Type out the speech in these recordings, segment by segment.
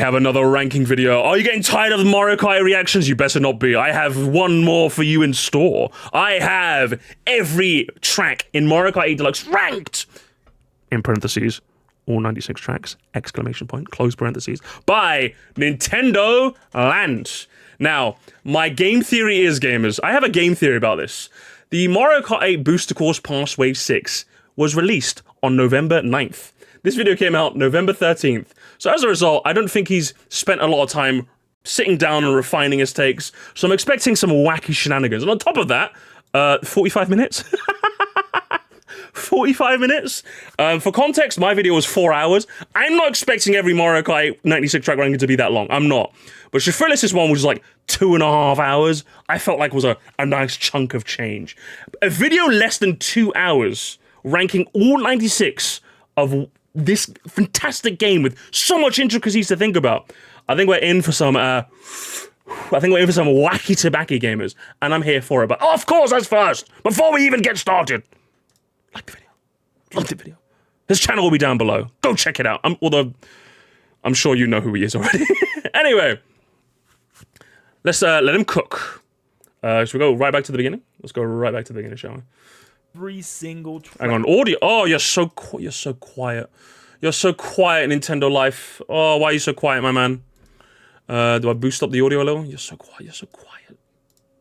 Have another ranking video. Are you getting tired of the Mario Kart reactions? You better not be. I have one more for you in store. I have every track in Mario Kart 8 Deluxe ranked, in parentheses, all 96 tracks, exclamation point, close parentheses, by Nintendo Land. Now, my game theory is, gamers, I have a game theory about this. The Mario Kart 8 Booster Course Pass Wave 6 was released on November 9th. This video came out November 13th. So as a result, I don't think he's spent a lot of time sitting down and refining his takes. So I'm expecting some wacky shenanigans. And on top of that, 45 minutes? 45 minutes? For context, my video was 4 hours. I'm not expecting every Mario Kart 96 track ranking to be that long. I'm not. But Shafrillis' one was like 2.5 hours. I felt like was a nice chunk of change. A video less than 2 hours ranking all 96 of this fantastic game with so much intricacies to think about. I think we're in for some wacky tobacco gamers, and I'm here for it. But oh, of course, that's first. Before we even get started, like the video, like the video. His channel will be down below. Go check it out. Although I'm sure you know who he is already. Anyway, let's let him cook. Should we go right back to the beginning? Let's go right back to the beginning, shall we? Every single track. Hang on, audio. Oh, you're so quiet. You're so quiet, Nintendo Life. Oh, why are you so quiet, my man? Do I boost up the audio a little? You're so quiet. You're so quiet.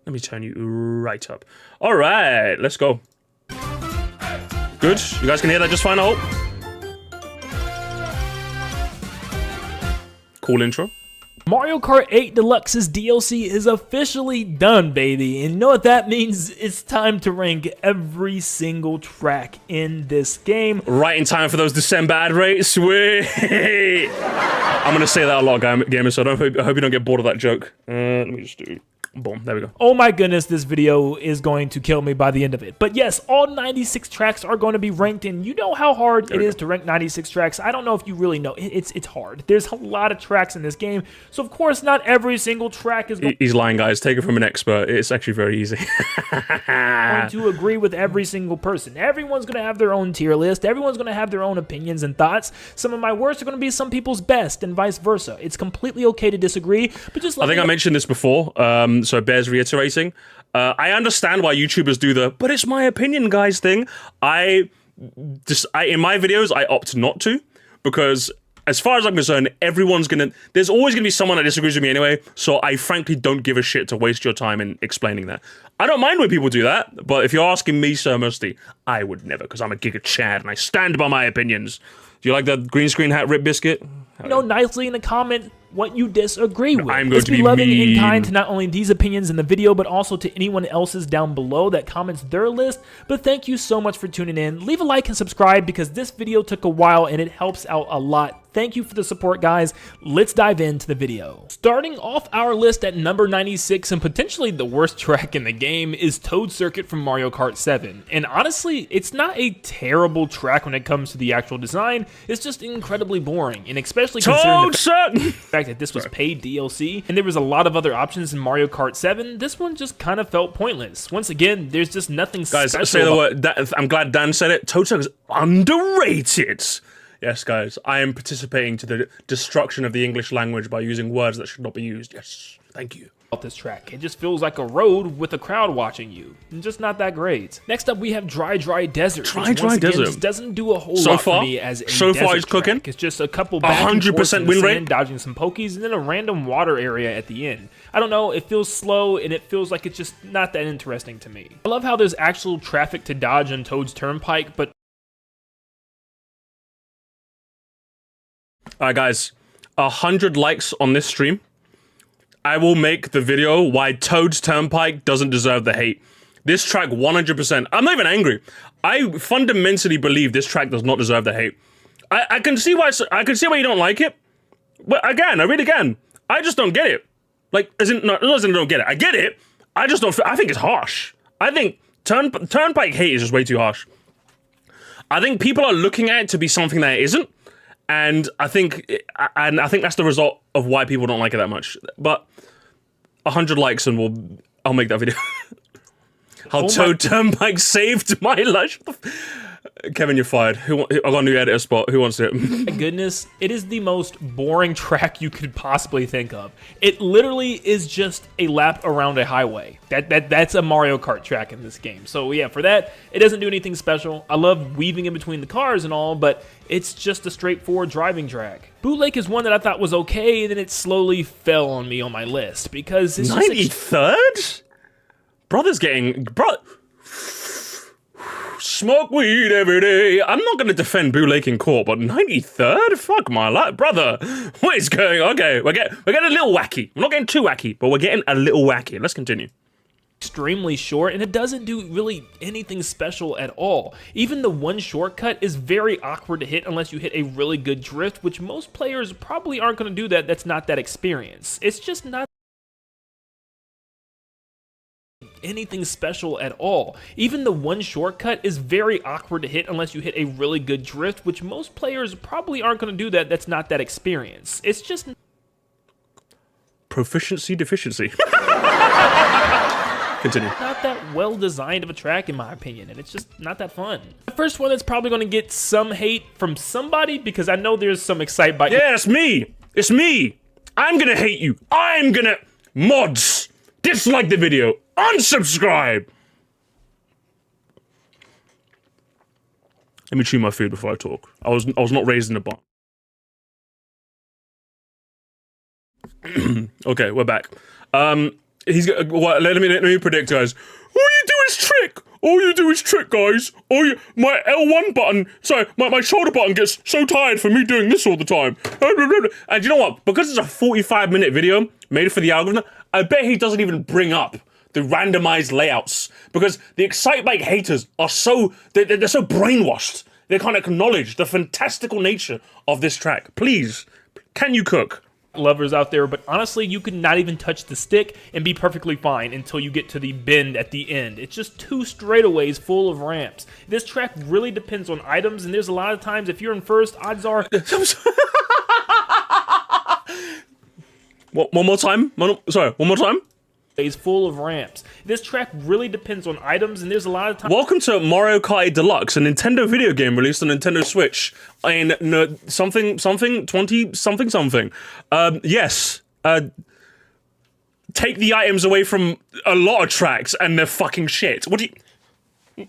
Let me turn you right up. All right, let's go. Good. You guys can hear that just fine, I hope. Cool intro. Mario Kart 8 Deluxe's DLC is officially done, baby. And you know what that means? It's time to rank every single track in this game. Right in time for those December ad rates. Sweet. I'm going to say that a lot, gamers, so I hope you don't get bored of that joke. Let me just do... Boom, there we go. Oh my goodness, this video is going to kill me by the end of it. But yes, all 96 tracks are going to be ranked, and you know how hard it is to rank 96 tracks. I don't know if you really know. It's hard. There's a lot of tracks in this game, so of course not every single track is going He's lying, guys. Take it from an expert. It's actually very easy. to agree with every single person. Everyone's going to have their own tier list. Everyone's going to have their own opinions and thoughts. Some of my worst are going to be some people's best, and vice versa. It's completely okay to disagree, but just I think I mentioned this before, so it bears reiterating. I understand why YouTubers do the "but it's my opinion, guys" thing. In my videos, I opt not to, because as far as I'm concerned, there's always gonna be someone that disagrees with me anyway, so I frankly don't give a shit to waste your time in explaining that. I don't mind when people do that, but if you're asking me, Sir Musty, I would never, because I'm a Giga Chad and I stand by my opinions. Do you like that green screen hat Rip Biscuit? Nicely in the comment what you disagree with. I'm going to be loving mean. and kind to not only these opinions in the video, but also to anyone else's down below that comments their list. But thank you so much for tuning in. Leave a like and subscribe because this video took a while and it helps out a lot. Thank you for the support, guys. Let's dive into the video. Starting off our list at number 96 and potentially the worst track in the game is Toad Circuit from Mario Kart 7. And honestly, it's not a terrible track when it comes to the actual design. It's just incredibly boring, and especially considering the fact that this was paid DLC and there was a lot of other options in Mario Kart 7, this one just kind of felt pointless. Once again, there's just nothing special. Guys, say the word. I'm glad Dan said it. Toad Circuit is underrated. Yes, guys, I am participating to the destruction of the English language by using words that should not be used. Yes, thank you. This track. It just feels like a road with a crowd watching you. And just not that great. Next up, we have Dry Desert. Dry Desert just doesn't do a whole lot for me as a far it's cooking. It's just a couple back 100% win rate, dodging some pokies, and then a random water area at the end. I don't know, it feels slow, and it feels like it's just not that interesting to me. I love how there's actual traffic to dodge on Toad's Turnpike, but alright, guys, 100 likes on this stream. I will make the video why Toad's Turnpike doesn't deserve the hate. This track 100%. I'm not even angry. I fundamentally believe this track does not deserve the hate. I can see why you don't like it. But again, I really can. I just don't get it. Like, as in don't get it. I get it. I just don't. I think it's harsh. I think Turnpike hate is just way too harsh. I think people are looking at it to be something that it isn't. And I think that's the result of why people don't like it that much. But 100 likes and I'll make that video. How Toad Turnpike saved my life. Kevin, you're fired. I got a new editor spot. Who wants it? My goodness, it is the most boring track you could possibly think of. It literally is just a lap around a highway. That's a Mario Kart track in this game. So yeah, for that, it doesn't do anything special. I love weaving in between the cars and all, but it's just a straightforward driving track. Boot Lake is one that I thought was okay, and then it slowly fell on me on my list because it's 93rd? Brother's getting... Smoke weed every day. I'm not going to defend Boot Lake in court, but 93rd? Fuck my life. Brother, what is going on? Okay, we're getting a little wacky. We're not getting too wacky, but we're getting a little wacky. Let's continue. Extremely short, and it doesn't do really anything special at all. Even the one shortcut is very awkward to hit unless you hit a really good drift, which most players probably aren't going to do that. That's not that experienced. It's just not anything special at all. Even the one shortcut is very awkward to hit unless you hit a really good drift, which most players probably aren't going to do that. That's not that experienced. It's just proficiency deficiency. Continue. Not that well designed of a track in my opinion, and it's just not that fun. The first one that's probably going to get some hate from somebody because I know there's some Excitebike. Yeah, it's me. It's me. I'm gonna hate you. I'm gonna mods. Dislike the video. Unsubscribe. Let me chew my food before I talk. I was not raised in a barn. Okay, we're back. Let me predict, guys. All you do is trick. All you do is trick, guys. My L1 button, sorry, my shoulder button gets so tired for me doing this all the time. And you know what? Because it's a 45-minute video made for the algorithm, I bet he doesn't even bring up the randomized layouts because the Excitebike haters are they're so brainwashed. They can't acknowledge the fantastical nature of this track. Please, can you cook? Lovers out there, but honestly, you could not even touch the stick and be perfectly fine until you get to the bend at the end. It's just two straightaways full of ramps. This track really depends on items, and there's a lot of times if you're in first, odds are... One more time? Sorry, one more time? Is full of ramps. This track really depends on items, and there's a lot of times. Welcome to Mario Kart Deluxe, a Nintendo video game released on Nintendo Switch in something. Yes. Take the items away from a lot of tracks, and they're fucking shit. What do you mean?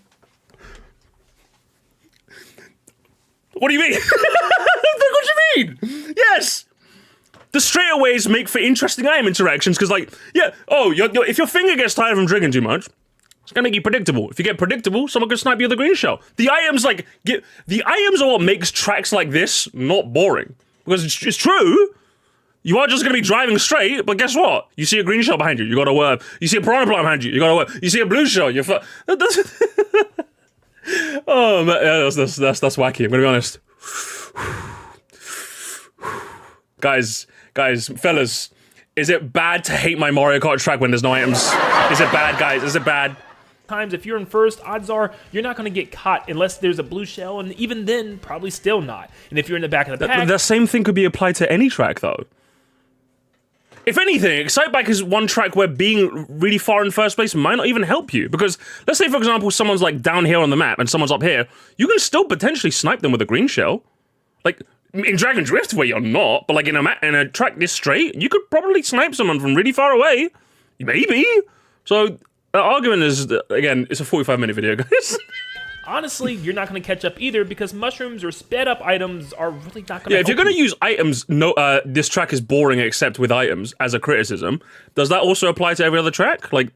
What do you mean? Yes. The straightaways make for interesting item interactions because, like, yeah, if your finger gets tired from drinking too much, it's gonna make you predictable. If you get predictable, someone can snipe you with a green shell. The items are what makes tracks like this not boring. Because it's true, you are just gonna be driving straight, but guess what? You see a green shell behind you, you gotta work. You see a piranha plant behind you, you gotta work. You see a blue shell, you're oh man, yeah, that's wacky. I'm gonna be honest. Guys, fellas, is it bad to hate my Mario Kart track when there's no items? Is it bad, guys? Is it bad? Times if you're in first, odds are you're not going to get caught unless there's a blue shell, and even then, probably still not. And if you're in the back of the pack... The same thing could be applied to any track, though. If anything, Excitebike is one track where being really far in first place might not even help you. Because, let's say, for example, someone's, like, down here on the map and someone's up here, you can still potentially snipe them with a green shell. Like... In Dragon Drift, where you're not, but like in a track this straight, you could probably snipe someone from really far away. Maybe. So, the argument is, again, it's a 45-minute video, guys. Honestly, you're not going to catch up either because mushrooms or sped up items are really not going to if you're going to use items, this track is boring except with items as a criticism. Does that also apply to every other track? Like,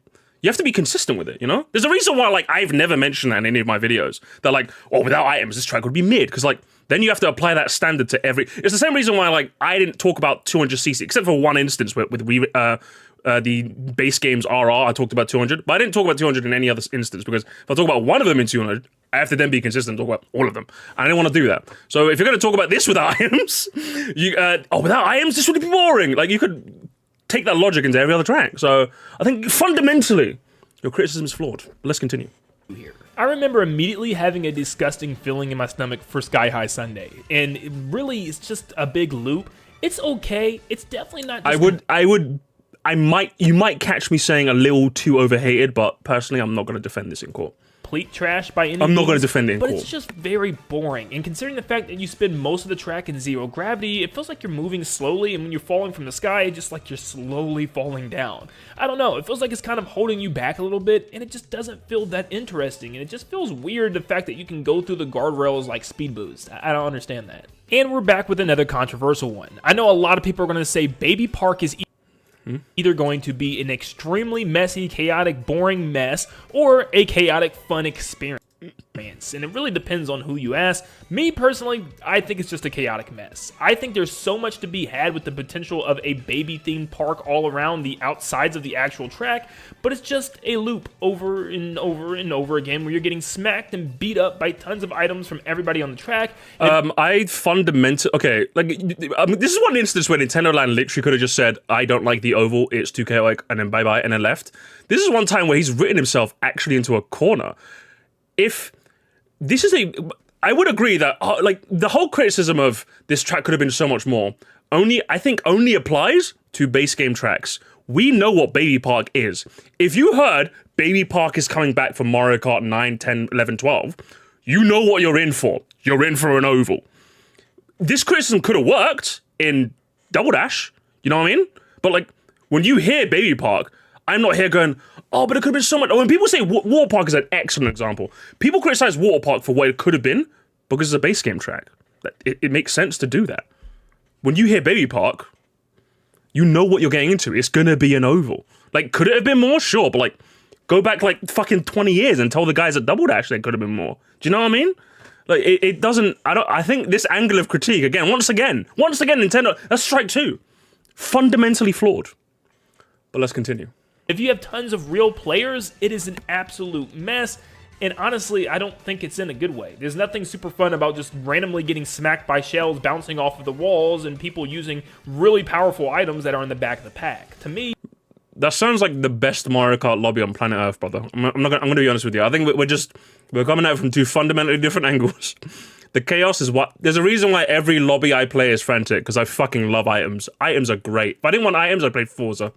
you have to be consistent with it, you know? There's a reason why, like, I've never mentioned that in any of my videos. They're like, without items, this track would be mid. Because, like, then you have to apply that standard to every... It's the same reason why, like, I didn't talk about 200cc, except for one instance with the base games RR, I talked about 200. But I didn't talk about 200 in any other instance, because if I talk about one of them in 200, I have to then be consistent and talk about all of them. I didn't want to do that. So if you're going to talk about this without items, without items, this would be boring. Like, you could take that logic into every other track. So I think fundamentally, your criticism is flawed. But let's continue. Here. I remember immediately having a disgusting feeling in my stomach for Sky High Sunday, and it really, it's just a big loop. It's okay. It's definitely not. You might catch me saying a little too overhated, but personally, I'm not going to defend this in court. complete trash by any I'm not means, going to defend it in but court. it's just very boring. And considering the fact that you spend most of the track in zero gravity, it feels like you're moving slowly, and when you're falling from the sky, it's just like you're slowly falling down. I don't know, it feels like it's kind of holding you back a little bit, and it just doesn't feel that interesting, and it just feels weird the fact that you can go through the guardrails like speed boost. I don't understand that. And we're back with another controversial one. I know a lot of people are going to say Baby Park is either going to be an extremely messy, chaotic, boring mess, or a chaotic, fun experience. And it really depends on who you ask. Me personally, I think it's just a chaotic mess. I think there's so much to be had with the potential of a baby themed park all around the outsides of the actual track, but it's just a loop over and over and over again where you're getting smacked and beat up by tons of items from everybody on the track. I fundamentally this is one instance where Nintendo Land literally could have just said, I don't like the oval, it's too chaotic, and then bye-bye, and then left. This is one time where he's written himself actually into a corner. If this is I would agree that like the whole criticism of this track could have been so much more I think only applies to base game tracks. We know what Baby Park is. If you heard Baby Park is coming back for Mario Kart 9, 10, 11, 12, you know what you're in for. You're in for an oval. This criticism could have worked in Double Dash, you know what I mean? But like when you hear Baby Park, I'm not here going, oh, but it could have been so much. When people say Water Park is an excellent example, people criticize Water Park for what it could have been because it's a base game track. It makes sense to do that. When you hear Baby Park, you know what you're getting into. It's going to be an oval. Like, could it have been more? Sure, but like, go back like fucking 20 years and tell the guys at Double Dash there could have been more. Do you know what I mean? Like, it doesn't, I think this angle of critique, once again, Nintendo, that's strike two. Fundamentally flawed. But let's continue. If you have tons of real players, it is an absolute mess, and honestly, I don't think it's in a good way. There's nothing super fun about just randomly getting smacked by shells bouncing off of the walls and people using really powerful items that are in the back of the pack. To me, that sounds like the best Mario Kart lobby on planet Earth, brother. I'm gonna be honest with you. I think we're coming at it from two fundamentally different angles. The chaos is what... There's a reason why every lobby I play is frantic, because I fucking love items. Items are great. If I didn't want items, I'd play Forza.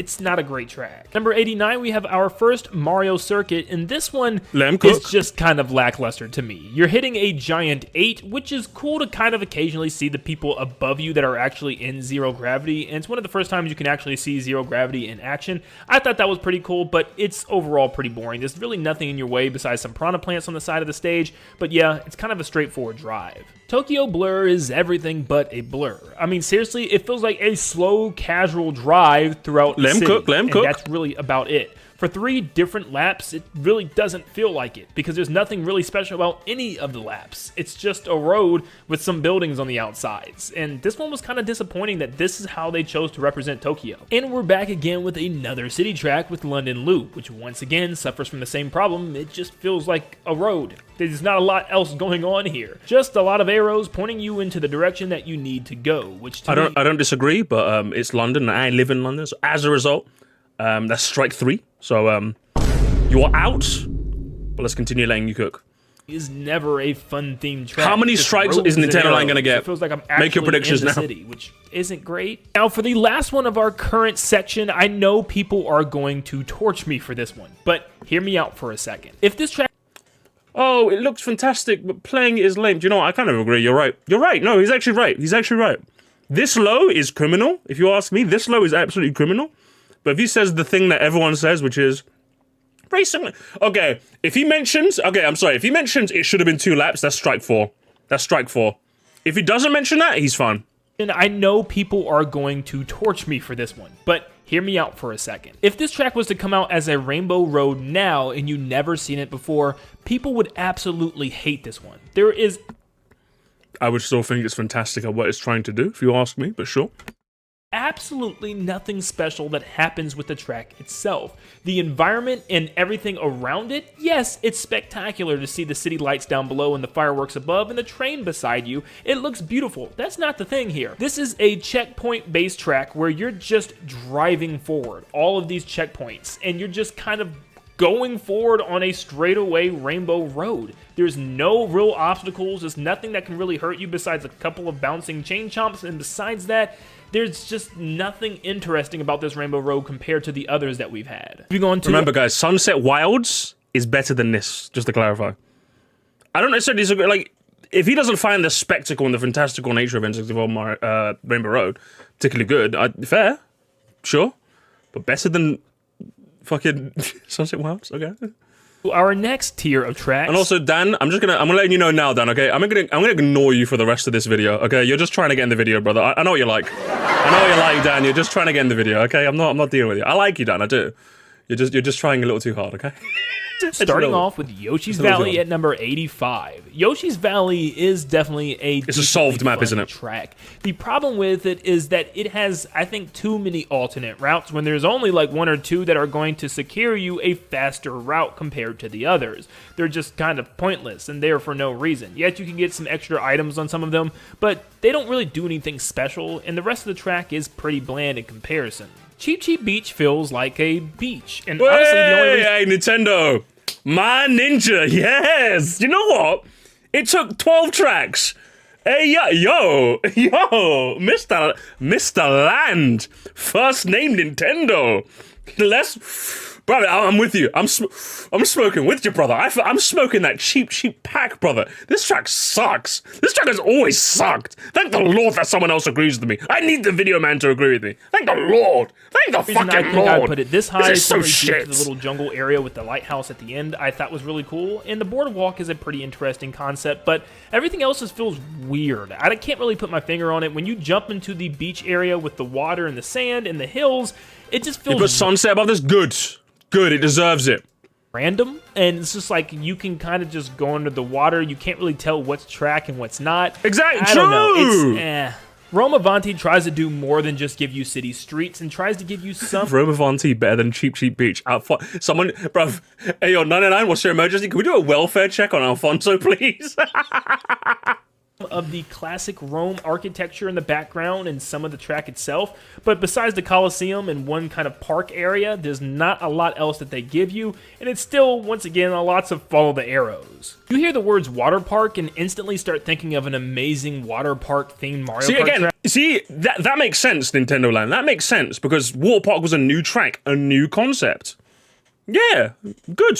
it's not a great track. Number 89, we have our first Mario circuit, and this one Lamb is cook. just kind of lackluster to me. You're hitting a giant 8, which is cool to kind of occasionally see the people above you that are actually in zero gravity, and it's one of the first times you can actually see zero gravity in action. I thought that was pretty cool, but it's overall pretty boring. There's really nothing in your way besides some piranha plants on the side of the stage, but yeah, it's kind of a straightforward drive. Tokyo Blur is everything but a blur. I mean, seriously, it feels like a slow, casual drive throughout the city. Lamb and cook. That's really about it. For 3 different laps, it really doesn't feel like it, because there's nothing really special about any of the laps. It's just a road with some buildings on the outsides. And this one was kind of disappointing that this is how they chose to represent Tokyo. And we're back again with another city track with London Loop, which once again suffers from the same problem. It just feels like a road. There's not a lot else going on here. Just a lot of arrows pointing you into the direction that you need to go, which to I don't disagree, but it's London and I live in London, so as a result, that's strike 3. So you are out, but let's continue letting you cook. Is never a fun themed track. How many Just strikes roads is and Nintendo Land arrows. gonna get? It feels like I'm actually Make your predictions in the now. city, which isn't great. Now, for the last one of our current section, I know people are going to torch me for this one, but hear me out for a second. If this track... Oh, it looks fantastic, but playing it is lame. Do you know what? I kind of agree. You're right. You're right. No, he's actually right. He's actually right. This low is criminal, if you ask me. This low is absolutely criminal. But if he says the thing that everyone says, which is racing, okay. If he mentions, if he mentions it should have been 2 laps, that's strike 4. That's strike 4. If he doesn't mention that, he's fine. And I know people are going to torch me for this one, but hear me out for a second. If this track was to come out as a Rainbow Road now and you never seen it before, people would absolutely hate this one. There is... I would still think it's fantastic at what it's trying to do, if you ask me, but sure. Absolutely nothing special that happens with the track itself. The environment and everything around it, yes, it's spectacular to see the city lights down below and the fireworks above and the train beside you. It looks beautiful. That's not the thing here. This is a checkpoint-based track where you're just driving forward all of these checkpoints, and you're just kind of going forward on a straightaway rainbow road. There's no real obstacles. There's nothing that can really hurt you besides a couple of bouncing chain chomps, and besides that, there's just nothing interesting about this Rainbow Road compared to the others that we've had. Remember, guys, Sunset Wilds is better than this, just to clarify. I don't necessarily disagree. Like, if he doesn't find the spectacle and the fantastical nature of N64 Rainbow Road particularly good, fair, sure. But better than fucking Sunset Wilds, okay. Our next tier of tracks. And also, Dan, I'm letting you know now, Dan, okay? I'm gonna ignore you for the rest of this video, okay? You're just trying to get in the video, brother. I know what you're like. I know what you're like, Dan. You're just trying to get in the video, okay? I'm not dealing with you. I like you, Dan, I do. You're just trying a little too hard, okay? Starting off with Yoshi's Valley at number 85. Yoshi's Valley is definitely It's a solved map, isn't it? Track. The problem with it is that it has, I think, too many alternate routes when there's only like one or two that are going to secure you a faster route compared to the others. They're just kind of pointless and there for no reason. Yet you can get some extra items on some of them, but they don't really do anything special, and the rest of the track is pretty bland in comparison. Cheap Cheap Beach feels like a beach, and honestly, the only reason— Hey, Nintendo! My ninja, yes! You know what? It took 12 tracks. Hey, yo, Mr. Land, first name Nintendo. Brother, I'm with you. I'm smoking with you, brother. I'm smoking that cheap pack, brother. This track sucks. This track has always sucked. Thank the Lord that someone else agrees with me. I need the video man to agree with me. Thank the Lord. Thank the fucking I think Lord. I put it this high. This is so shit. shit. The little jungle area with the lighthouse at the end, I thought was really cool, and the boardwalk is a pretty interesting concept, but everything else just feels weird. I can't really put my finger on it. When you jump into the beach area with the water and the sand and the hills, it just feels— You put sunset above this? Good. Good, it deserves it. Random, and it's just like you can kind of just go under the water. You can't really tell what's track and what's not. Exactly, I don't know. It's Rome Avanti tries to do more than just give you city streets and tries to give you some— Rome Avanti better than Cheap Cheap Beach. Someone, bruv, hey yo, 99, what's your emergency? Can we do a welfare check on Alfonso, please? of the classic Rome architecture in the background and some of the track itself, but besides the Colosseum and one kind of park area, there's not a lot else that they give you, and it's still, once again, lots of follow the arrows. You hear the words water park and instantly start thinking of an amazing water park themed Mario Kart track. See, that makes sense, Nintendo Land. That makes sense, because Water Park was a new track, a new concept. Yeah, good.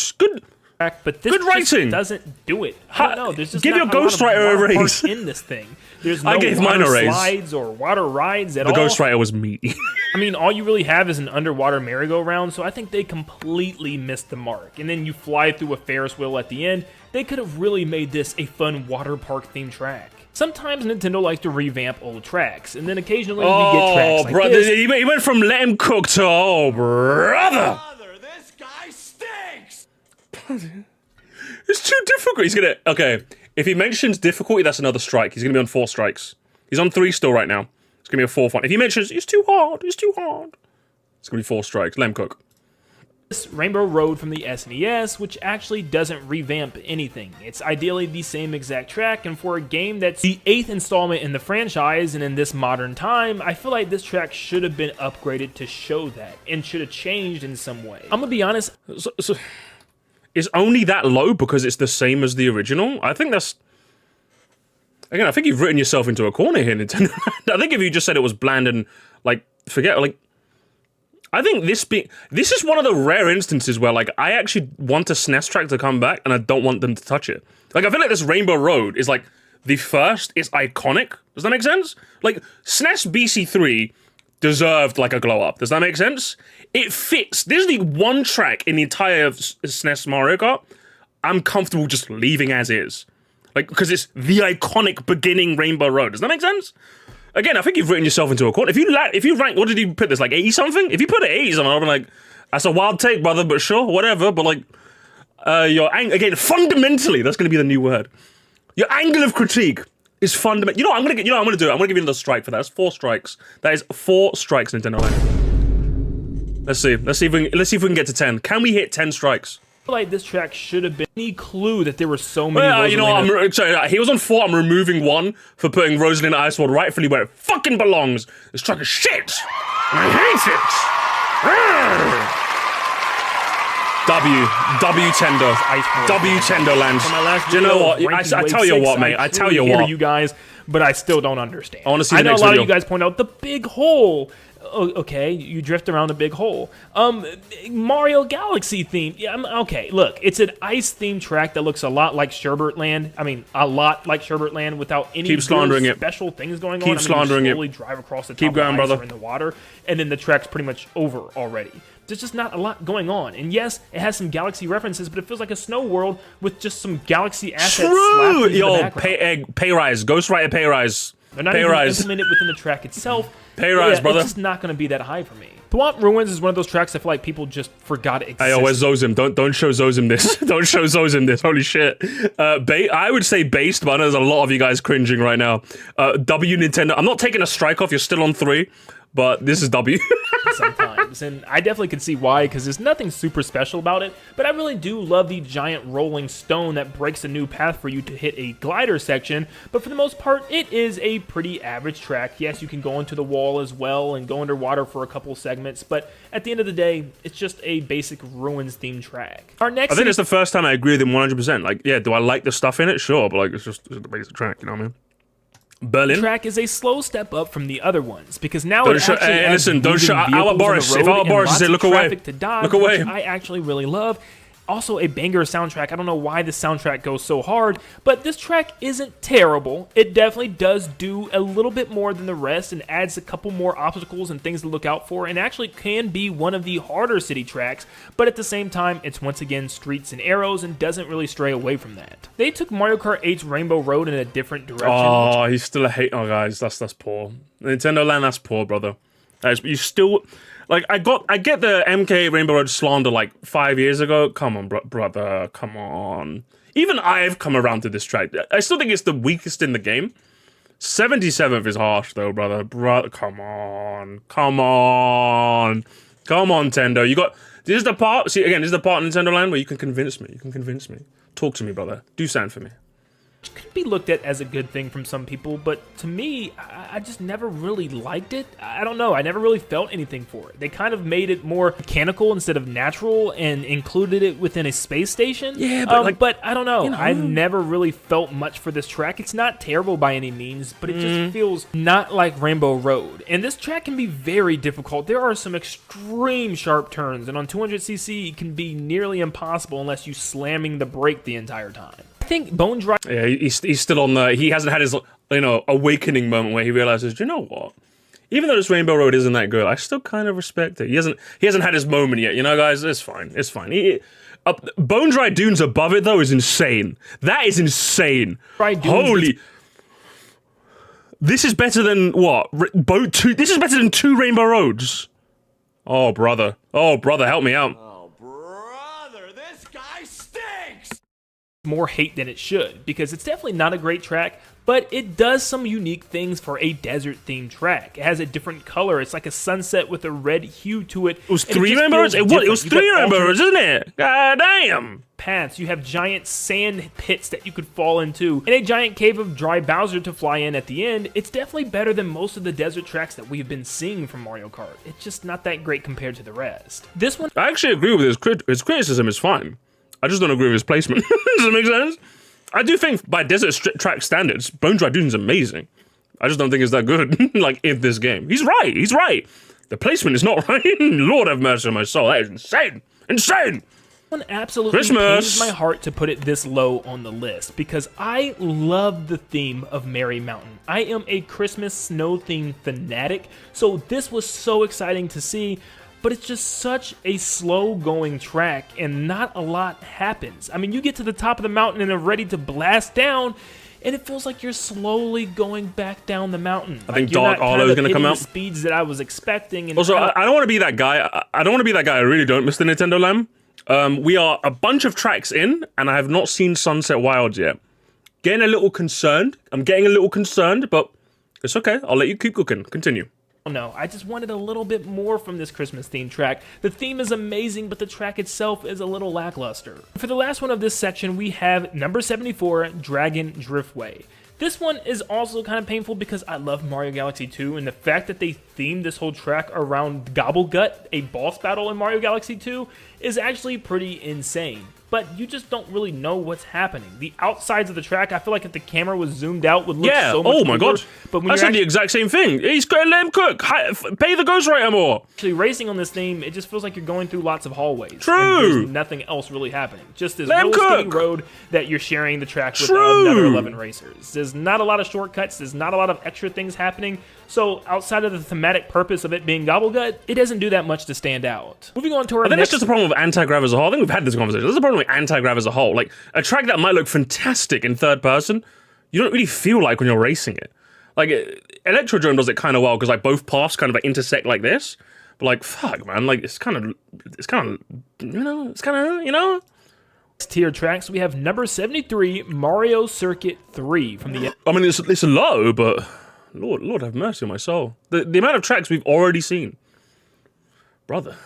But this good writing doesn't do it. I don't know. There's just give not your a lot of Ghostwriter a water raise parks in this thing. There's no I gave mine a raise. slides or water rides at all. The Ghostwriter was meaty. I mean, all you really have is an underwater merry-go-round, so I think they completely missed the mark. And then you fly through a Ferris wheel at the end. They could have really made this a fun water park themed track. Sometimes Nintendo likes to revamp old tracks, and then occasionally we get tracks like brother, this. he went from let him cook to brother. This guy stinks. It's too difficult. He's gonna if he mentions difficulty, that's another strike. He's gonna be on 4 strikes. He's on 3 still right now. It's gonna be a 4th one. If he mentions it's too hard, it's gonna be 4 strikes. Let him cook. This Rainbow Road from the SNES, which actually doesn't revamp anything. It's ideally the same exact track, and for a game that's the 8th installment in the franchise and in this modern time, I feel like this track should have been upgraded to show that, and should have changed in some way. I'm gonna be honest. So it's only that low because it's the same as the original? I think that's... Again, I think you've written yourself into a corner here, Nintendo. I think if you just said it was bland and, I think this is one of the rare instances where, I actually want a SNES track to come back and I don't want them to touch it. I feel like this Rainbow Road is, the first, it's iconic. Does that make sense? SNES BC3 deserved, a glow-up. Does that make sense? It fits. This is the one track in the entire SNES Mario Kart I'm comfortable just leaving as is. Because it's the iconic beginning Rainbow Road. Does that make sense? Again, I think you've written yourself into a corner. If you rank, what did you put this, 80-something? If you put it 80-something, I'll be like, that's a wild take, brother, but sure, whatever. But, again, fundamentally, that's going to be the new word. Your angle of critique is fundamental. You know what I'm going to do? I'm going to give you another strike for that. That's 4 strikes. That is 4 strikes, Nintendo Land. Let's see if we can get to 10. Can we hit 10 strikes? I feel like this track should have been any clue that there were so many. You know what? Sorry, he was on 4. I'm removing 1 for putting Rosalina Iceworld rightfully where it fucking belongs. This track is shit. I hate it. W 10doland's. Do you know what? I tell you what, mate. I tell you what. You guys, but I still don't understand. I want to see the I know next a lot video. of you guys point out the big hole. Okay, you drift around a big hole. Mario Galaxy theme. Yeah, okay, look, it's an ice themed track that looks a lot like Sherbert Land. I mean, a lot like Sherbert Land without any Keep slandering it. special things going on. Keep slandering you it. slowly drive across the top Keep going, of the ice brother. or in the water, and then the track's pretty much over already. There's just not a lot going on. And yes, it has some Galaxy references, but it feels like a snow world with just some Galaxy assets slapped True! into the Yo, background. pay rise. Ghostwriter pay rise. They're not Pay even rise. implemented within the track itself. Pay rise, Yeah, brother. It's just not going to be that high for me. Thwomp Ruins is one of those tracks I feel like people just forgot existed. Hey, yo, where's Zozim? Don't show Zozim this. Don't show Zozim this. Holy shit. I would say based, but I know there's a lot of you guys cringing right now. W Nintendo. I'm not taking a strike off. You're still on 3, but this is W. Sometimes, and I definitely can see why, because there's nothing super special about it, but I really do love the giant rolling stone that breaks a new path for you to hit a glider section, but for the most part, it is a pretty average track. Yes, you can go into the wall as well and go underwater for a couple segments, but at the end of the day, it's just a basic Ruins themed track. Our next I think it's the first time I agree with him 100%. Like, yeah, do I like the stuff in it? Sure, but like, it's just a basic track, you know what I mean? Berlin. track is a slow step up from the other ones because now Don't it show- actually hey, adds listen, don't moving show- our vehicles on the Boris, if road our and Boris lots said, of "Look away. traffic to dodge," Look away. which I actually really love. Also a banger soundtrack. I don't know why the soundtrack goes so hard, but this track isn't terrible. It definitely does do a little bit more than the rest and adds a couple more obstacles and things to look out for, and actually can be one of the harder city tracks, but at the same time, it's once again streets and arrows and doesn't really stray away from that. They took Mario Kart 8's Rainbow Road in a different direction. Oh, he's still a hate. Oh, guys, that's poor. Nintendo Land, that's poor, brother. You still like. I get the MK Rainbow Road slander like 5 years ago. Come on, brother. Come on. Even I've come around to this track. I still think it's the weakest in the game. 77th is harsh though, brother. Come on, Nintendo. You got. This is the part. See again. This is the part in Nintendo Land where you can convince me. You can convince me. Talk to me, brother. Do something for me. Could be looked at as a good thing from some people, but to me, I just never really liked it. I don't know. I never really felt anything for it. They kind of made it more mechanical instead of natural and included it within a space station. Yeah, but but I don't know. you know. I've never really felt much for this track. It's not terrible by any means, but it just feels not like Rainbow Road. And this track can be very difficult. There are some extreme sharp turns, and on 200cc, it can be nearly impossible unless you slamming the brake the entire time. I think Bone Dry. Yeah, he's still on the. He hasn't had his awakening moment where he realizes, you know what? Even though this Rainbow Road isn't that good, I still kind of respect it. He hasn't had his moment yet, you know, guys. It's fine. It's fine. Bone Dry Dunes above it though is insane. That is insane. Dry Dunes Holy. This is better than what? This is better than 2 Rainbow Roads. Oh brother, help me out. Oh, brother, this guy stinks! More hate than it should, because it's definitely not a great track, but it does some unique things for a desert themed track. It has a different color. It's like a sunset with a red hue to it. It was 3 Rainbow Roads? It was 3 Rainbow Roads, isn't it? God damn. Paths. You have giant sand pits that you could fall into, and a giant cave of dry Bowser to fly in at the end. It's definitely better than most of the desert tracks that we've been seeing from Mario Kart. It's just not that great compared to the rest. This one, I actually agree with his criticism is fine. I just don't agree with his placement. Does that make sense? I do think by desert track standards, Bone Dry Dunes is amazing. I just don't think it's that good, like, in this game. He's right. The placement is not right. Lord have mercy on my soul. That is insane. Insane! one absolutely Christmas. pains my heart to put it this low on the list because I love the theme of Merry Mountain. I am a Christmas snow theme fanatic, so this was so exciting to see, but it's just such a slow going track and not a lot happens. I mean, you get to the top of the mountain and are ready to blast down, and it feels like you're slowly going back down the mountain. I think Dark Arlo is going to come out. The speeds that I was expecting. And also, I don't want to be that guy. I don't want to be that guy. I really don't, Mr. Nintendo Lamb. We are a bunch of tracks in, and I have not seen Sunset Wilds yet. Getting a little concerned. I'm getting a little concerned, but it's okay. I'll let you keep cooking. Continue. No, I just wanted a little bit more from this Christmas themed track. The theme is amazing, but the track itself is a little lackluster. For the last one of this section, we have number 74, Dragon Driftway. This one is also kind of painful because I love Mario Galaxy 2, and the fact that they themed this whole track around Gobblegut, a boss battle in Mario Galaxy 2, is actually pretty insane. but you just don't really know what's happening. The outsides of the track, I feel like if the camera was zoomed out, would look so much oh my cooler, god. But when I you're said the exact same thing. He's got to let him cook. Pay the ghostwriter more. actually racing on this theme, it just feels like you're going through lots of hallways. True. And there's nothing else really happening. Just this Let him little skinny cook. road that you're sharing the track with True. another 11 racers. There's not a lot of shortcuts. There's not a lot of extra things happening. So outside of the thematic purpose of it being Gobblegut, it doesn't do that much to stand out. Moving on to our I think next... that's just a problem with anti-grav as a whole. I think we've had this conversation. That's a problem with anti-grav as a whole. Like, a track that might look fantastic in third person, you don't really feel like when you're racing it. Like, Electrodrome does it kind of well, because, like, both paths kind of like, intersect like this. But, like, fuck, man. Like, it's kind of, you know? tier tracks, we have number 73, Mario Circuit 3 from the... I mean, it's low, but Lord have mercy on my soul. The amount of tracks we've already seen. Brother.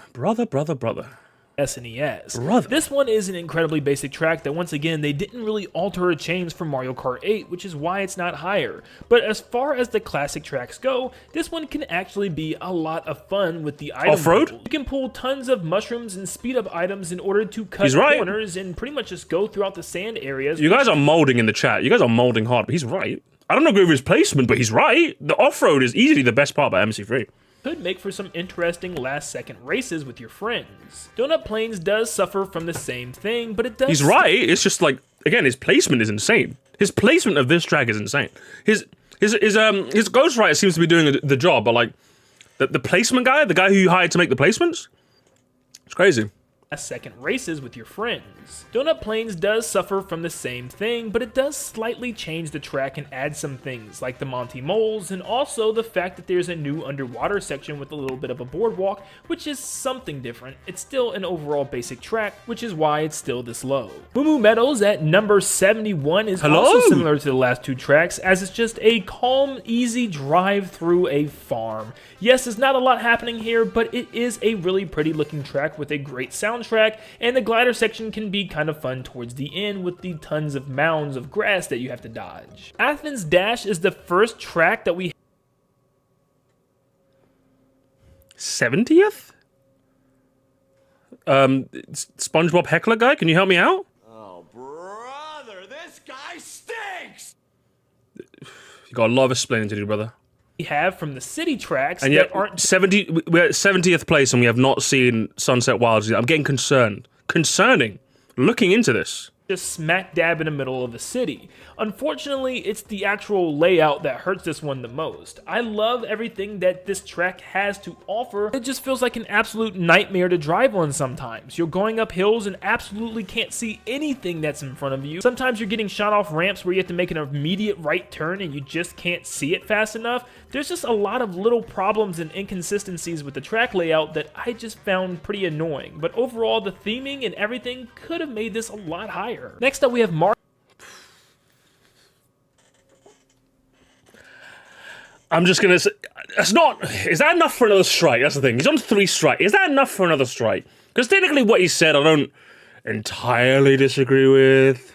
SNES. Brother. This one is an incredibly basic track that once again they didn't really alter or change from Mario Kart 8, which is why it's not higher. But as far as the classic tracks go, this one can actually be a lot of fun with the item Off-road? pool. You can pull tons of mushrooms and speed up items in order to cut He's right. corners and pretty much just go throughout the sand areas. You guys are molding in the chat. You guys are molding hard, but he's right. I don't agree with his placement, but he's right. The off-road is easily the best part about MC3. Could make for some interesting last-second races with your friends. Donut Plains does suffer from the same thing, but it does... He's right. It's just like, again, his placement is insane. His placement of this track is insane. His ghostwriter seems to be doing the job, but like the placement guy, the guy who you hired to make the placements, it's crazy. Second races with your friends. Donut Plains does suffer from the same thing, but it does slightly change the track and add some things like the Monty Moles and also the fact that there's a new underwater section with a little bit of a boardwalk, which is something different. It's still an overall basic track, which is why it's still this low. Moo Moo Meadows at number 71 is also similar to the last two tracks, as it's just a calm, easy drive through a farm. Yes, there's not a lot happening here, but it is a really pretty looking track with a great soundtrack, and the glider section can be kind of fun towards the end with the tons of mounds of grass that you have to dodge. Athens Dash is the first track that we 70th? SpongeBob Heckler guy, can you help me out? Oh, brother, this guy stinks! You got a lot of explaining to do, brother. have from the city tracks And yet, that aren't... we're at 70th place and we have not seen Sunset Wilds yet. I'm getting concerned. Concerning. Looking into this. Just smack dab in the middle of the city. Unfortunately, it's the actual layout that hurts this one the most. I love everything that this track has to offer. It just feels like an absolute nightmare to drive on sometimes. You're going up hills and absolutely can't see anything that's in front of you. Sometimes you're getting shot off ramps where you have to make an immediate right turn and you just can't see it fast enough. There's just a lot of little problems and inconsistencies with the track layout that I just found pretty annoying. But overall, the theming and everything could have made this a lot higher. Next up, we have Mario. I'm just gonna say, that's not. Is that enough for another strike? That's the thing. He's on 3 strikes. Is that enough for another strike? Because technically, what he said, I don't entirely disagree with.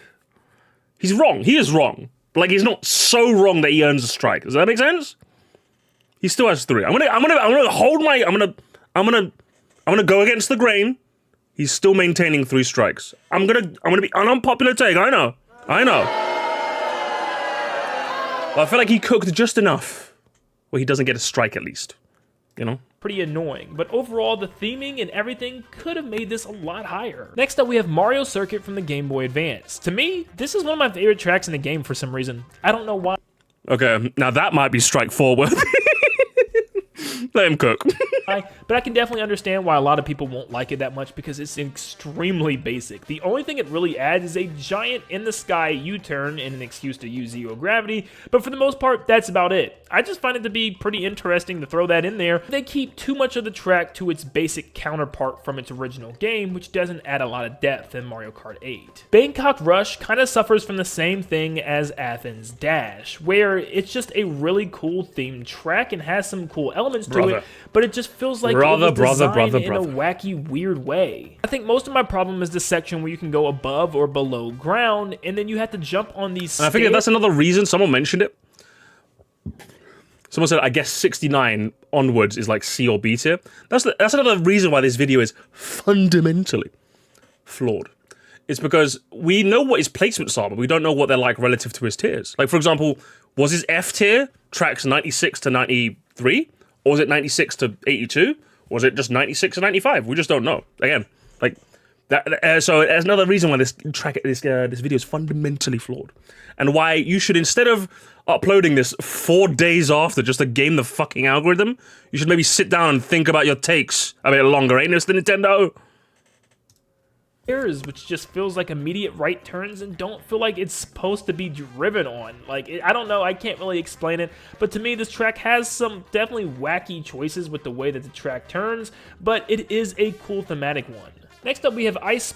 He's wrong. He is wrong. But like, he's not so wrong that he earns a strike. Does that make sense? He still has 3. I'm gonna hold my. I'm gonna go against the grain. He's still maintaining 3 strikes. I'm gonna be an unpopular take. I know. But I feel like he cooked just enough where he doesn't get a strike at least. You know? Pretty annoying, but overall the theming and everything could have made this a lot higher. Next up we have Mario Circuit from the Game Boy Advance. To me, this is one of my favorite tracks in the game for some reason. I don't know why. Okay, now that might be strike 4 worthy. Let him cook. But I can definitely understand why a lot of people won't like it that much because it's extremely basic. The only thing it really adds is a giant in-the-sky U-turn and an excuse to use zero gravity, but for the most part, that's about it. I just find it to be pretty interesting to throw that in there. They keep too much of the track to its basic counterpart from its original game, which doesn't add a lot of depth in Mario Kart 8. Bangkok Rush kind of suffers from the same thing as Athens Dash, where it's just a really cool themed track and has some cool elements to it, but it just feels like it was designed in a wacky, weird way. I think most of my problem is the section where you can go above or below ground, and then you have to jump on these stairs. I think that's another reason someone mentioned it. Someone said, I guess 69 onwards is like C or B tier. That's another reason why this video is fundamentally flawed. It's because we know what his placements are, but we don't know what they're like relative to his tiers. Like, for example, was his F tier tracks 96 to 93? Or was it 96 to 82? Or was it just 96 to 95? We just don't know. Again, like, that. So there's another reason why this video is fundamentally flawed. And why you should, instead of uploading this 4 days after just to game the fucking algorithm, you should maybe sit down and think about your takes a bit longer, ain't this the Nintendo? Which just feels like immediate right turns and don't feel like it's supposed to be driven on. Like, I don't know, I can't really explain it, but to me this track has some definitely wacky choices with the way that the track turns, but it is a cool thematic one. Next up we have Ice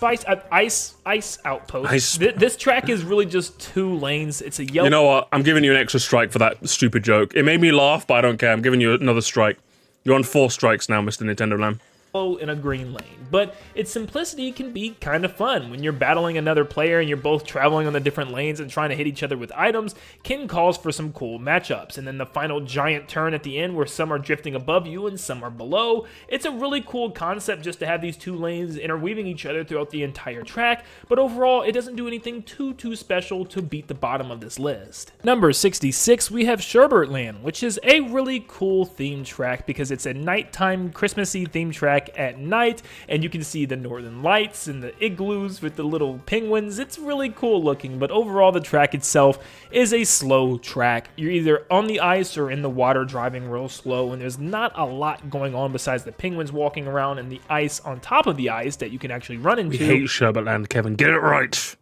Outpost. This track is really just 2 lanes. It's a yellow. You know what? I'm giving you an extra strike for that stupid joke. It made me laugh, but I don't care. I'm giving you another strike. You're on 4 strikes now, Mr. Nintendo Land. In a green lane, but its simplicity can be kind of fun. When you're battling another player and you're both traveling on the different lanes and trying to hit each other with items, can cause for some cool matchups. And then the final giant turn at the end where some are drifting above you and some are below. It's a really cool concept just to have these 2 lanes interweaving each other throughout the entire track, but overall it doesn't do anything too special to beat the bottom of this list. Number 66, we have Sherbert Land, which is a really cool theme track because it's a nighttime Christmassy theme track at night, and you can see the northern lights and the igloos with the little penguins. It's really cool looking, but overall the track itself is a slow track. You're either on the ice or in the water driving real slow, and there's not a lot going on besides the penguins walking around and the ice on top of the ice that you can actually run into. We hate Sherbert Land, Kevin. Get it right.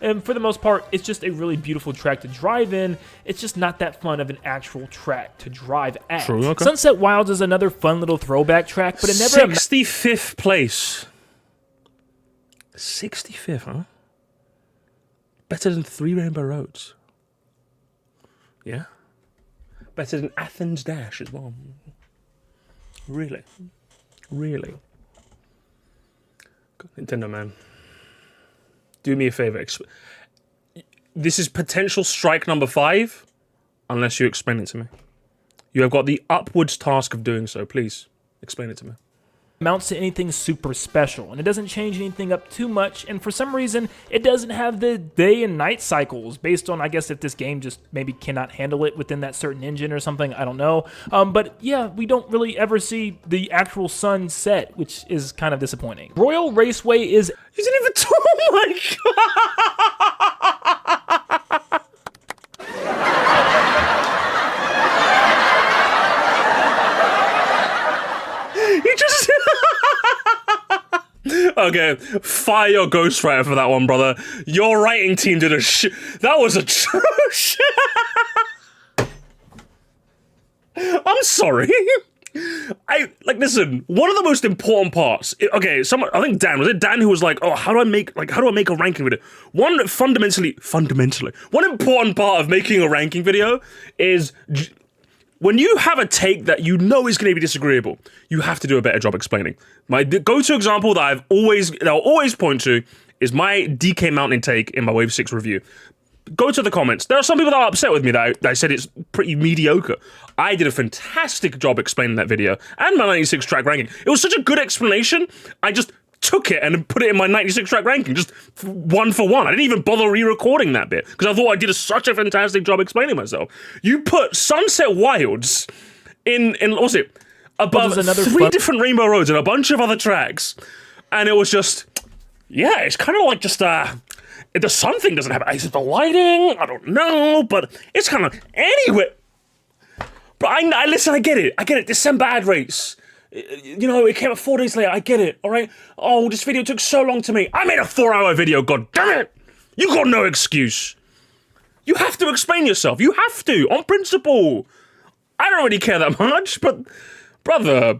And for the most part, it's just a really beautiful track to drive in. It's just not that fun of an actual track to drive at. True, okay. Sunset Wilds is another fun little throwback track, but it never... 65th place. 65th, huh? Better than 3 Rainbow Roads. Yeah? Better than Athens Dash as well. Really? Really? Nintendo, man. Do me a favor. This is potential strike number 5, unless you explain it to me. You have got the upwards task of doing so. Please, explain it to me. Amounts to anything super special, and it doesn't change anything up too much, and for some reason, it doesn't have the day and night cycles, based on, I guess, if this game just maybe cannot handle it within that certain engine or something, I don't know. But yeah, we don't really ever see the actual sun set, which is kind of disappointing. Royal Raceway is... You didn't even talk, oh my god! You just... Okay, fire your ghostwriter for that one, brother. Your writing team did a that was atrocious. I'm sorry. Listen, one of the most important parts. Okay, I think Dan, was it Dan who was like, oh, how do I make a ranking video? One important part of making a ranking video is when you have a take that you know is going to be disagreeable, you have to do a better job explaining. My go-to example that I'll always point to is my DK Mountain take in my Wave 6 review. Go to the comments. There are some people that are upset with me that I said it's pretty mediocre. I did a fantastic job explaining that video and my 96 track ranking. It was such a good explanation, I just took it and put it in my 96 track ranking, just 1 for 1. I didn't even bother re-recording that bit because I thought I did such a fantastic job explaining myself. You put Sunset Wilds in what was it? Above 3 different Rainbow Roads and a bunch of other tracks, and it was just, yeah, it's kind of like just the sun thing doesn't have, is it the lighting? I don't know, but it's kind of, anyway. But I listen, I get it, December ad rates. You know, it came out 4 days later, I get it, alright? Oh, this video took so long to make. I made a 4-hour video, god damn it! You got no excuse. You have to explain yourself, you have to, on principle. I don't really care that much, but brother,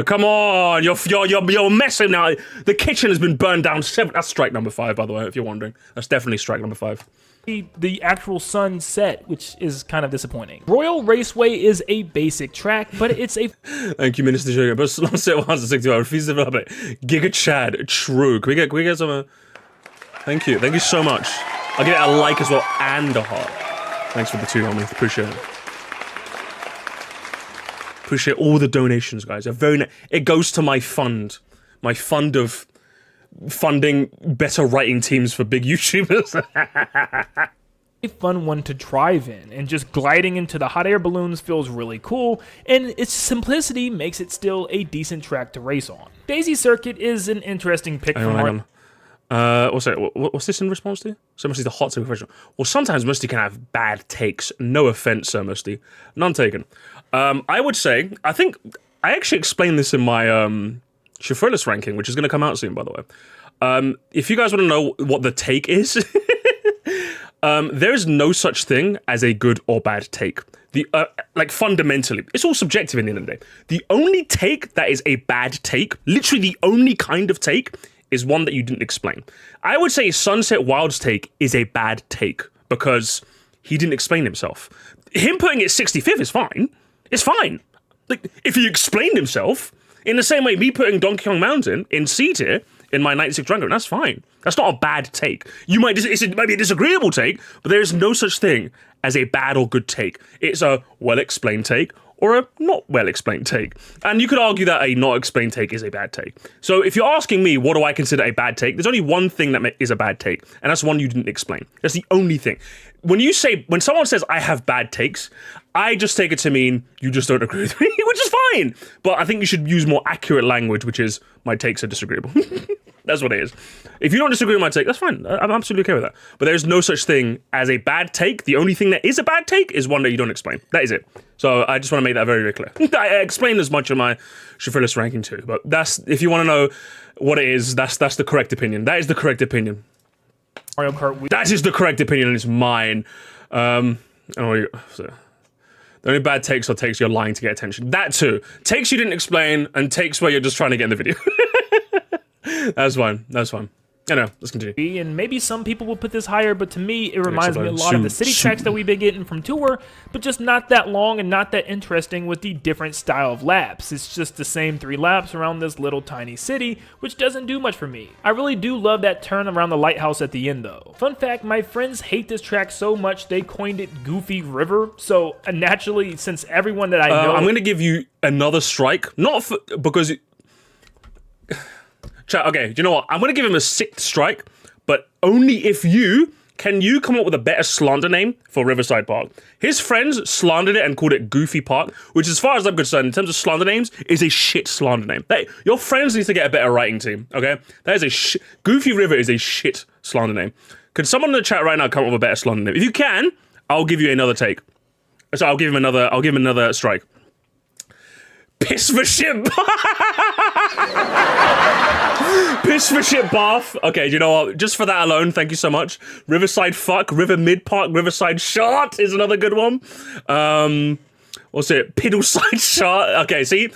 come on, you're messing now. The kitchen has been burned down 7. That's strike number 5, by the way, if you're wondering. That's definitely strike number 5. The actual sunset, which is kind of disappointing. Royal Raceway is a basic track, but it's a... Thank you, Minister Sugar. But Sunset Wilds is 60 hours. Refuse to develop it. Giga Chad, true. Can we get some... Thank you so much. I'll get a like as well and a heart. Thanks for the 2, homie. Appreciate it. Appreciate all the donations, guys. It goes to my fund of funding better writing teams for big YouTubers. A fun one to drive in, and just gliding into the hot air balloons feels really cool, and its simplicity makes it still a decent track to race on. Daisy Circuit is an interesting pick from hang on. What's this in response to? So Musty, the hot take professional. Well, sometimes Musty can have bad takes. No offense, Sir Musty. None taken. I would say, I think, I actually explained this in my chauffeur list ranking, which is going to come out soon, by the way. If you guys want to know what the take is, there is no such thing as a good or bad take. Like fundamentally, it's all subjective in the end of the day. The only take that is a bad take, literally the only kind of take, is one that you didn't explain. I would say Sunset Wild's take is a bad take because he didn't explain himself. Him putting it 65th is fine. It's fine. Like, if he explained himself, in the same way me putting Donkey Kong Mountain in C tier in my 96 ranking, that's fine. That's not a bad take. It might be a disagreeable take, but there is no such thing as a bad or good take. It's a well-explained take or a not well-explained take. And you could argue that a not explained take is a bad take. So if you're asking me, what do I consider a bad take? There's only one thing that is a bad take, and that's one you didn't explain. That's the only thing. When someone says I have bad takes, I just take it to mean you just don't agree with me, which is fine. But I think you should use more accurate language, which is my takes are disagreeable. That's what it is. If you don't disagree with my take, that's fine. I'm absolutely okay with that. But there's no such thing as a bad take. The only thing that is a bad take is one that you don't explain. That is it. So I just want to make that very, very clear. I explained as much in my chauffeur list ranking too. But that's, if you want to know what it is, that's the correct opinion. That is the correct opinion. Mario Kart. That is the correct opinion, and it's mine. The only bad takes are takes you're lying to get attention. That too. Takes you didn't explain, and takes where you're just trying to get in the video. That's fine. That's fine. Anyway, let's continue. And maybe some people will put this higher, but to me, it reminds me a lot of the city tracks that we've been getting from Tour, but just not that long and not that interesting with the different style of laps. It's just the same 3 laps around this little tiny city, which doesn't do much for me. I really do love that turn around the lighthouse at the end, though. Fun fact, my friends hate this track so much, they coined it Goofy River, so naturally, since everyone that I know... I'm going to give you another strike, not for, because... Chat, okay, do you know what? I'm going to give him a 6th strike, but only if you come up with a better slander name for Riverside Park. His friends slandered it and called it Goofy Park, which as far as I'm concerned, in terms of slander names, is a shit slander name. Your friends need to get a better writing team, okay? That is Goofy River is a shit slander name. Could someone in the chat right now come up with a better slander name? If you can, I'll give you another take. So I'll give him another strike. Piss for shit. Piss for shit bath. Okay, you know what? Just for that alone, thank you so much. Riverside fuck, River Mid Park, Riverside shart is another good one. What's it? Piddleside shart. Okay, see,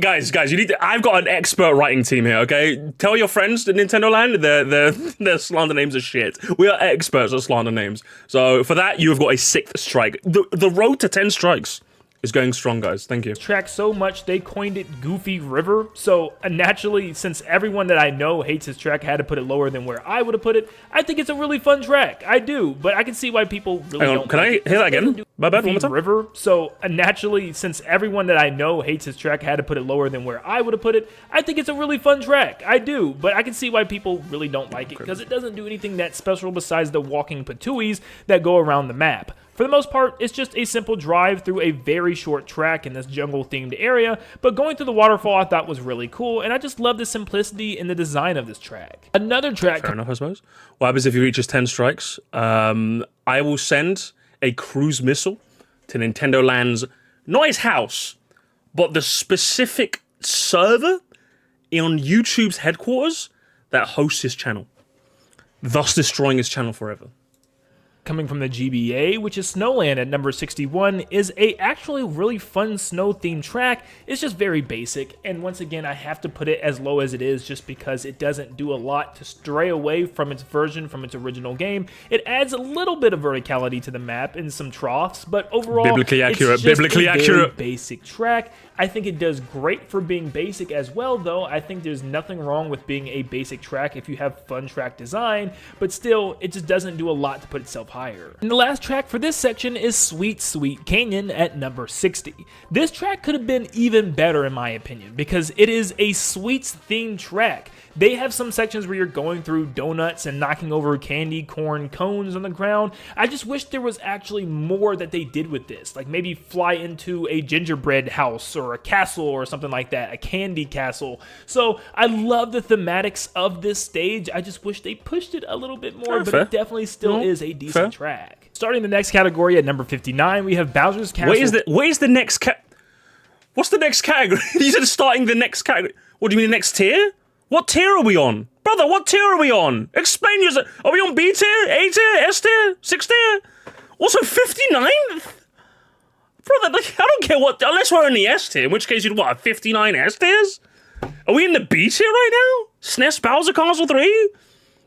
guys, you need to. I've got an expert writing team here. Okay, tell your friends at Nintendo Land their slander names are shit. We are experts at slander names. So for that, you have got a 6th strike. The road to 10 strikes is going strong, guys. Thank you. Track so much they coined it Goofy River. So naturally, since everyone that I know hates this track, I had to put it lower than where I would have put it. I think it's a really fun track. I do, but I can see why people really don't. Can I hear that again? My bad. One more time. River. So naturally, since everyone that I know hates this track, I had to put it lower than where I would have put it. I think it's a really fun track. I do, but I can see why people really don't like it because it doesn't do anything that special besides the walking patooies that go around the map. For the most part, it's just a simple drive through a very short track in this jungle-themed area, but going through the waterfall I thought was really cool, and I just love the simplicity in the design of this track. Another track... Fair enough, I suppose. What happens if he reaches 10 strikes? I will send a cruise missile to Nintendo Land's, not his house, but the specific server on YouTube's headquarters that hosts his channel, thus destroying his channel forever. Coming from the GBA, which is Snowland at number 61, is a actually really fun snow-themed track. It's just very basic, and once again, I have to put it as low as it is just because it doesn't do a lot to stray away from its version from its original game. It adds a little bit of verticality to the map and some troughs, but overall, biblically accurate, it's just biblically a accurate. very basic track. I think it does great for being basic as well, though. I think there's nothing wrong with being a basic track if you have fun track design, but still, it just doesn't do a lot to put itself higher. And the last track for this section is Sweet Sweet Canyon at number 60. This track could have been even better in my opinion because it is a sweets themed track. They have some sections where you're going through donuts and knocking over candy corn cones on the ground. I just wish there was actually more that they did with this. Like maybe fly into a gingerbread house or a castle or something like that, a candy castle. So I love the thematics of this stage. I just wish they pushed it a little bit more, but it definitely still is a decent track. Starting the next category at number 59, we have Bowser's Castle. Where's the next What's the next category? You said starting the next category. What do you mean the next tier? What tier are we on? Brother, what tier are we on? Explain yourself. Are we on B tier, A tier, S tier, 6 tier? Also 59th? Brother, like, I don't care what, unless we're in the S tier, in which case you'd what, 59 S tiers? Are we in the B tier right now? SNES Bowser Castle 3?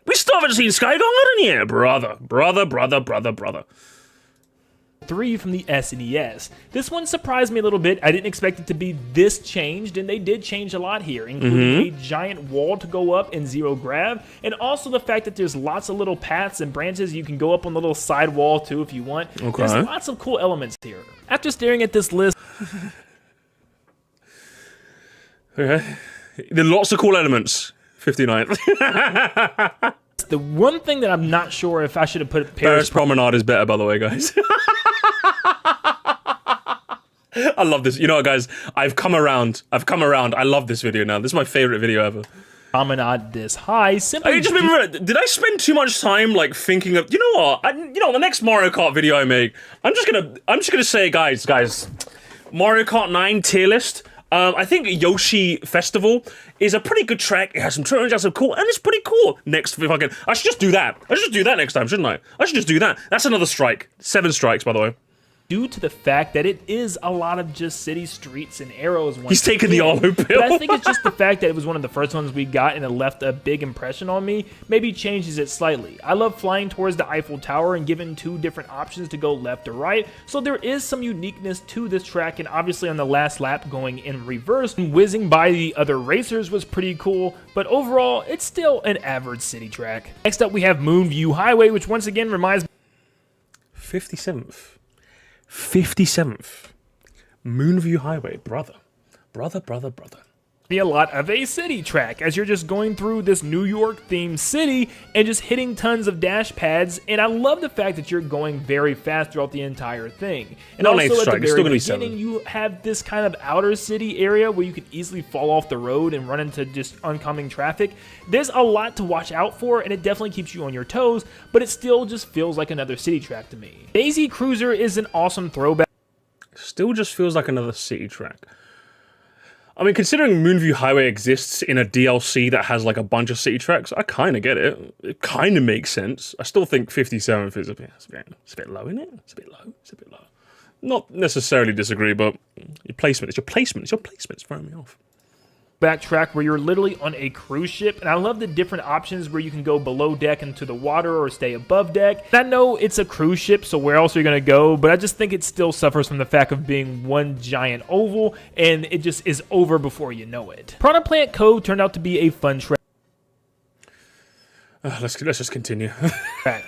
We still haven't seen Sky Garden yet, brother. 3 from the SNES. This one surprised me a little bit. I didn't expect it to be this changed, and they did change a lot here, including a giant wall to go up in zero grav, and also the fact that there's lots of little paths and branches. You can go up on the little side wall too if you want. Okay. There's lots of cool elements here. After staring at this list, Okay. There are lots of cool elements. 59th. the one thing that I'm not sure if I should have put Paris Promenade is better, by the way, guys. I love this. You know what, guys? I've come around. I love this video now. This is my favorite video ever. Promenade this high simply. I just remember, did I spend too much time like thinking of? You know what? The next Mario Kart video I make, I'm just gonna say, guys, Mario Kart 9 tier list. I think Yoshi Festival is a pretty good track. It has some tunes, it has some cool, and it's pretty cool. Next, if I should just do that. I should just do that next time, shouldn't I? I should just do that. That's another strike. 7 strikes, by the way. Due to the fact that it is a lot of just city streets and arrows. He's taking the Olo pill. But I think it's just the fact that it was one of the first ones we got and it left a big impression on me. Maybe changes it slightly. I love flying towards the Eiffel Tower and given 2 different options to go left or right. So there is some uniqueness to this track, and obviously on the last lap going in reverse and whizzing by the other racers was pretty cool. But overall, it's still an average city track. Next up we have Moonview Highway, which once again reminds me 57th. 57th. Moonview Highway, brother. a lot of a city track as you're just going through this New York themed city and just hitting tons of dash pads, and I love the fact that you're going very fast throughout the entire thing. And also at the very beginning you have this kind of outer city area where you could easily fall off the road and run into just oncoming traffic. There's a lot to watch out for, and it definitely keeps you on your toes, but it still just feels like another city track to me. Daisy Cruiser is an awesome throwback. Still just feels like another city track. I mean, considering Moonview Highway exists in a DLC that has like a bunch of city tracks, I kind of get it. It kind of makes sense. I still think 57th is a bit low, isn't it? It's a bit low. Not necessarily disagree, but your placement. It's your placement. It's throwing me off. Backtrack where you're literally on a cruise ship, and I love the different options where you can go below deck into the water or stay above deck. And I know it's a cruise ship, so where else are you going to go, but I just think it still suffers from the fact of being one giant oval, and it just is over before you know it. Piranha Plant Cove turned out to be a fun track. Let's just continue.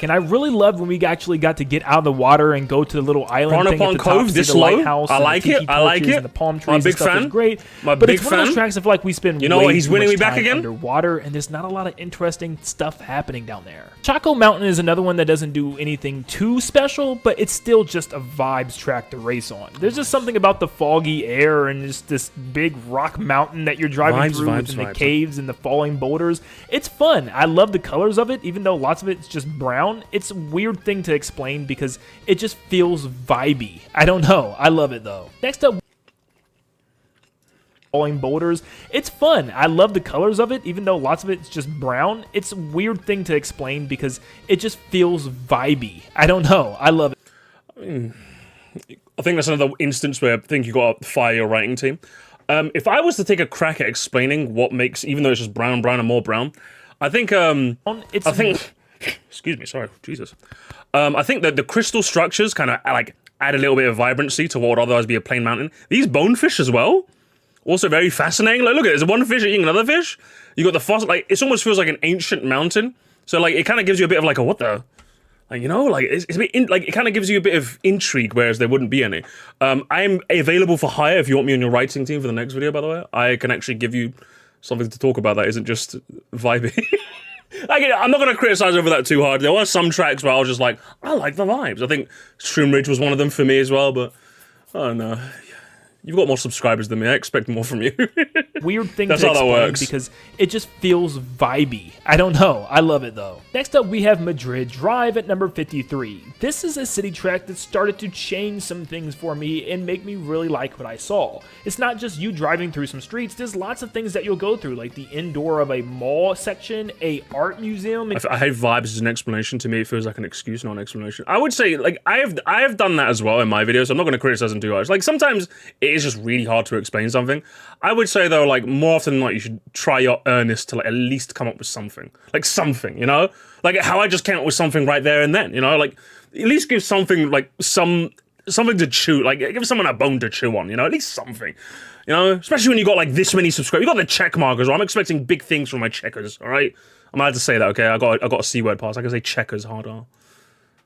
And I really loved when we actually got to get out of the water and go to the little island thing at the top, Cove, this low. I like it. And the palm trees I'm a big and stuff fan. is great. But it's one of those tracks I feel like we spend you know what? He's winning me back time again underwater, and there's not a lot of interesting stuff happening down there. Choco Mountain is another one that doesn't do anything too special, but it's still just a vibes track to race on. There's just something about the foggy air and just this big rock mountain that you're driving through within the caves and the falling boulders. It's fun. I love the colors of it, even though lots of it's just brown. It's a weird thing to explain because it just feels vibey. I don't know. I love it though. Next up, falling boulders. It's fun. I love the colors of it, even though lots of it's just brown. It's a weird thing to explain because it just feels vibey. I don't know. I love it. I think that's another instance where I think you got to fire your writing team. If I was to take a crack at explaining what makes, even though it's just brown and more brown, I think, excuse me, sorry, Jesus. I think that the crystal structures kind of like add a little bit of vibrancy to what would otherwise be a plain mountain. These bonefish as well, also very fascinating. Like, look at it, there's one fish eating another fish. You got the fossil, like, it almost feels like an ancient mountain. So, like, it kind of gives you a bit of like a, what the Like, you know, like it's a bit like it kind of gives you a bit of intrigue, whereas there wouldn't be any. I'm available for hire if you want me on your writing team for the next video. By the way, I can actually give you something to talk about that isn't just vibey. Like, I'm not going to criticize over that too hard. There were some tracks where I was just like, I like the vibes. I think Shroom Ridge was one of them for me as well, but I don't know. You've got more subscribers than me. I expect more from you. Weird thing That's to how that explain works. because it just feels vibey. I don't know. I love it though. Next up, we have Madrid Drive at number 53. This is a city track that started to change some things for me and make me really like what I saw. It's not just you driving through some streets. There's lots of things that you'll go through, like the indoor of a mall section, a art museum. I hate vibes as an explanation. To me, it feels like an excuse, not an explanation. I would say, like, I have done that as well in my videos. So I'm not going to criticize them too much. Like, sometimes it is just really hard to explain something. I would say though, like, more often than not, you should try your earnest to like at least come up with something, like something, you know, like how I just came up with something right there and then, you know, like at least give something like something to chew, like give someone a bone to chew on, you know, at least something, you know, especially when you got like this many subscribers. You got the check mark as well. I'm expecting big things from my checkers. All right, I'm allowed to say that. Okay, I got a C word pass. I can say checkers harder.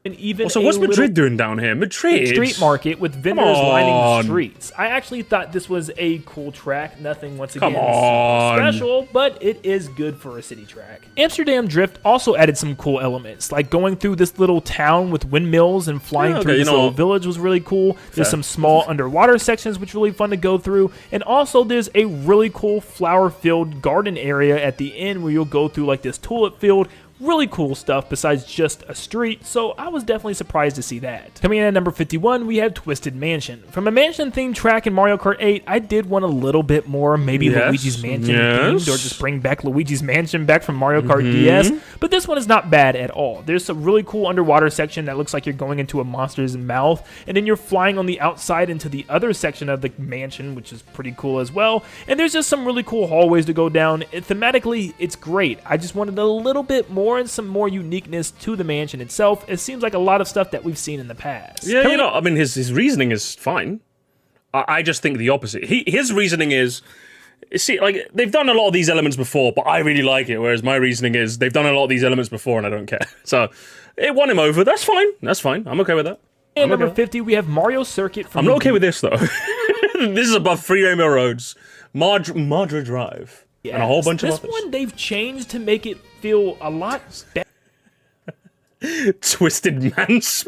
And even So what's Madrid doing down here? Madrid street market with vendors lining the streets. I actually thought this was a cool track. Nothing once again super special, but it is good for a city track. Amsterdam Drift also added some cool elements, like going through this little town with windmills and flying through this little village was really cool. There's some small underwater sections which are really fun to go through, and also there's a really cool flower-filled garden area at the end where you'll go through like this tulip field. Really cool stuff besides just a street, so I was definitely surprised to see that. Coming in at number 51, we have Twisted Mansion. From a mansion-themed track in Mario Kart 8, I did want a little bit more, maybe Luigi's Mansion themed, or just bring back Luigi's Mansion back from Mario Kart DS, but this one is not bad at all. There's a really cool underwater section that looks like you're going into a monster's mouth, and then you're flying on the outside into the other section of the mansion, which is pretty cool as well, and there's just some really cool hallways to go down. Thematically, it's great. I just wanted a little bit more and some more uniqueness to the mansion itself. It seems like a lot of stuff that we've seen in the past. Yeah, you know, I mean, his reasoning is fine. I just think the opposite. His reasoning is, see, like, they've done a lot of these elements before, but I really like it, whereas my reasoning is, they've done a lot of these elements before and I don't care. So, it won him over. That's fine. That's fine. I'm okay with that. And number 50, we have Mario Circuit. I'm not okay with this, though. This is above 3 Rainbow Roads, Madrid Drive, and a whole bunch of others. This one they've changed to make it feel a lot better. Twisted Man's.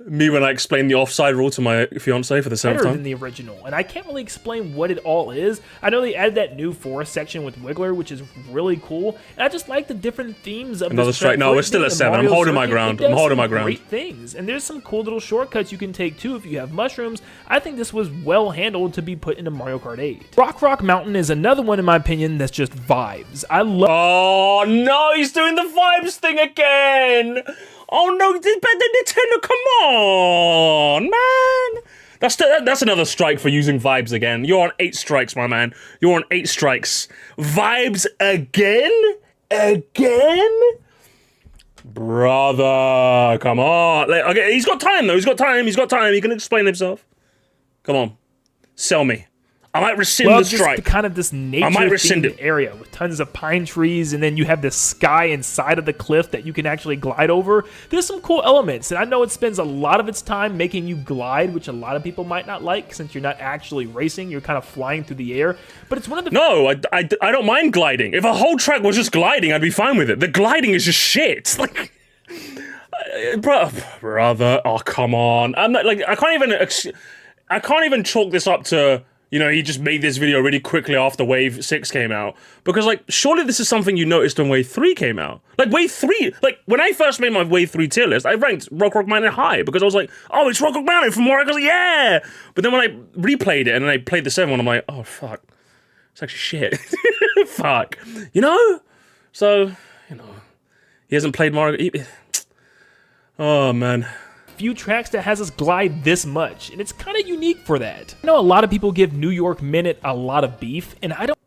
Me when I explain the offside rule to my fiance for the seventh time. Than the original, and I can't really explain what it all is. I know they added that new forest section with Wiggler, which is really cool, and I just like the different themes of another this strike. track. No, we're still at 7. I'm holding my ground. I'm holding my ground. Great things, and there's some cool little shortcuts you can take too if you have mushrooms. I think this was well handled to be put into Mario Kart 8. Rock Mountain is another one in my opinion that's just vibes. I love. Oh no, he's doing the vibes thing again. Oh no, Nintendo, come on, man. That's another strike for using vibes again. You're on 8 strikes, my man. You're on 8 strikes. Vibes again? Again? Brother, come on. Okay, he's got time though. He's got time. He can explain himself. Come on. Sell me. I might rescind the strike. Just kind of this nature-themed area with tons of pine trees, and then you have this sky inside of the cliff that you can actually glide over. There's some cool elements, and I know it spends a lot of its time making you glide, which a lot of people might not like since you're not actually racing. You're kind of flying through the air, but it's one of the... No, I don't mind gliding. If a whole track was just gliding, I'd be fine with it. The gliding is just shit. Like... brother, oh, come on. I'm not, like, I can't even chalk this up to... You know, he just made this video really quickly after Wave 6 came out. Because, like, surely this is something you noticed when Wave 3 came out. Like, Wave 3, like, when I first made my Wave 3 tier list, I ranked Rock Mountain high. Because I was like, oh, it's Rock Mountain from Mario Kart, yeah! But then when I replayed it and then I played the 7 one, I'm like, oh, fuck. It's actually shit. Fuck. You know? So, you know, he hasn't played Mario... Oh, man. Few tracks that has us glide this much, and it's kind of unique for that. I know a lot of people give New York Minute a lot of beef, and I don't...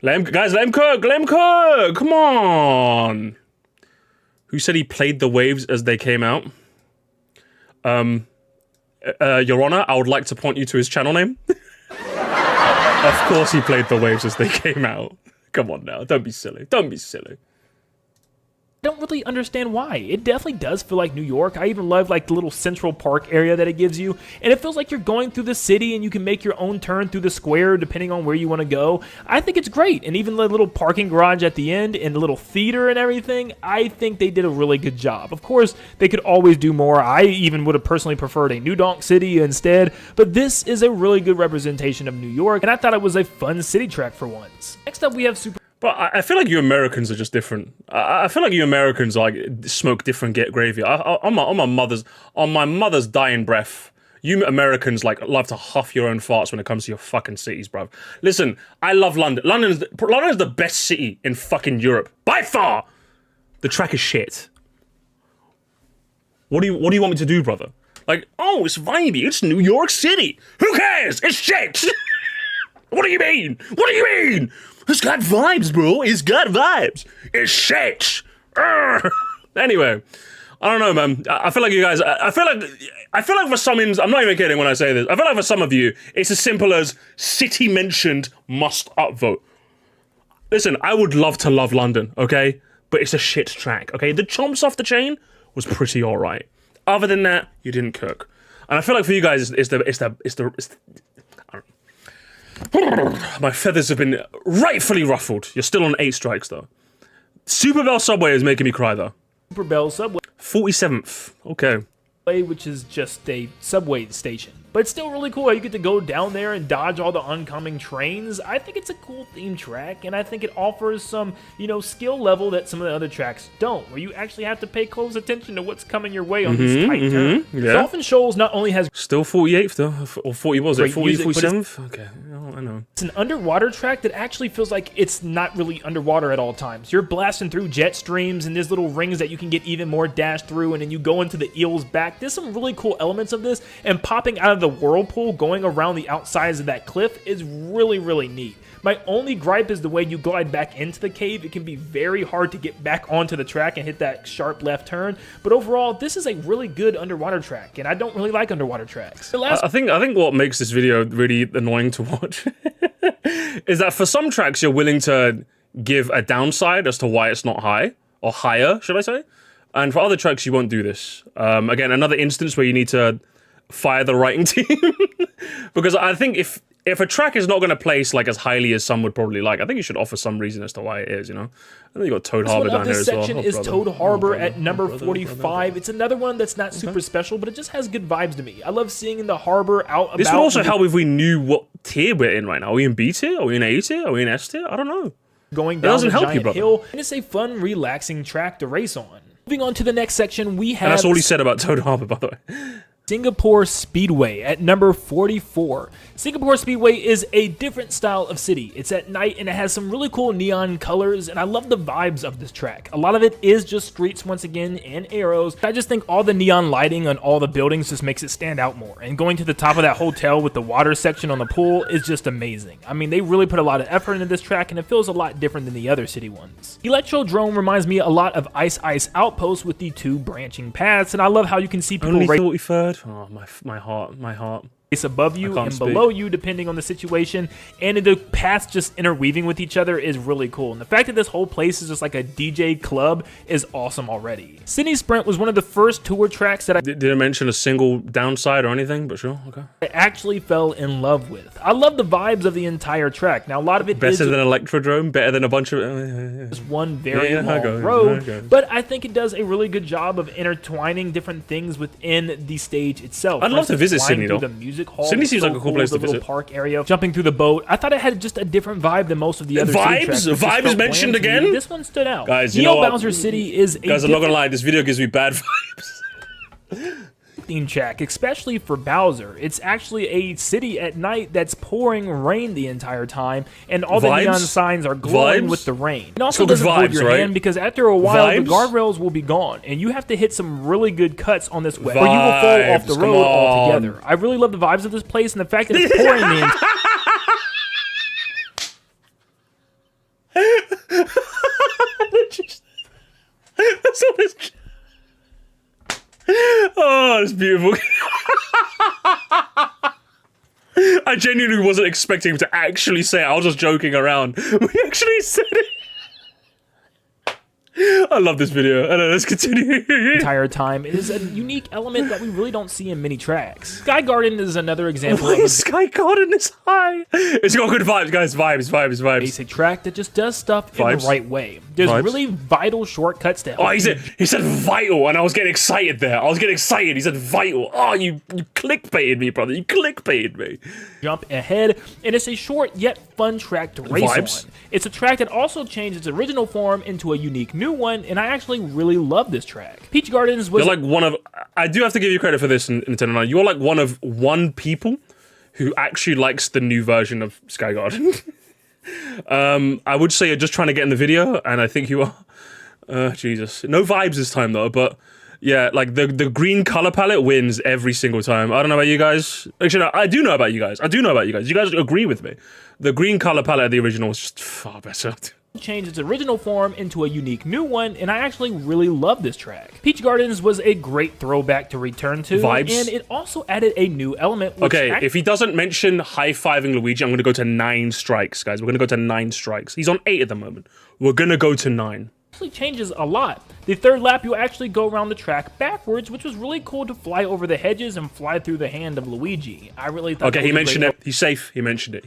Let him cook, come on. Who said he played the waves as they came out? Your Honor, I would like to point you to his channel name. Of course he played the waves as they came out. Come on now, don't be silly. Don't be silly. I don't really understand why. It definitely does feel like New York. I even love like the little Central Park area that it gives you. And it feels like you're going through the city and you can make your own turn through the square depending on where you want to go. I think it's great. And even the little parking garage at the end and the little theater and everything, I think they did a really good job. Of course, they could always do more. I even would have personally preferred a New Donk City instead. But this is a really good representation of New York. And I thought it was a fun city track for once. Next up, we have Super... But I feel like you Americans are just different. I feel like you Americans like smoke different gravy. On my mother's dying breath, you Americans like love to huff your own farts when it comes to your fucking cities, bruv. Listen, I love London. London is the best city in fucking Europe by far. The track is shit. What do you want me to do, brother? Like, oh, it's vibey. It's New York City. Who cares? It's shit. What do you mean? What do you mean? It's got vibes, bro. It's got vibes. It's shit. Anyway, I don't know, man. I feel like you guys. I feel like for some, I'm not even kidding when I say this. I feel like for some of you, it's as simple as city mentioned must upvote. Listen, I would love to love London, okay, but it's a shit track, okay. The chomps off the chain was pretty alright. Other than that, you didn't cook. And I feel like for you guys, it's the my feathers have been rightfully ruffled. You're still on 8 strikes, though. Super Bell Subway is making me cry, though. Super Bell Subway. 47th. Okay. Which is just a subway station. But it's still really cool. You get to go down there and dodge all the oncoming trains. I think it's a cool theme track, and I think it offers some, skill level that some of the other tracks don't, where you actually have to pay close attention to what's coming your way on these tight turns. Yeah. Dolphin Shoals not only has still 48th though, or 40 was it? 40, 47th? Okay, I know. It's an underwater track that actually feels like it's not really underwater at all times. You're blasting through jet streams, and there's little rings that you can get even more dash through, and then you go into the eel's back. There's some really cool elements of this, and popping out of the whirlpool going around the outsides of that cliff is really, really neat. My only gripe is the way you glide back into the cave. It can be very hard to get back onto the track and hit that sharp left turn. But overall, this is a really good underwater track, and I don't really like underwater tracks. I think what makes this video really annoying to watch is that for some tracks you're willing to give a downside as to why it's not high, or higher, should I say? And for other tracks you won't do this. Again, another instance where you need to fire the writing team. Because I think if a track is not going to place like as highly as some would probably like, I think you should offer some reason as to why it is, I think you got Toad Harbor down here as well. This section is Toad Harbor at number 45. It's another one that's not super special, but it just has good vibes to me. I love seeing the harbor out about. This would also help if we knew what tier we're in right now. Are we in B tier? Are we in A tier? Are we in S tier? I don't know. Going down the giant hill, and it's a fun, relaxing track to race on. Moving on to the next section, we have... And that's all he said about Toad Harbor, by the way. Singapore Speedway at number 44. Singapore Speedway is a different style of city. It's at night and it has some really cool neon colors, and I love the vibes of this track. A lot of it is just streets once again and arrows. I just think all the neon lighting on all the buildings just makes it stand out more. And going to the top of that hotel with the water section on the pool is just amazing. I mean, they really put a lot of effort into this track and it feels a lot different than the other city ones. Electrodrome reminds me a lot of Ice Ice Outpost with the 2 branching paths, and I love how you can see people Only 43rd. Oh, my heart. It's above you and below you depending on the situation, and the paths just interweaving with each other is really cool. And the fact that this whole place is just like a DJ club is awesome already. Sydney Sprint was one of the first tour tracks that I didn't mention a single downside or anything, but sure, okay. I actually fell in love with. I love the vibes of the entire track. Now a lot of it better than Electrodrome, better than a bunch of just one very long road, but I think it does a really good job of intertwining different things within the stage itself. I'd love to visit Sydney though. The music hall. Sydney seems like a cool place to visit. Park area, jumping through the boat. I thought it had just a different vibe than most of the other vibes mentioned again. This one stood out. Guys, you know what? Bowser City is guys, I'm not gonna lie. This video gives me bad vibes. Theme track, especially for Bowser. It's actually a city at night that's pouring rain the entire time, and all the neon signs are glowing with the rain. It also doesn't hold your hand because after a while the guardrails will be gone, and you have to hit some really good cuts on this way, or you will fall off the road altogether. I really love the vibes of this place and the fact that it's pouring the entire. That's all this. Oh, it's beautiful. I I genuinely wasn't expecting him to actually say it. I was just joking around. We actually said it. I love this video. Let's continue. Entire time. It is a unique element that we really don't see in many tracks. Sky Garden is another example Why of a is Sky Garden this high? It's got good vibes, guys. Vibes. basic track that just does stuff in Vibes. the right way. There's Vibes. really vital shortcuts to help Oh, you he said vital, and I was getting excited there. He said vital. Oh, you clickbaited me, brother. You clickbaited me. jump ahead, and it's a short yet fun track to race Vibes. on. It's a track that also changed its original form into a unique new one, and I actually really love this track. Peach Gardens was You're like one of. I do have to give you credit for this in Nintendo. You're like one people who actually likes the new version of Sky Garden. I would say you're just trying to get in the video, and I think you are. Jesus, no vibes this time though. But yeah, like the green color palette wins every single time. I don't know about you guys. Actually, no, I do know about you guys. You guys agree with me. The green color palette of the original was just far better. changed its original form into a unique new one, and I actually really love this track. Peach Gardens was a great throwback to return to, Vibes. and it also added a new element. Which Okay, if he doesn't mention high-fiving Luigi, I'm going to go to 9 strikes, guys. We're going to go to 9 strikes. He's on 8 at the moment. We're going to go to 9. actually changes a lot. The third lap, you actually go around the track backwards, which was really cool to fly over the hedges and fly through the hand of Luigi. I really thought. Okay, that he was a mentioned great it. He's safe. He mentioned it.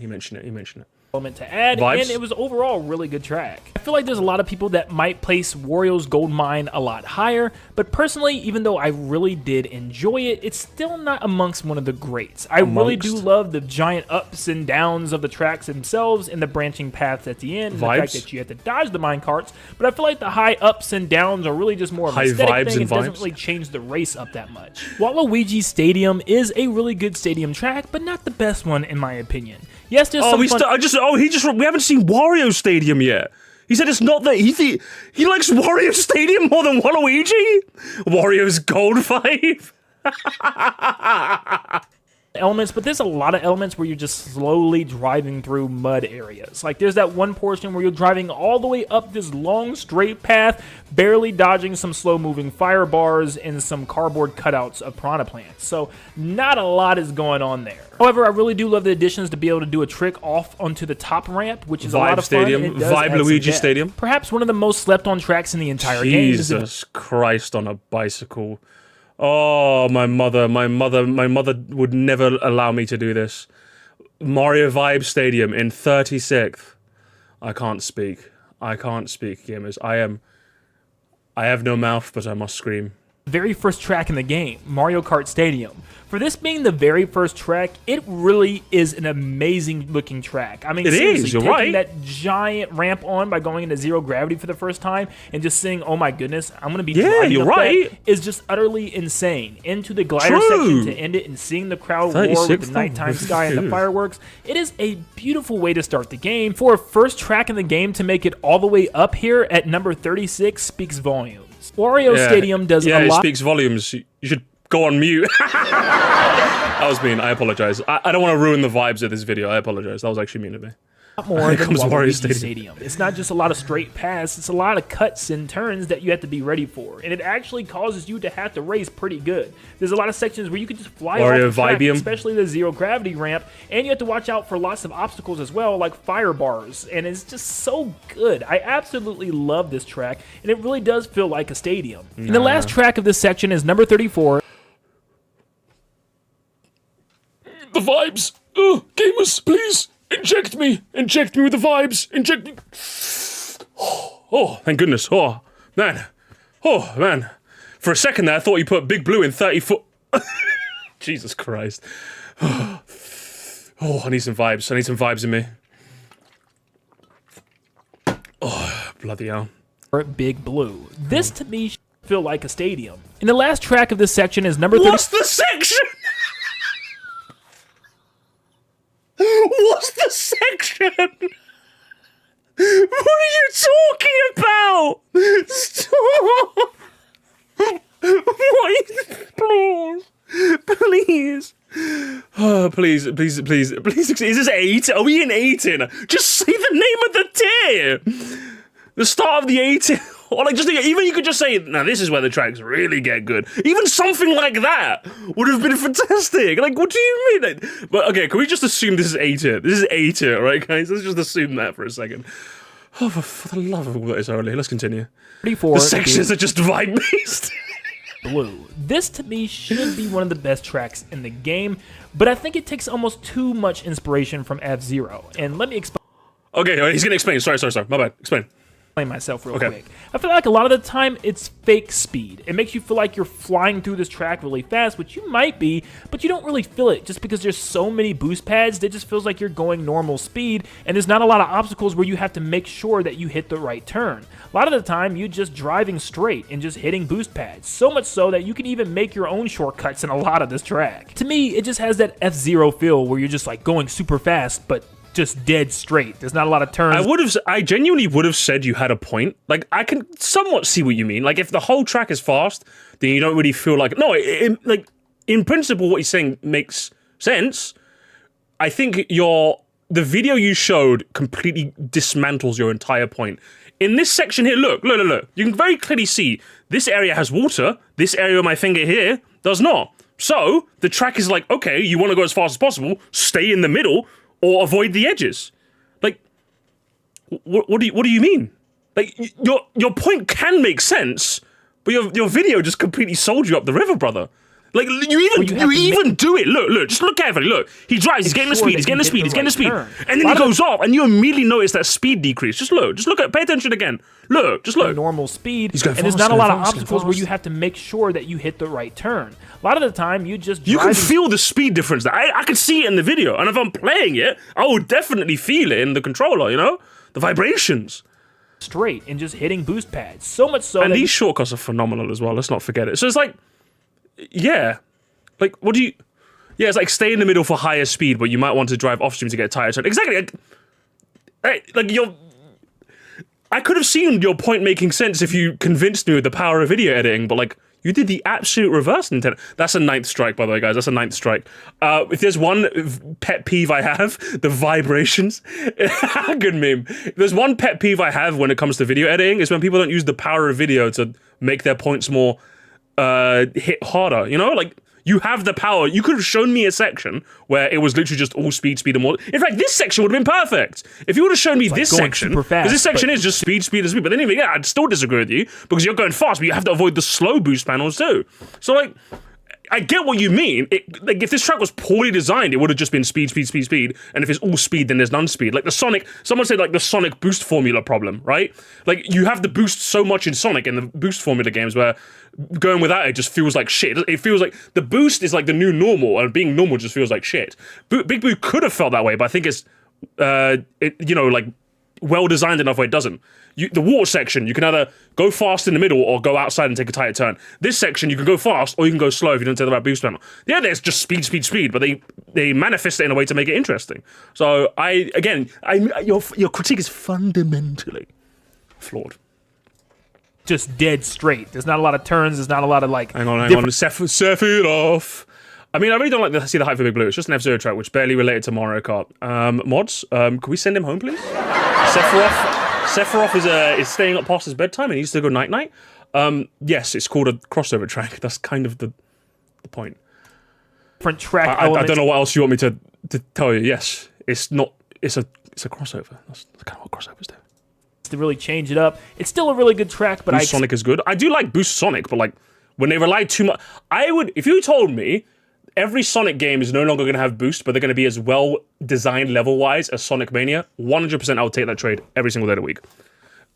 element to add, Vibes. and it was overall a really good track. I feel like there's a lot of people that might place Wario's Gold Mine a lot higher, but personally, even though I really did enjoy it, it's still not amongst one of the greats. I really do love the giant ups and downs of the tracks themselves and the branching paths at the end, and the fact that you have to dodge the mine carts, but I feel like the high ups and downs are really just more of an High aesthetic vibes thing, and and doesn't vibes. really change the race up that much. Waluigi Stadium is a really good stadium track, but not the best one in my opinion. Yes, there's some fun... we haven't seen Wario Stadium yet. He said it's not that he likes Wario Stadium more than Waluigi. Wario's Gold 5. elements, but there's a lot of elements where you're just slowly driving through mud areas. Like there's that one portion where you're driving all the way up this long straight path, barely dodging some slow moving fire bars and some cardboard cutouts of piranha plants. So not a lot is going on there. However, I really do love the additions to be able to do a trick off onto the top ramp, which is a lot of fun. Stadium. And it does Vibe add some Luigi depth. Stadium. Perhaps one of the most slept on tracks in the entire game. Jesus Christ on a bicycle. Oh, my mother would never allow me to do this. Mario Vibe Stadium in 36th. I can't speak, gamers. I have no mouth, but I must scream. Very first track in the game, Mario Kart Stadium. For this being the very first track, it really is an amazing looking track. I mean, It seriously, is, you're taking right. that giant ramp on by going into zero gravity for the first time and just saying, "Oh my goodness, I'm gonna be Yeah, driving you're up right. that," is just utterly insane. Into the glider True. section to end it and seeing the crowd roar with 36th, the nighttime sky and the dude. fireworks. It is a beautiful way to start the game. For a first track in the game to make it all the way up here at number 36 speaks volumes. Wario Stadium does yeah, a it lot. speaks volumes. You should go on mute. That was mean. I apologize. I don't want to ruin the vibes of this video. I apologize. That was actually mean of me. More than comes Mario Waluigi Stadium. Stadium. It's not just a lot of straight paths, it's a lot of cuts and turns that you have to be ready for. And it actually causes you to have to race pretty good. There's a lot of sections where you can just fly Mario off the track, Vibium. especially the zero gravity ramp, and you have to watch out for lots of obstacles as well, like fire bars. And it's just so good. I absolutely love this track, and it really does feel like a stadium. And the last track of this section is number 34. The vibes. Gamers, please. Inject me with the vibes. Inject me. Oh, thank goodness. Oh, man. For a second there, I thought you put Big Blue in 30 foot. Jesus Christ. Oh, I need some vibes in me. Oh, bloody hell. Big Blue. This to me feel like a stadium. And the last track of this section is number 30. What's the section? What's the section? What are you talking about? Stop! What? Please. Oh, please. Is this 8? Are we in 18? Just say the name of the tier. The start of the 18. Or like, just even you could just say, now this is where the tracks really get good. Even something like that would have been fantastic. Like, what do you mean? Like, but okay, can we just assume this is A tier? This is A tier, right, guys? Let's just assume that for a second. Oh, for the love of all that is holy, let's continue. 34. The sections are just vibe based. Blue. This to me should be one of the best tracks in the game, but I think it takes almost too much inspiration from F-Zero. And let me explain. Okay, he's gonna explain. Sorry. My bad. Explain. Myself real quick. I feel like a lot of the time it's fake speed. It makes you feel like you're flying through this track really fast, which you might be, but you don't really feel it just because there's so many boost pads. It just feels like you're going normal speed, and there's not a lot of obstacles where you have to make sure that you hit the right turn. A lot of the time you're just driving straight and just hitting boost pads, so much so that you can even make your own shortcuts in a lot of this track. To me, it just has that F-Zero feel where you're just like going super fast, but just dead straight. There's not a lot of turns. I genuinely would have said you had a point. Like, I can somewhat see what you mean. Like, if the whole track is fast, then you don't really feel like... No, like, in principle, what you're saying makes sense. I think the video you showed completely dismantles your entire point. In this section here, look. You can very clearly see this area has water. This area with my finger here does not. So, the track is like, okay, you want to go as fast as possible, stay in the middle, or avoid the edges. Like, what do you mean? Like, your point can make sense, but your video just completely sold you up the river, brother. Like, you even do it. Look, just look carefully. Look, he drives, he's getting the speed, and then he goes off, and you immediately notice that speed decrease. Just look at, pay attention again. Look. Normal speed, and there's not a lot of obstacles where you have to make sure that you hit the right turn. A lot of the time, you can feel the speed difference. I can see it in the video, and if I'm playing it, I will definitely feel it in the controller, you know? The vibrations. Straight and just hitting boost pads. So much so and these shortcuts are phenomenal as well, let's not forget it. So it's like, yeah. Like, what do you... Yeah, it's like stay in the middle for higher speed, but you might want to drive off-stream to get a tighter turn. Exactly. I could have seen your point making sense if you convinced me with the power of video editing, but like, you did the absolute reverse, Nintendo. That's a 9th strike, by the way, guys. That's a 9th strike. If there's one pet peeve I have, the vibrations. Good meme. If there's one pet peeve I have when it comes to video editing, is when people don't use the power of video to make their points more hit harder, you know? Like, you have the power. You could have shown me a section where it was literally just all speed, and more. In fact, this section would have been perfect. If you would have shown me this section, because this section is just speed. But then even, I'd still disagree with you, because you're going fast, but you have to avoid the slow boost panels too. So, like, I get what you mean. Like, if this track was poorly designed, it would have just been speed. And if it's all speed, then there's none speed. Like someone said, like, the Sonic boost formula problem, right? Like, you have the boost so much in Sonic and the boost formula games where going without it just feels like shit. It feels like the boost is like the new normal, and being normal just feels like shit. Big Boo could have felt that way, but I think it's, like, well designed enough where it doesn't. The water section, you can either go fast in the middle or go outside and take a tighter turn. This section, you can go fast or you can go slow if you don't take the right boost panel. The other is just speed, but they manifest it in a way to make it interesting. So your critique is fundamentally flawed. Just dead straight. There's not a lot of turns. There's not a lot of like. Hang on. Surf it off. I mean, I really don't like to see the hype for Big Blue. It's just an F-Zero track, which barely related to Mario Kart. Mods, can we send him home, please? Sephiroth is staying up past his bedtime and he needs to go night-night. Yes, it's called a crossover track. That's kind of the point. Different track I don't know what else you want me to tell you. Yes, it's not. It's a crossover. That's kind of what crossovers do. To really change it up, it's still a really good track. But Boost Sonic is good. I do like Boost Sonic, but like when they rely too much, if you told me every Sonic game is no longer going to have boost, but they're going to be as well designed level-wise as Sonic Mania, 100% I would take that trade every single day of the week.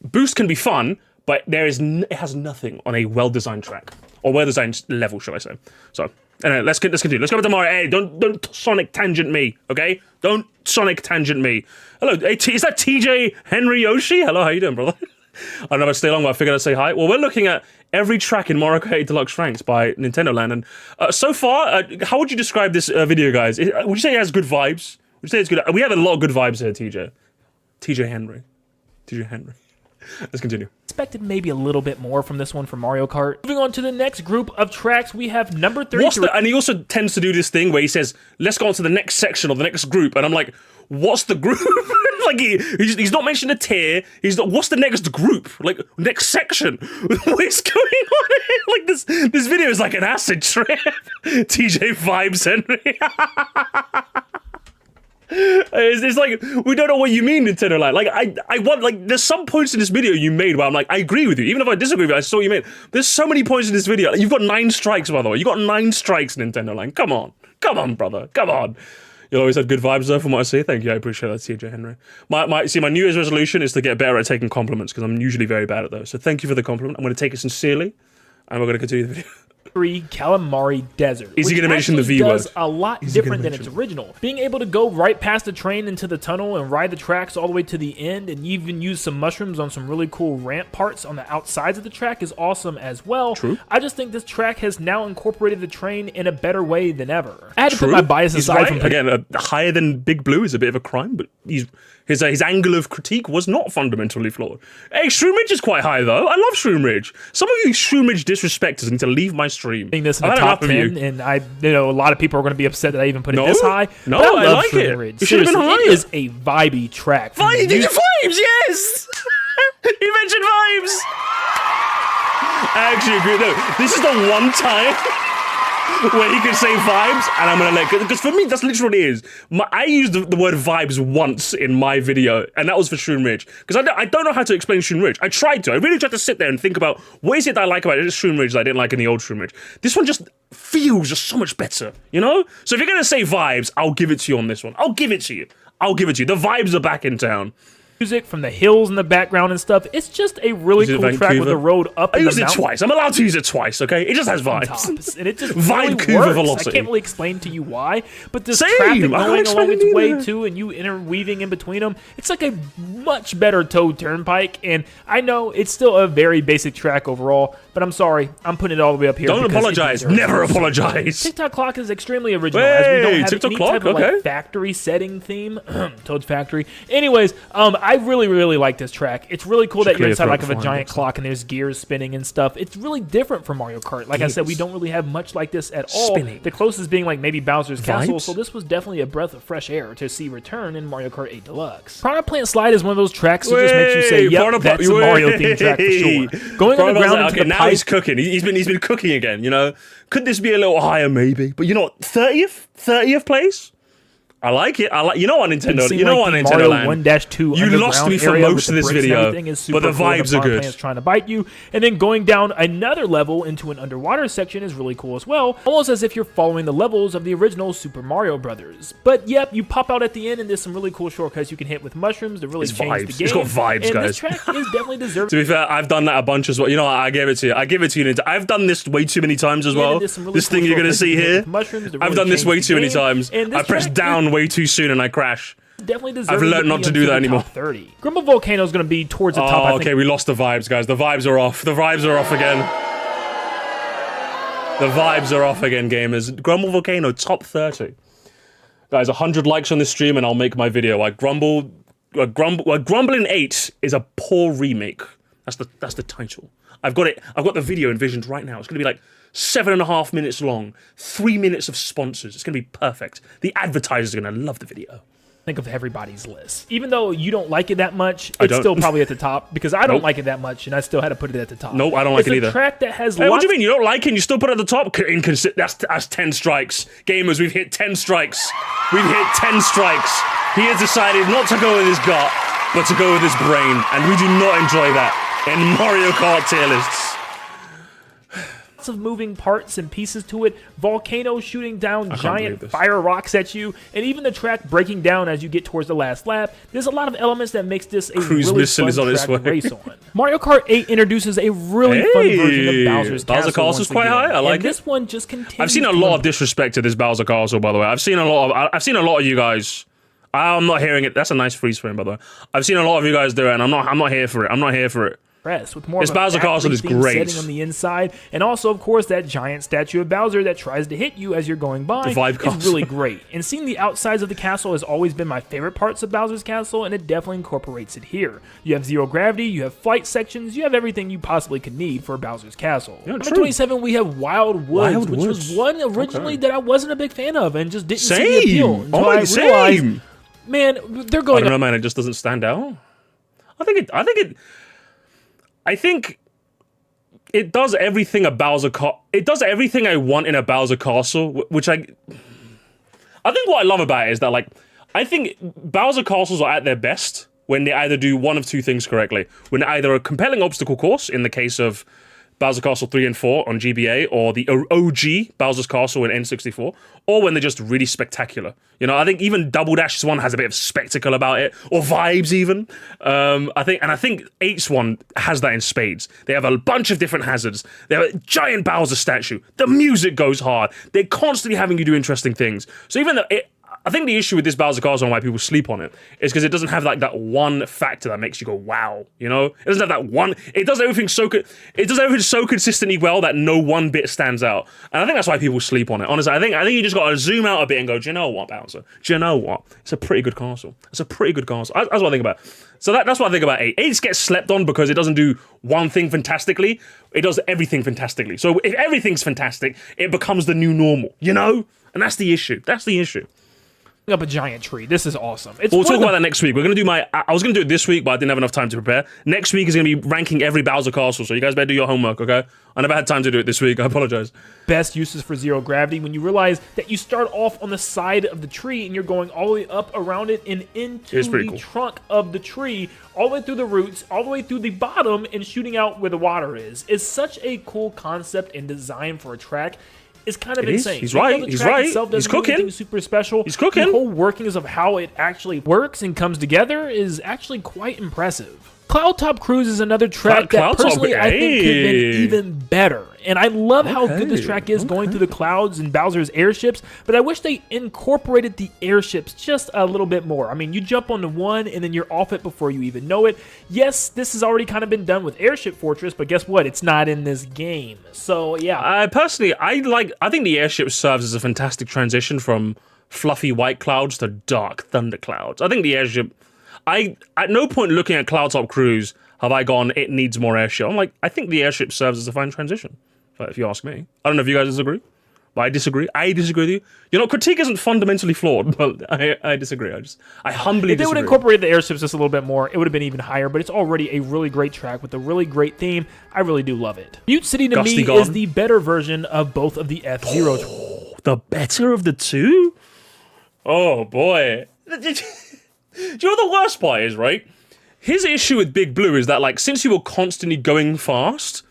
Boost can be fun, but it has nothing on a well-designed track, or well-designed level, should I say. So, anyway, let's continue. Let's go back to Mario. Hey, don't Sonic tangent me, okay? Don't Sonic tangent me. Hello, is that TJ Henry Yoshi? Hello, how you doing, brother? I don't know if I'd stay long, but I figured I'd say hi. Well, we're looking at every track in Mario Kart 8 Deluxe Ranks by Nin10doland, and so far, how would you describe this video, guys? Would you say it has good vibes? Would you say it's good? We have a lot of good vibes here, TJ. TJ Henry. Let's continue. Expected maybe a little bit more from this one for Mario Kart. Moving on to the next group of tracks, we have number 33. And he also tends to do this thing where he says, let's go on to the next section or the next group. And I'm like, what's the group? Like, he's not mentioned a tier. What's the next group? Like, next section? What is going on here? Like, this video is like an acid trip. TJ Vibes, Henry. It's like, we don't know what you mean, Nintendo Land. Like, I want, like, there's some points in this video you made where I'm like, I agree with you. Even if I disagree with you, I saw what you made. There's so many points in this video. You've got 9 strikes, by the way. You got 9 strikes, Nintendo Land. Come on. Come on, brother. Come on. You always had good vibes, though, from what I see. Thank you. I appreciate that, TJ Henry. My New Year's resolution is to get better at taking compliments, because I'm usually very bad at those. So thank you for the compliment. I'm going to take it sincerely, and we're going to continue the video. Calamari Desert. Is he going to mention the V word? Does a lot different than its original. Being able to go right past the train into the tunnel and ride the tracks all the way to the end, and even use some mushrooms on some really cool ramp parts on the outsides of the track is awesome as well. True. I just think this track has now incorporated the train in a better way than ever. I had to put my bias aside from again. Higher than Big Blue is a bit of a crime, but his angle of critique was not fundamentally flawed. Hey, Shroom Ridge is quite high though. I love Shroom Ridge. Some of you Shroom Ridge disrespectors need to leave my stream. This in the top 10, and a lot of people are going to be upset that I even put it this high. No, but I love like Shroom it. Ridge. It should have been higher. It is a vibey track. Vibes, yes. You mentioned vibes. I actually agree. No, this is the one time where he can say vibes, and I'm gonna let go, because for me that's literally what it is. I used the word vibes once in my video, and that was for Shroom Ridge, because I don't know how to explain Shroom Ridge. I really tried to sit there and think about what is it that I like about it. It's Shroom Ridge that I didn't like in the old Shroom Ridge. This one just feels just so much better, you know? So if you're gonna say vibes, I'll give it to you on this one. I'll give it to you. The vibes are back in town. Music from the hills in the background and stuff. It's just a really cool track with the road up in the mountains. I used it twice. I'm allowed to use it twice, okay? It just has vibes. And it just Vibe really works. velocity. I can't really explain to you why, but this traffic going along its way too, and you interweaving in between them, it's like a much better Toad Turnpike. And I know it's still a very basic track overall, but I'm sorry, I'm putting it all the way up here. Don't apologize. Never apologize. TikTok Clock is extremely original, as we don't have TikTok any Clock? type of like factory setting theme. Toad's Factory. Anyways, I really like this track. It's really cool that you're inside like of a giant clock and there's gears spinning and stuff. It's really different from Mario Kart. Like I said, we don't really have much like this at all. The closest being like maybe Bowser's Castle. So this was definitely a breath of fresh air to see return in Mario Kart 8 Deluxe. Piranha Plant Slide is one of those tracks that just makes you say, yep, that's a Mario themed track for sure. Going on the ground into the now pipe. He's cooking. He's been cooking again, you know? Could this be a little higher maybe? But you know what? 30th place? I like it. You know what, Nintendo? You know what, Nintendo Land? 1-2 you lost me for most of this video, but the vibes are good. Plants trying to bite you, and then going down another level into an underwater section is really cool as well, almost as if you're following the levels of the original Super Mario Brothers. But yep, you pop out at the end, and there's some really cool shortcuts you can hit with mushrooms to really change the game. It's got vibes, and guys. This track is definitely deserving. To be fair, I've done that a bunch as well. You know what? I give it to you. Nintendo. I've done this way too many times as well. This thing you're gonna see here. I've done this way too many times. I pressed down way too soon and I crash. Definitely deserves. I've learned not to do that anymore. 30. Grumble Volcano is going to be towards the top. Okay, we lost the vibes, guys. The vibes are off. The vibes are off again. The vibes are off again, gamers. Grumble Volcano, top 30. Guys, 100 likes on this stream and I'll make my video. Grumbling 8 is a poor remake. That's the title. I've got it. I've got the video envisioned right now. It's going to be like 7.5 minutes long, 3 minutes of sponsors. It's going to be perfect. The advertisers are going to love the video. Think of everybody's list. Even though you don't like it that much, it's still probably at the top because I don't like it that much and I still had to put it at the top. Nope, I don't like it either. It's a track that has what do you mean? You don't like it and you still put it at the top? That's 10 strikes. Gamers, we've hit 10 strikes. We've hit 10 strikes. He has decided not to go with his gut, but to go with his brain. And we do not enjoy that in Mario Kart tier lists. Of moving parts and pieces to it, volcanoes shooting down giant fire rocks at you, and even the track breaking down as you get towards the last lap. There's a lot of elements that makes this a really fun track to race on. Mario Kart 8 introduces a really fun version of Bowser's Castle. Bowser Castle's quite high. I like it. This one just continues. I've seen a lot of disrespect to this Bowser Castle, by the way. I've seen a lot of you guys. I'm not hearing it. That's a nice freeze frame, by the way. I've seen a lot of you guys do it, and I'm not here for it. I'm not here for it. impressed with more This of a Bowser Castle is factory-themed great. setting on the inside, and also, of course, that giant statue of Bowser that tries to hit you as you're going by The vibe is castle. really great. And seeing the outsides of the castle has always been my favorite parts of Bowser's Castle, and it definitely incorporates it here. You have zero gravity, you have flight sections, you have everything you possibly could need for Bowser's Castle. Yeah, Number true. 27, we have Wild Woods, Wild which was Woods. one originally Okay. that I wasn't a big fan of and just didn't see the Same. appeal until Oh my, I realized, same. man, they're I going don't know, man. It just doesn't stand out. I think it does everything a Bowser it does everything I want in a Bowser Castle, which I think what I love about it is that, like, I think Bowser Castles are at their best when they either do one of two things correctly. When they're either a compelling obstacle course, in the case of Bowser Castle 3 and 4 on GBA, or the OG Bowser's Castle in N64, or when they're just really spectacular. You know, I think even Double Dash's one has a bit of spectacle about it, or vibes even. I think 8's one has that in spades. They have a bunch of different hazards. They have a giant Bowser statue. The music goes hard. They're constantly having you do interesting things. So even though I think the issue with this Bowser Castle and why people sleep on it is because it doesn't have like that one factor that makes you go wow, you know? It doesn't have that one. It does everything so consistently well that no one bit stands out. And I think that's why people sleep on it. Honestly, I think you just got to zoom out a bit and go, do you know what, Bowser? Do you know what? It's a pretty good castle. It's a pretty good castle. That's what I think about. So that's what I think about 8. 8 gets slept on because it doesn't do one thing fantastically. It does everything fantastically. So if everything's fantastic, it becomes the new normal, you know? And that's the issue. That's the issue. up a giant tree. This is awesome. We'll talk about that next week. We're going to do I was going to do it this week, but I didn't have enough time to prepare. Next week is going to be ranking every Bowser Castle, so you guys better do your homework, okay? I never had time to do it this week. I apologize. Best uses for zero gravity when you realize that you start off on the side of the tree and you're going all the way up around it and into the cool. trunk of the tree, all the way through the roots, all the way through the bottom, and shooting out where the water is. It's such a cool concept and design for a track. It's kind of It is. insane. He's Even though right. the He's track right. itself He's doesn't do cooking. anything super special. He's cooking. The whole workings of how it actually works and comes together is actually quite impressive. Cloud Top Cruise is another track that Cloud Top- personally I think could have been Hey. even better. And I love how good this track is going through the clouds and Bowser's airships, but I wish they incorporated the airships just a little bit more. I mean, you jump onto one and then you're off it before you even know it. Yes, this has already kind of been done with Airship Fortress, but guess what? It's not in this game. So, yeah. Personally, I think the airship serves as a fantastic transition from fluffy white clouds to dark thunder clouds. I think the airship... at no point looking at Cloud Top Cruise have I gone, it needs more airship. I'm like, I think the airship serves as a fine transition, if you ask me. I don't know if you guys disagree, but I disagree. I disagree with you. You know, critique isn't fundamentally flawed, but I disagree. I humbly If they would disagree. incorporate the airships just a little bit more, it would have been even higher, but it's already a really great track with a really great theme. I really do love it. Mute City to Gusty me Garden. is the better version of both of the F-Zero tracks. The better of the two? Oh, boy. Do you know what the worst part is, right? His issue with Big Blue is that, like, since you were constantly going fast,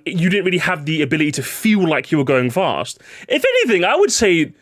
you didn't really have the ability to feel like you were going fast. If anything, I would say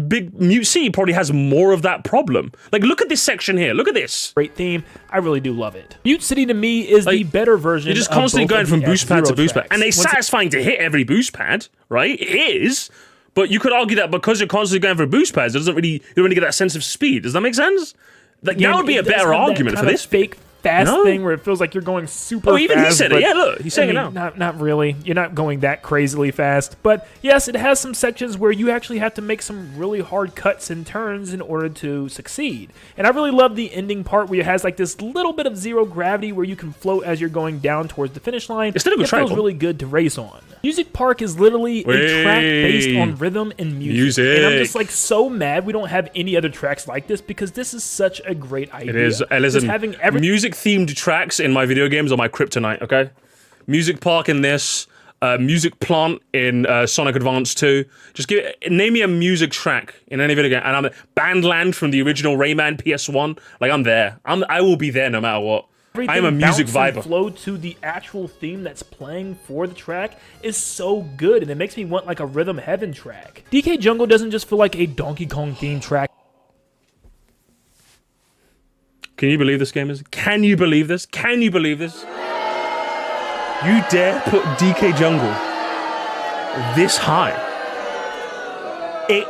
Big Mute City probably has more of that problem. Like, look at this section here. Look at this. Great theme. I really do love it. Mute City to me is the better version. You're just of constantly both going of from the boost pad to F-Zero boost pad. tracks. And it's Once satisfying to hit every boost pad, right? It is. But you could argue that because you're constantly going for boost pads, it doesn't really, you don't really get that sense of speed. Does that make sense? Like, that would be a it does better have that argument for kind of this. fake fast No. thing where it feels like you're going super fast. Even he said it. but, Yeah, look, he's saying it now. Not really. You're not going that crazily fast. But yes, it has some sections where you actually have to make some really hard cuts and turns in order to succeed. And I really love the ending part where it has like this little bit of zero gravity where you can float as you're going down towards the finish line. It's still a good it track, feels though. really good to race on. Music Park is literally a track based on rhythm and music. And I'm just like so mad we don't have any other tracks like this because this is such a great idea. It is. Just having every music-themed tracks in my video games are my kryptonite, okay? Music Park in this, Music Plant in Sonic Advance 2. Just name me a music track in any video game, and I'm Bandland from the original Rayman PS1. Like, I'm there. I will be there no matter what. I am a music bounce and viber. flow to the actual theme that's playing for the track is so good, and it makes me want like a Rhythm Heaven track. DK Jungle doesn't just feel like a Donkey Kong theme track. Can you believe this, gamers? Can you believe this? Can you believe this? You dare put DK Jungle this high?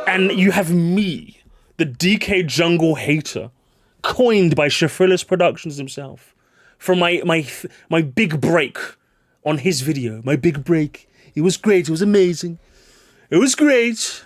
And you have me, the DK Jungle hater, coined by Shafrillis Productions himself, from my big break on his video. My big break. It was great. It was amazing. It was great.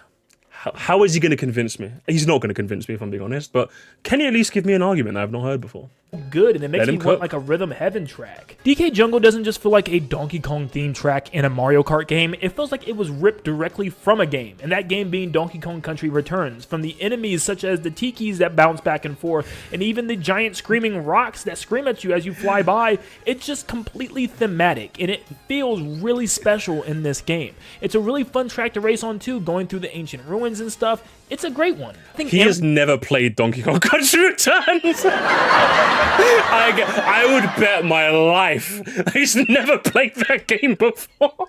How is he going to convince me? He's not going to convince me, if I'm being honest, but can he at least give me an argument that I've not heard before? Good, and it makes me want like a Rhythm Heaven track. DK Jungle doesn't just feel like a Donkey Kong themed track in a Mario Kart game, it feels like it was ripped directly from a game, and that game being Donkey Kong Country Returns. From the enemies such as the tikis that bounce back and forth, and even the giant screaming rocks that scream at you as you fly by, it's just completely thematic, and it feels really special in this game. It's a really fun track to race on too, going through the ancient ruins and stuff. It's a great one. I think he has never played Donkey Kong Country Returns. I would bet my life he's never played that game before.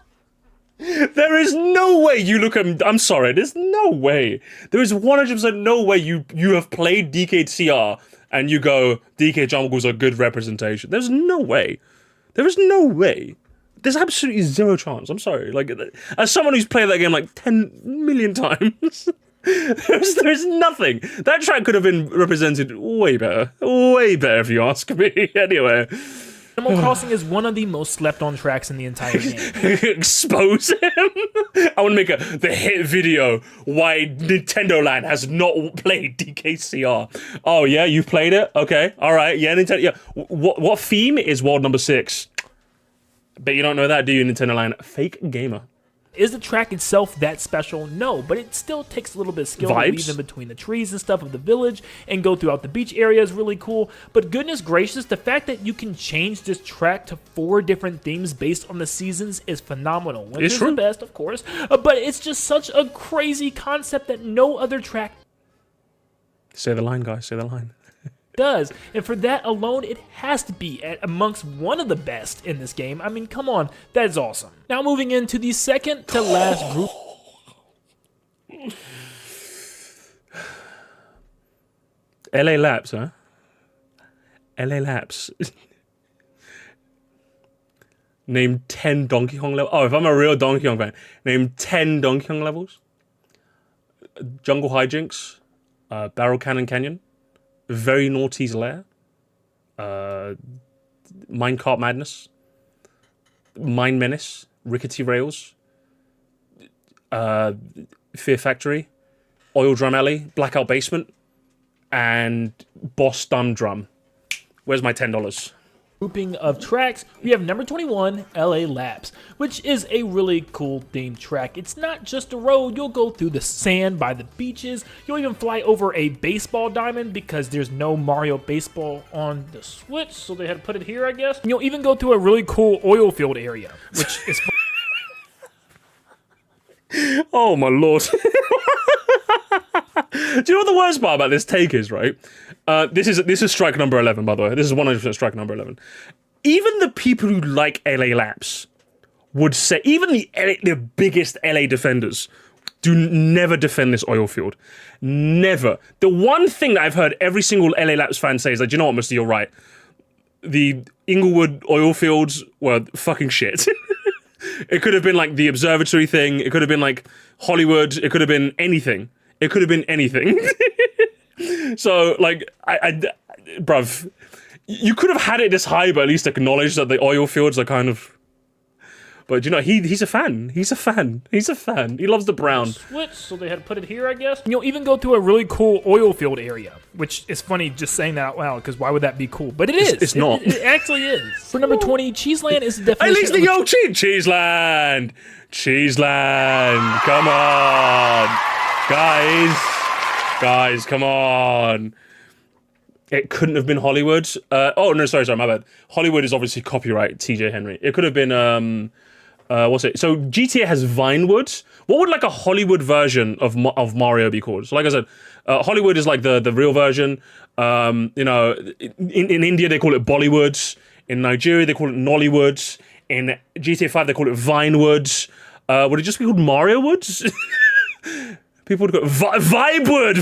There is no way you look at him. I'm sorry, there's no way. There is 100% no way you have played DKCR and you go, DK Jungle's a good representation. There's no way. There is no way. There's absolutely zero chance. I'm sorry. Like, as someone who's played that game like 10 million times, there's nothing. That track could have been represented way better if you ask me. Anyway, Animal Crossing is one of the most slept on tracks in the entire game. Expose him. I want to make the hit video why Nintendo Land has not played DKCR. Oh yeah, you've played it. Okay, all right. Yeah, Nintendo. Yeah. What theme is world number 6? Bet you don't know that, do you, Nintendo Land? Fake gamer. Is the track itself that special? No, but it still takes a little bit of skill to weave in between the trees and stuff of the village and go throughout the beach area is really cool. But goodness gracious, the fact that you can change this track to 4 different themes based on the seasons is phenomenal. Winter's the best, of course, but it's just such a crazy concept that no other track Say the line, guys, say the line. does, and for that alone it has to be amongst one of the best in this game. I mean, come on, that is awesome. Now moving into the second to last group. LA Laps, huh? LA Laps. Name 10 Donkey Kong levels. Oh, if I'm a real Donkey Kong fan, name 10 Donkey Kong levels. Jungle Hijinks, Barrel Cannon Canyon, Very Naughty's Lair, Minecart Madness, Mine Menace, Rickety Rails, Fear Factory, Oil Drum Alley, Blackout Basement, and Boss Dumb Drum. Where's my $10? Grouping of tracks, we have number 21, LA Laps, which is a really cool themed track. It's not just a road, you'll go through the sand by the beaches, you'll even fly over a baseball diamond because there's no Mario Baseball on the Switch, so they had to put it here, I guess. And you'll even go through a really cool oil field area, which is Oh my lord. Do you know what the worst part about this take is, right? This is strike number 11, by the way. This is 100% strike number 11. Even the people who like LA Laps would say, even the biggest LA defenders do never defend this oil field. Never. The one thing that I've heard every single LA Laps fan say is like, you know what, Mr. You're right. The Inglewood oil fields were fucking shit. It could have been like the observatory thing. It could have been like Hollywood. It could have been anything. It could have been anything. So, like, bruv, you could have had it this high, but at least acknowledge that the oil fields are kind of. But you know, he's a fan. He's a fan. He's a fan. He loves the brown. Switch, so they had to put it here, I guess. And you'll even go through a really cool oil field area, which is funny just saying that out loud, because why would that be cool? But it is. It's not. It actually is. For number 20, Cheeseland is the definition. At least the old Cheeseland. Cheeseland. Come on, guys, come on. It couldn't have been Hollywood. Oh no, sorry, my bad. Hollywood is obviously copyright TJ Henry. It could have been what's it? So GTA has Vinewood. What would like a Hollywood version of Mario be called? So like I said, Hollywood is like the real version. You know, in India they call it Bollywood. In Nigeria they call it Nollywood. In GTA 5 they call it Vinewood. Would it just be called Mario Woods? People would go, Vibewood!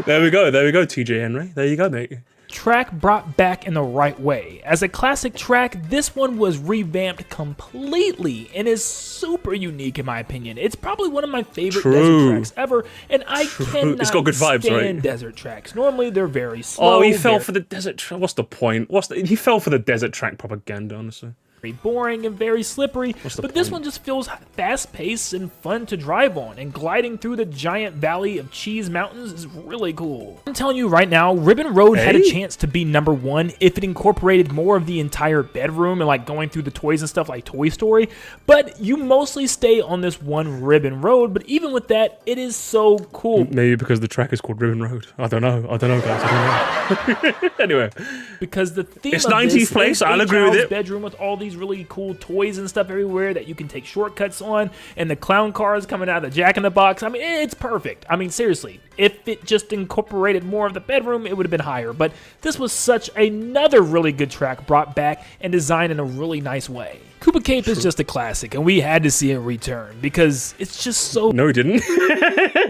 There we go, TJ Henry. There you go, mate. track brought back in the right way. As a classic track, this one was revamped completely and is super unique in my opinion. It's probably one of my favorite desert tracks ever, and I cannot It's got good vibes, stand right? desert tracks. Normally they're very slow. Oh, he fell for the desert track. What's the point? He fell for the desert track propaganda, honestly. very boring and very slippery, but this one just feels fast-paced and fun to drive on, and gliding through the giant valley of cheese mountains is really cool. I'm telling you right now, Ribbon Road had a chance to be #1 if it incorporated more of the entire bedroom and like going through the toys and stuff like Toy Story, but you mostly stay on this one Ribbon Road, but even with that, it is so cool. Maybe because the track is called Ribbon Road. I don't know, guys. I don't know. Anyway. Because the theme It's of 19th this place, is I'll a agree with child's it. bedroom with all these really cool toys and stuff everywhere that you can take shortcuts on, and the clown cars coming out of the Jack in the Box. I mean, it's perfect. I mean, seriously, if it just incorporated more of the bedroom, it would have been higher. But this was such another really good track brought back and designed in a really nice way. Koopa Cape is just a classic, and we had to see it return because it's just so. No, he didn't.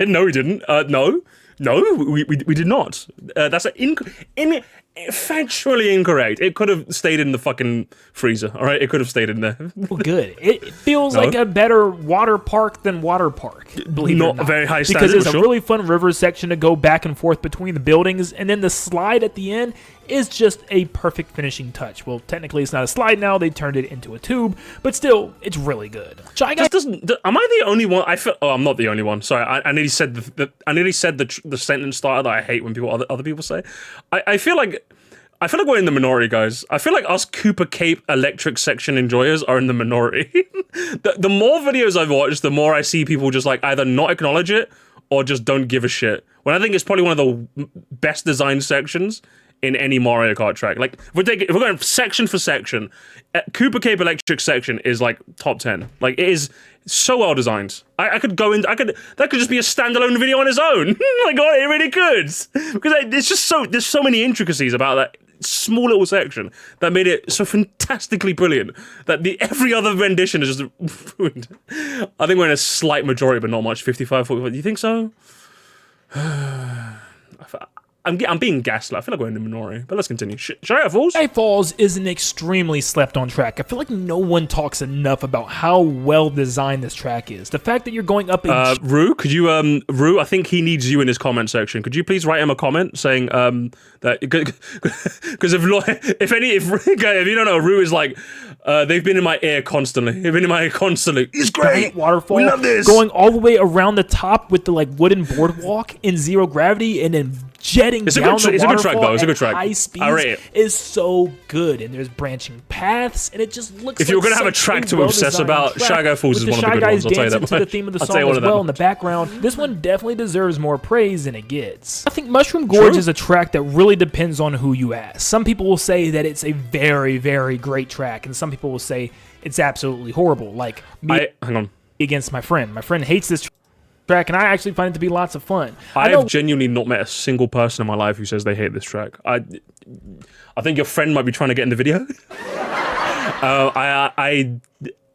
No, he didn't. No, we did not. That's factually incorrect. It could have stayed in the fucking freezer, all right? It could have stayed in there. Good. It feels like a better water park than water park, believe it or Not not. a very high because standard, there's for a sure. really fun river section to go back and forth between the buildings, and then the slide at the end is just a perfect finishing touch. Well, technically it's not a slide now, they turned it into a tube, but still, it's really good. Shy Guy Am I the only one? I'm not the only one. Sorry, I nearly said the sentence starter that I hate when other people say. I feel like we're in the minority, guys. I feel like us Koopa Cape electric section enjoyers are in the minority. the more videos I've watched, the more I see people just like either not acknowledge it or just don't give a shit. When I think it's probably one of the best designed sections in any Mario Kart track. Like, if we're going section for section, Koopa Cape electric section is like top 10. Like, it is so well designed. That could just be a standalone video on its own. Like, oh, it really could. Because it's just there's so many intricacies about that small little section that made it so fantastically brilliant that every other rendition is just ruined. I think we're in a slight majority, but not much. 55, 45. Do you think so? I'm being gaslit. I feel like we're in the minority, but let's continue. Shy Falls? Shy Falls is an extremely slept-on track. I feel like no one talks enough about how well designed this track is. The fact that you're going up a Rue, could you, Rue, I think he needs you in his comment section. Could you please write him a comment saying, that, because if you don't know, Rue is like, they've been in my ear constantly. They've been in my ear constantly. It's great. Waterfall, we love this. going all the way around the top with the like wooden boardwalk in zero gravity, and then jetting down the it's a good track, waterfall though. It's a good at track. high speeds I rate it. is so good, and there's branching paths, and it just looks. If like you were gonna have a such track to obsess well-designed about, track. Shy Guy Falls is With one of the good Shy ones. Guys I'll tell you that dancing to the much. theme of the I'll song tell you one as of them. well in the background. This one definitely deserves more praise than it gets. I think Mushroom Gorge is a track that really depends on who you ask. Some people will say that it's a very, very great track, and some people will say it's absolutely horrible. Like me Hang on. against my friend. My friend hates this track, and I actually find it to be lots of fun. I have genuinely not met a single person in my life who says they hate this track. I think your friend might be trying to get in the video. I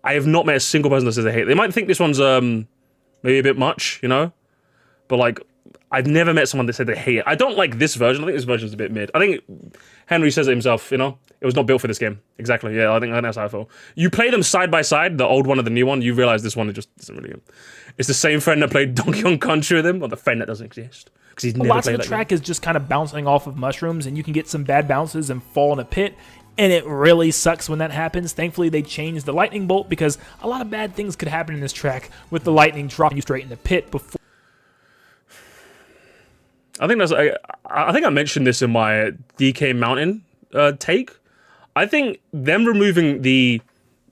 have not met a single person that says they hate it. They might think this one's maybe a bit much, you know? But like, I've never met someone that said they hate it. I don't like this version. I think this version's a bit mid. I think Henry says it himself, you know? It was not built for this game. Exactly, yeah, I think that's how I feel. You play them side by side, the old one and the new one, you realize this one just isn't really good. It's the same friend that played Donkey Kong Country with him, or the friend that doesn't exist. Because he's never Lots played of the that track is just kind of bouncing off of mushrooms, and you can get some bad bounces and fall in a pit, and it really sucks when that happens. Thankfully, they changed the lightning bolt, because a lot of bad things could happen in this track with the lightning dropping you straight in the pit before. I think I mentioned this in my DK Mountain take. I think them removing the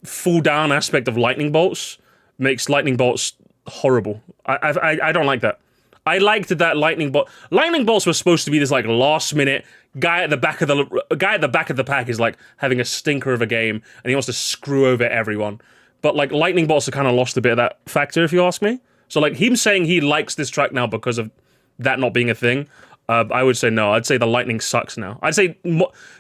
fall down aspect of lightning bolts makes lightning bolts horrible. I don't like that. I liked that lightning bolt. Lightning bolts were supposed to be this like last minute guy at the back of the pack is like having a stinker of a game and he wants to screw over everyone. But like lightning bolts have kind of lost a bit of that factor, if you ask me. So like him saying he likes this track now because of that not being a thing, I would say no. I'd say the lightning sucks now. I'd say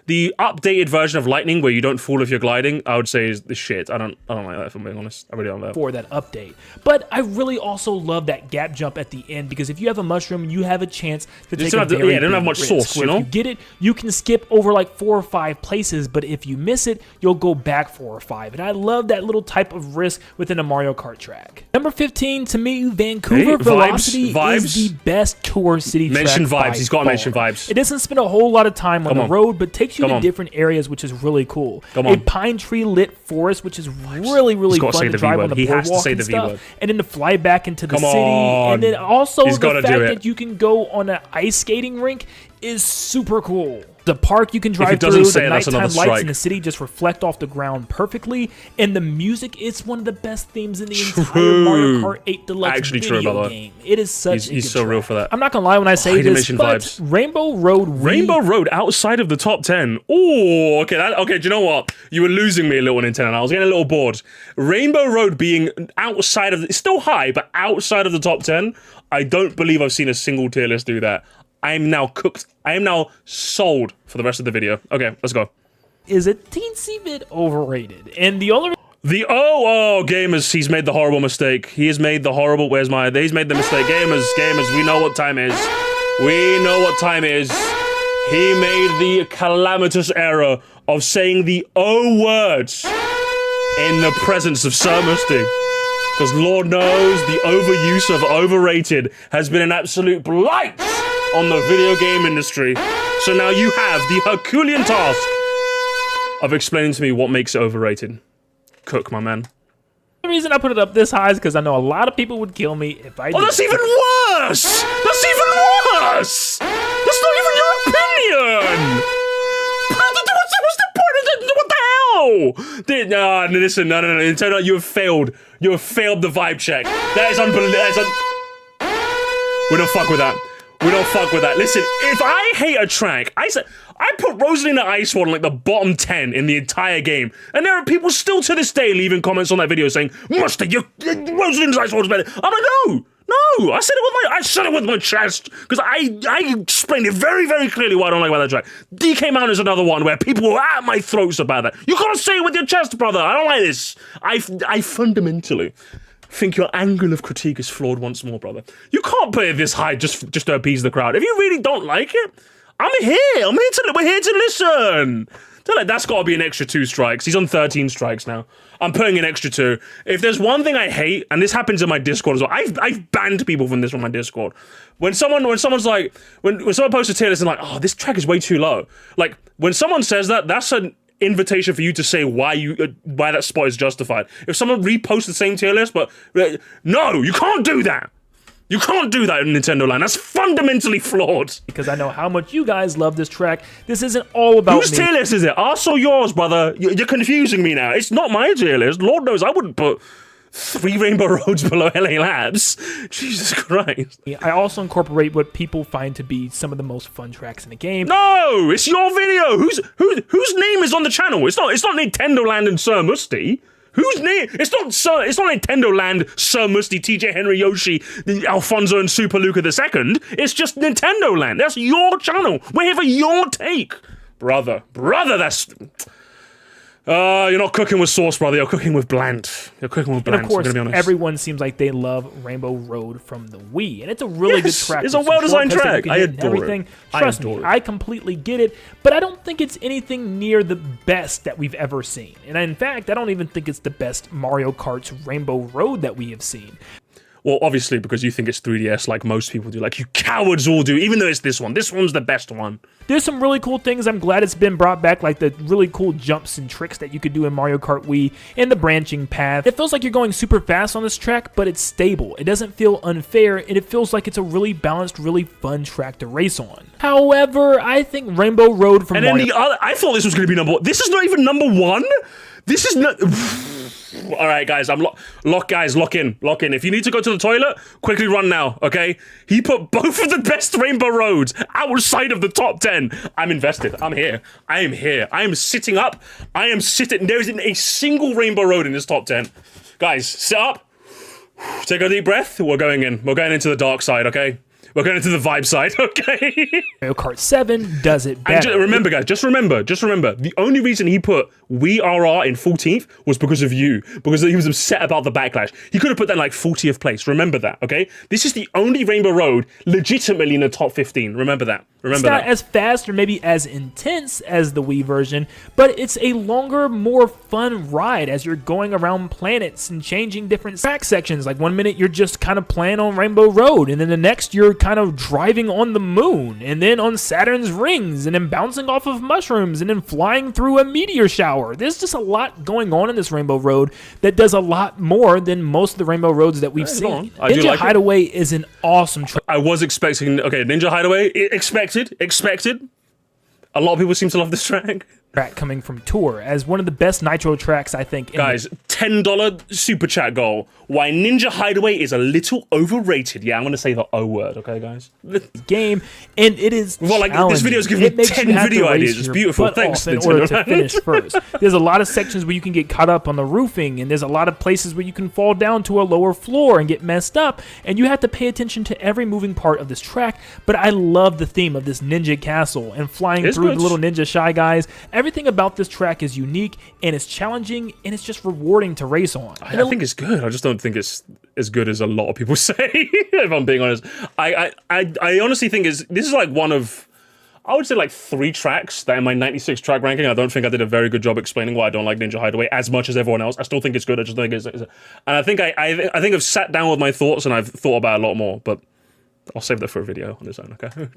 the updated version of lightning where you don't fall if you're gliding, I would say is the shit. I don't like that, if I'm being honest. I really don't like that. For that update. But I really also love that gap jump at the end, because if you have a mushroom, you have a chance to take a very they don't have much risk, sauce, you know? If you get it, you can skip over like 4 or 5 places, but if you miss it, you'll go back 4 or 5. And I love that little type of risk within a Mario Kart track. Number 15, to me, Vancouver Velocity is the best tour city track. Mention vibes. He's got to far. mention vibes. It doesn't spend a whole lot of time on the road, but takes you to different areas, which is really cool. A pine tree lit forest, which is really fun to drive on the boardwalk and stuff. And then to fly back into the city. And then also the fact that you can go on an ice skating rink is super cool. The park you can drive through, the nighttime lights in the city just reflect off the ground perfectly, and the music is one of the best themes in the entire Mario Kart 8 Deluxe video game. It is such a good so real for that. I'm not gonna lie when I say this, but Rainbow Road outside of the top 10. Oh, okay, do you know what? You were losing me a little, Nintendo. I was getting a little bored. Rainbow Road being outside of it's still high, but outside of the top 10, I don't believe I've seen a single tier list do that. I am now cooked. I am now sold for the rest of the video. Okay, let's go. Is a teensy bit overrated, and the only gamers, he's made the horrible mistake. He has made the horrible. He's made the mistake. Gamers, we know what time is. We know what time is. He made the calamitous error of saying the O words in the presence of Sir Musty. Because Lord knows the overuse of overrated has been an absolute blight on the video game industry. So now you have the Herculean task of explaining to me what makes it overrated. Cook, my man. The reason I put it up this high is because I know a lot of people would kill me if I did. Oh, that's even worse! That's even worse! That's not even your opinion! What's the point of it? What the hell? No, listen, no. Nintendo, you have failed. You have failed the vibe check. That is unbelievable. We don't fuck with that. We don't fuck with that. Listen, if I hate a track, I put Rosalina Icewater in like the bottom 10 in the entire game, and there are people still to this day leaving comments on that video saying, "Mustard, Rosalina's Icewater's better." I'm like, no. I said it with my chest because I explained it very, very clearly why I don't like about that track. DK Mountain is another one where people were at my throats about that. You gotta say it with your chest, brother. I don't like this. I fundamentally think your angle of critique is flawed once more, brother. You can't put it this high just to appease the crowd. If you really don't like it, we're here to listen. Tell it that's got to be an extra 2 strikes. He's on 13 strikes now. I'm putting an extra 2. If there's one thing I hate, and this happens in my Discord as well, I've banned people from this from my Discord. When someone posts a tier list and like, oh, this track is way too low. Like when someone says that, that's an invitation for you to say why that spot is justified. If someone reposts the same tier list, but no, you can't do that. You can't do that in Nintendo Land. That's fundamentally flawed. Because I know how much you guys love this track. This isn't all about Whose tier list is it? Ours or yours, brother? You're confusing me now. It's not my tier list. Lord knows I wouldn't put 3 Rainbow Roads below LA Labs. Jesus Christ. I also incorporate what people find to be some of the most fun tracks in the game. No, it's your video. Whose name is on the channel? It's not Nintendo Land and Sir Musty. Whose name? It's not Nintendo Land, Sir Musty, TJ Henry, Yoshi, Alfonso, and Super Luca II. It's just Nintendo Land. That's your channel. We're here for your take. Brother, that's... you're not cooking with sauce, brother. You're cooking with bland. And of course, everyone seems like they love Rainbow Road from the Wii, and it's a really good track. It's a well-designed track. I adore it. Trust me, I completely get it, but I don't think it's anything near the best that we've ever seen. And in fact, I don't even think it's the best Mario Kart's Rainbow Road that we have seen. Well, obviously, because you think it's 3DS like most people do. Like, you cowards all do, even though it's this one. This one's the best one. There's some really cool things. I'm glad it's been brought back, like the really cool jumps and tricks that you could do in Mario Kart Wii, and the branching path. It feels like you're going super fast on this track, but it's stable. It doesn't feel unfair, and it feels like it's a really balanced, really fun track to race on. However, I think Rainbow Road from Mario... I thought this was going to be number 1. This is not even number 1? This is not... All right, guys, lock in. If you need to go to the toilet, quickly run now, okay? He put both of the best Rainbow Roads outside of the top 10. I'm invested. I'm here. I am sitting up. There isn't a single Rainbow Road in this top 10. Guys, sit up. Take a deep breath. We're going in. We're going into the dark side, okay? We're going to the vibe side, okay? Mario Kart 7 does it better. And remember, guys, just remember, the only reason he put We RR in 14th was because of you, because he was upset about the backlash. He could have put that in like 40th place. Remember that, okay? This is the only Rainbow Road legitimately in the top 15. Remember that. Remember that. It's not as fast or maybe as intense as the Wii version, but it's a longer, more fun ride as you're going around planets and changing different track sections. Like 1 minute you're just kind of playing on Rainbow Road, and then the next you're kind of driving on the moon, and then on Saturn's rings, and then bouncing off of mushrooms, and then flying through a meteor shower. There's just a lot going on in this Rainbow Road that does a lot more than most of the Rainbow Roads that we've seen. Ninja Hideaway is an awesome track. I was expecting, okay, Ninja Hideaway, expected. A lot of people seem to love this track. Coming from Tour as one of the best Nitro tracks, I think. Guys, $10 super chat goal. Why Ninja Hideaway is a little overrated. Yeah, I'm gonna say the O word, okay, guys? Game, and it is well, like this video's giving me 10 video ideas. It's beautiful. Thanks, in order to finish first. There's a lot of sections where you can get caught up on the roofing, and there's a lot of places where you can fall down to a lower floor and get messed up, and you have to pay attention to every moving part of this track. But I love the theme of this ninja castle and flying through the little ninja Shy Guys. Everything about this track is unique, and it's challenging, and it's just rewarding to race on. I think it's good. I just don't think it's as good as a lot of people say, if I'm being honest. I honestly think this is like one of, I would say like 3 tracks that in my 96 track ranking, I don't think I did a very good job explaining why I don't like Ninja Hideaway as much as everyone else. I still think it's good. I just think and I think I've sat down with my thoughts and I've thought about it a lot more, but I'll save that for a video on its own, okay?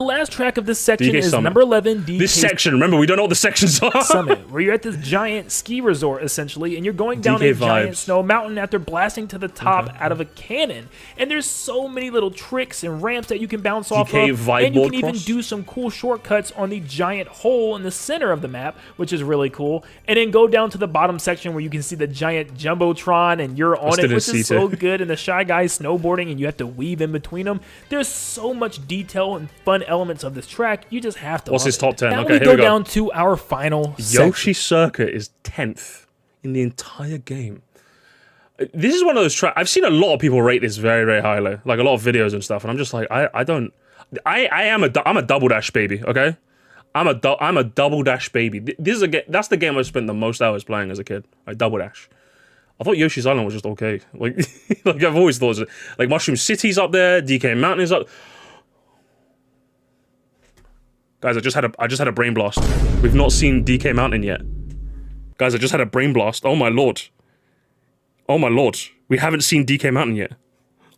The last track of this section DK is Summit. number 11, DK This section, remember, we don't know what the sections are. Summit, where you're at this giant ski resort, essentially, and you're going down DK a giant vibes. snow mountain after blasting to the top out of a cannon. And there's so many little tricks and ramps that you can bounce off of, vibe and you can board even cross. do some cool shortcuts on the giant hole in the center of the map, which is really cool. And then go down to the bottom section where you can see the giant Jumbotron, and you're on it, which is so good, and the Shy Guys snowboarding, and you have to weave in between them. There's so much detail and fun elements of this track, you just have to What's love his it. top 10? Now Okay, we here go we go. down to our final Yoshi Circuit is 10th in the entire game. This is one of those tracks, I've seen a lot of people rate this very, very highly. Like a lot of videos and stuff, and I'm just like, I'm a double dash baby, okay? I'm a double dash baby. This is that's the game I spent the most hours playing as a kid. I double dash. I thought Yoshi's Island was just okay. Like, like I've always thought, like Mushroom City's up there, DK Mountain is up. Guys, I just had a brain blast. We've not seen DK Mountain yet. Guys, I just had a brain blast. Oh my lord. Oh my lord. We haven't seen DK Mountain yet.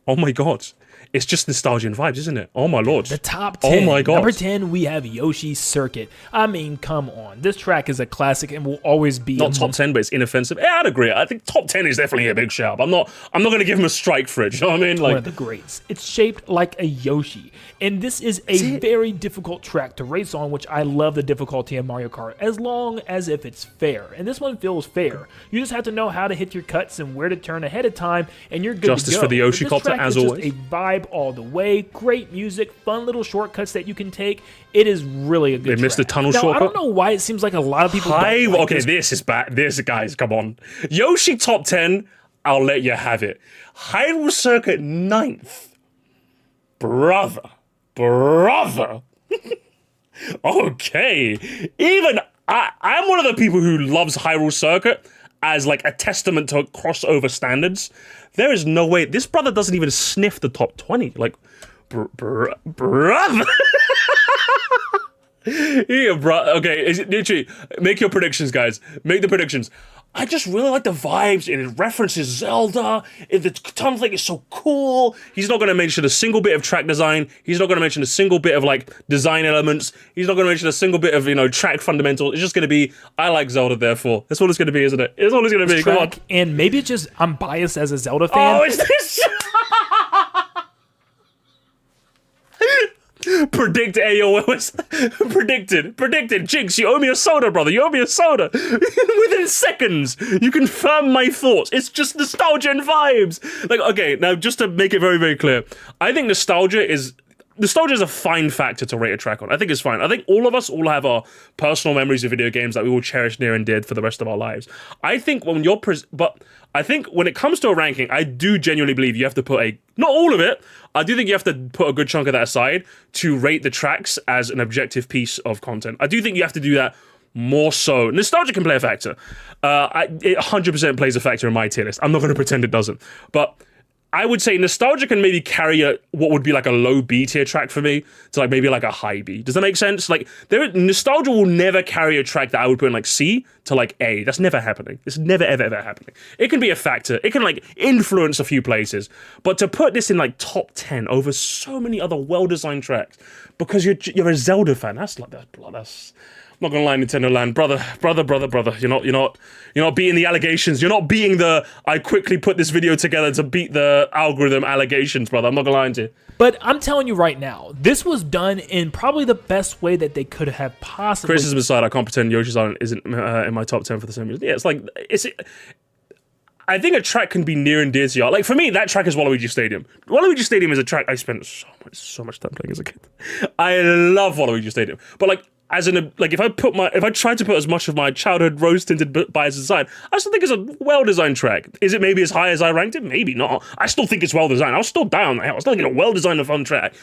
Oh my god. It's just nostalgia and vibes, isn't it? Oh my lord. The top 10. Oh my god. Number 10, we have Yoshi Circuit. I mean, come on. This track is a classic and will always be Not top 10, but it's inoffensive. Yeah, I'd agree. I think top 10 is definitely a big shout. I'm not going to give him a strike for it. You know what I mean? one Like, of the greats. It's shaped like a Yoshi, and this is a very difficult track to race on, which I love the difficulty in Mario Kart, as long as if it's fair. And this one feels fair. You just have to know how to hit your cuts and where to turn ahead of time, and you're good Justice to go. for the Yoshi But this copter, track as is always. just a vibe all the way. Great music, fun little shortcuts that you can take. It is really a good They missed the track. tunnel now, shortcut? I don't know why it seems like a lot of people don't like okay, this is bad. This, guys, come on. Yoshi top 10, I'll let you have it. Hyrule Circuit 9th. Brother. Okay. Even I'm one of the people who loves Hyrule Circuit as like a testament to crossover standards. There is no way this brother doesn't even sniff the top 20. Like, brother. Yeah, bro. Okay, literally, make your predictions, guys. Make the predictions. I just really like the vibes, and it references Zelda. The tunnel thing is so cool. He's not going to mention a single bit of track design. He's not going to mention a single bit of like design elements. He's not going to mention a single bit of track fundamentals. It's just going to be I like Zelda, therefore. That's what it's going to be, isn't it? It's all it's going to be. Come on. And maybe it's just I'm biased as a Zelda fan. Oh, is this? Predict AOS. Predicted. Jinx, you owe me a soda, brother. You owe me a soda. Within seconds, you confirm my thoughts. It's just nostalgia and vibes. Like, okay, now just to make it very, very clear, I think nostalgia is a fine factor to rate a track on. I think it's fine. I think all of us all have our personal memories of video games that we will cherish near and dear for the rest of our lives. I think when you're but I think when it comes to a ranking, I do genuinely believe you have to put not all of it, I do think you have to put a good chunk of that aside to rate the tracks as an objective piece of content. I do think you have to do that more so. Nostalgia can play a factor. It 100% plays a factor in my tier list. I'm not going to pretend it doesn't. But I would say nostalgia can maybe carry what would be like a low B tier track for me to like maybe like a high B. Does that make sense? Like nostalgia will never carry a track that I would put in like C to like A. That's never happening. It's never ever ever happening. It can be a factor. It can like influence a few places, but to put this in like top 10 over so many other well-designed tracks because you're a Zelda fan. That's I'm not gonna lie, Nintendo Land, brother. You're not beating the allegations. You're not beating the I quickly put this video together to beat the algorithm allegations, brother. I'm not gonna lie to you. But I'm telling you right now, this was done in probably the best way that they could have possibly. Criticism aside, I can't pretend Yoshi's Island isn't in my top 10 for the same reason. Yeah, I think a track can be near and dear to you. Like for me, that track is Waluigi Stadium. Waluigi Stadium is a track I spent so much time playing as a kid. I love Waluigi Stadium, but like. If I tried to put as much of my childhood rose-tinted bias aside, I still think it's a well-designed track. Is it maybe as high as I ranked it? Maybe not. I still think it's well-designed. I was still down there. I was still thinking a well-designed and fun track.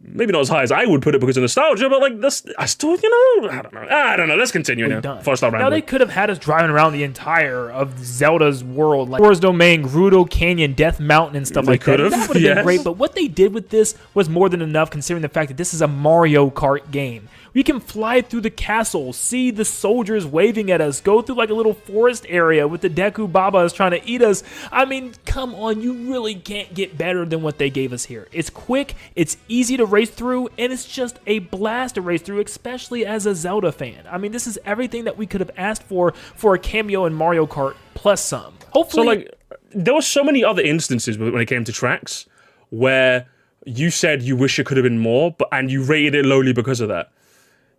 Maybe not as high as I would put it because of nostalgia, but like I still, I don't know. Let's continue now. Before I start rambling. Now they could have had us driving around the entire of Zelda's world, like Forest Domain, Gerudo Canyon, Death Mountain, and stuff like that. That would have been great. But what they did with this was more than enough, considering the fact that this is a Mario Kart game. We can fly through the castle, see the soldiers waving at us, go through like a little forest area with the Deku Babas trying to eat us. I mean, come on, you really can't get better than what they gave us here. It's quick, it's easy to race through, and it's just a blast to race through, especially as a Zelda fan. I mean, this is everything that we could have asked for a cameo in Mario Kart plus some. Hopefully, so like, there were so many other instances when it came to tracks where you said you wish it could have been more, and you rated it lowly because of that.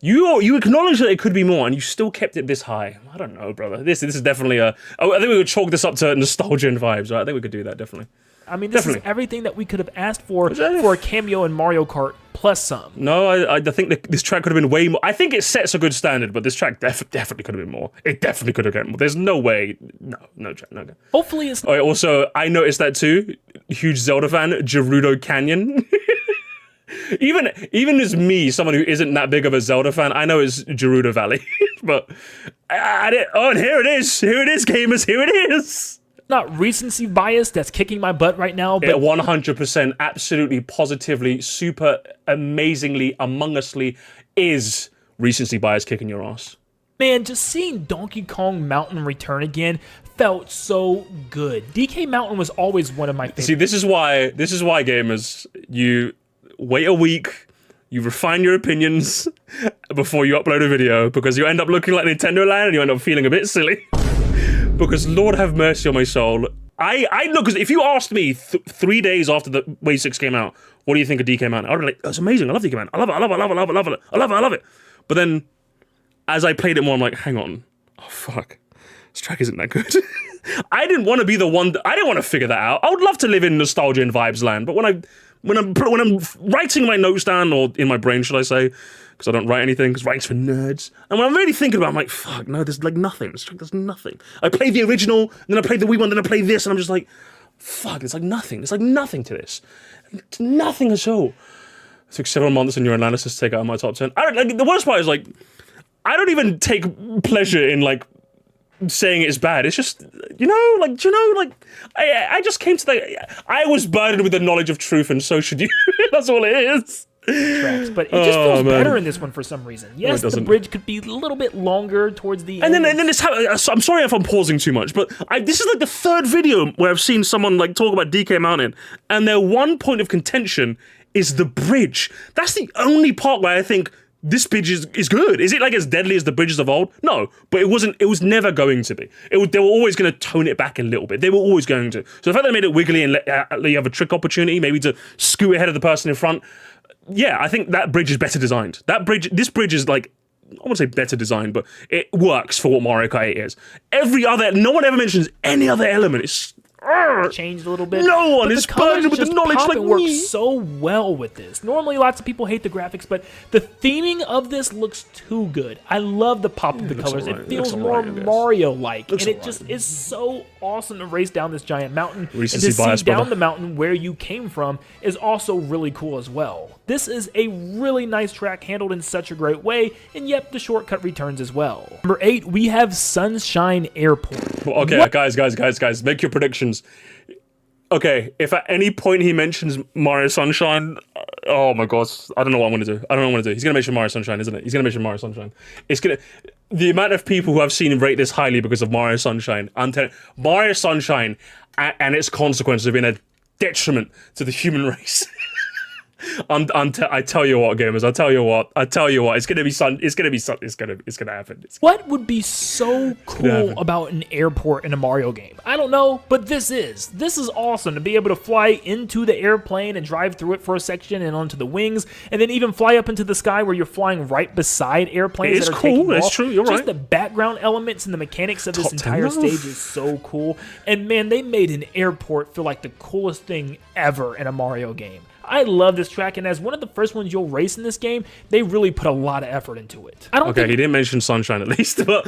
You acknowledge that it could be more, and you still kept it this high. I don't know, brother. This is definitely I think we would chalk this up to nostalgia and vibes. Right? I think we could do that, definitely. I mean, this is everything that we could have asked for a cameo in Mario Kart plus some. No, I think this track could have been way more. I think it sets a good standard, but this track definitely could have been more. It definitely could have gotten more. There's no way. No. Hopefully it's... Also, I noticed that too. Huge Zelda fan, Gerudo Canyon. Even as me, someone who isn't that big of a Zelda fan, I know it's Gerudo Valley. But and here it is. Here it is, gamers. Here it is. Not recency bias that's kicking my butt right now, but 100%, absolutely, positively, super amazingly, among usly is recency bias kicking your ass. Man, just seeing Donkey Kong Mountain return again felt so good. DK Mountain was always one of my favorites. See, this is why gamers, you wait a week, you refine your opinions before you upload a video, because you end up looking like Nintendo Land and you end up feeling a bit silly. Because Lord have mercy on my soul. I know, because if you asked me 3 days after the Wave 6 came out, what do you think of DK Mountain? I'd be like, that's amazing, I love DK Mountain. I love it. But then, as I played it more, I'm like, hang on. Oh, fuck. This track isn't that good. I didn't want to be the one, I didn't want to figure that out. I would love to live in nostalgia and vibes land, but when I'm writing my notes down, or in my brain, should I say, because I don't write anything, because writing's for nerds, and when I'm really thinking about it, I'm like, fuck, no, there's like nothing. There's nothing. I played the original, and then I played the Wii one, then I played this, and I'm just like, fuck, it's like nothing. It's like nothing to this. It's nothing at all. It took several months in your analysis to take out my top 10. The worst part is, like, I don't even take pleasure in, like, saying it's bad. It's just, I just came to I was burdened with the knowledge of truth, and so should you. That's all it is. Tracks, but it just feels better in this one for some reason. Yes, the bridge could be a little bit longer towards the end. And then it's I'm sorry if I'm pausing too much, but this is like the third video where I've seen someone like talk about DK Mountain, and their one point of contention is the bridge. That's the only part where I think this bridge is good. Is it like as deadly as the bridges of old? No, but it wasn't. It was never going to be. They were always going to tone it back a little bit. They were always going to. So the fact they made it wiggly and you have a trick opportunity, maybe to scoot ahead of the person in front. Yeah, I think that bridge is better designed. This bridge is like, I won't say better designed, but it works for what Mario Kart 8 is. No one ever mentions any other element. It's changed a little bit. No one but is the colors burdened with the just knowledge pop like and work me. so well with this. Normally, lots of people hate the graphics, but the theming of this looks too good. I love the pop of the colors. alright. It feels Looks more alright, I guess. Mario-like, and it alright. just is so awesome to race down this giant mountain. Recency and to bias, see down brother. the mountain where you came from is also really cool as well. This is a really nice track handled in such a great way, and yep, the shortcut returns as well. Number 8, we have Sunshine Airport. Well, okay, guys, make your predictions. Okay, if at any point he mentions Mario Sunshine, oh my god, I don't know what I'm gonna do. He's gonna mention Mario Sunshine, isn't it? He's gonna mention Mario Sunshine. The amount of people who I've seen rate this highly because of Mario Sunshine. I'm telling Mario Sunshine and its consequences have been a detriment to the human race. I tell you what, gamers. I tell you what. It's gonna happen. What would be so cool about an airport in a Mario game? I don't know, but this is awesome to be able to fly into the airplane and drive through it for a section and onto the wings, and then even fly up into the sky where you're flying right beside airplanes that are taking off. It's true. You're Just right. the background elements and the mechanics of this Top 10 entire love. stage is so cool. And man, they made an airport feel like the coolest thing ever in a Mario game. I love this track, and as one of the first ones you'll race in this game, they really put a lot of effort into it. I don't Okay, think he didn't mention Sunshine at least, but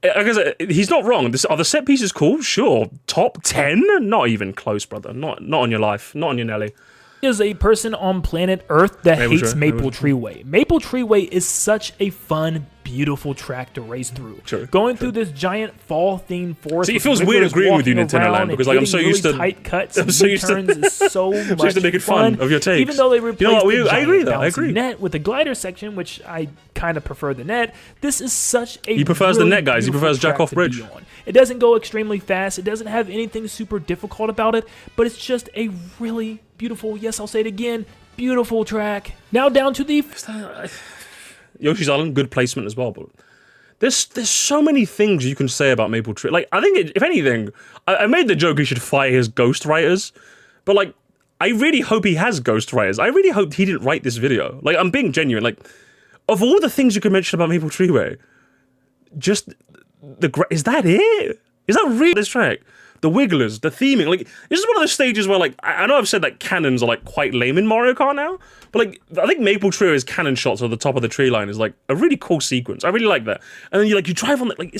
like I said, he's not wrong. Are the set pieces cool? Sure. Top 10? Not even close, brother. Not on your life. Not on your Nelly. is a person on planet Earth that Maple hates Tree, Maple Maple Tree Way. Maple Tree Way is such a fun, beautiful track to race through. Going through this giant fall-themed forest. See, it feels weird agreeing with you, Nintendo Land, because like I'm so used to tight cuts. I'm so used to turns is so much used to making fun of your takes. Even though they replaced You know what, the I agree giant though. I bouncy agree. net with the glider section, which I kind of prefer the net. This is such a He prefers the really net, guys. He beautiful prefers Jack track Off to Bridge. be on. It doesn't go extremely fast. It doesn't have anything super difficult about it, but it's just a really beautiful, yes, I'll say it again, beautiful track. Now down to the... Yoshi's Island, good placement as well, but there's so many things you can say about Maple Tree. Like, I think, if anything, I made the joke he should fire his ghostwriters, but like, I really hope he has ghostwriters. I really hope he didn't write this video. Like, I'm being genuine. Like, of all the things you could mention about Maple Tree Way, just is that it? Is that really this track? The wigglers, the theming, like this is one of those stages where like I know I've said that cannons are like quite lame in Mario Kart now, but like I think Maple Tree's cannon shots on the top of the tree line is like a really cool sequence. I really like that. And then you drive on it, like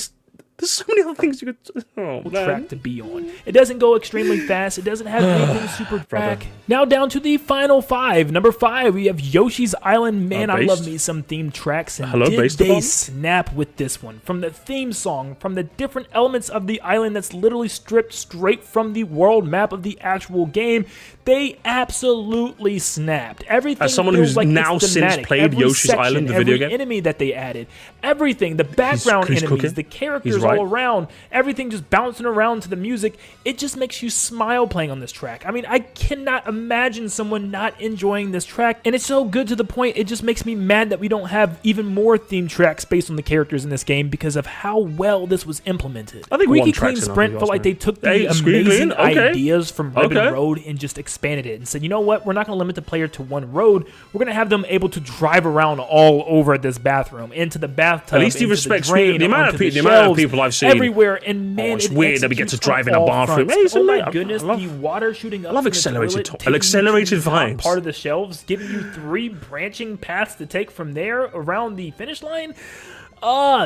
there's so many other things you could. Oh man. track to be on. It doesn't go extremely fast. It doesn't have anything super track. Now down to the final 5. Number 5, we have Yoshi's Island. Man, I love me some themed tracks. And did based they upon? snap with this one? From the theme song, from the different elements of the island that's literally stripped straight from the world map of the actual game, they absolutely snapped. Everything As someone feels who's like now it's since thematic. played Every Yoshi's section, Island, the video every game. enemy that they added, everything, the background he's enemies, cooking. the characters He's right. all around, everything just bouncing around to the music. It just makes you smile playing on this track. I mean, I cannot imagine someone not enjoying this track, and it's so good to the point it just makes me mad that we don't have even more theme tracks based on the characters in this game because of how well this was implemented. I think Squeaky one Clean track's enough, Sprint if you felt ask like me. they took the Hey, Squeaky amazing Clean, okay. ideas from Ribbon Okay. Road and just expanded it and said, you know what, we're not going to limit the player to one road. We're going to have them able to drive around all over this bathroom, into the bathtub, At least he into respects the drain, the amount of onto the amount of shelves, people I've seen. everywhere. And man, it's it weird that we get to executes drive on in a all bathroom. fronts. Hey, it's Oh my amazing. goodness, I love- the water shooting up. I love from the accelerated toilet, to- accelerated taking you to the top vibes. part of the shelves, giving you 3 branching paths to take from there around the finish line.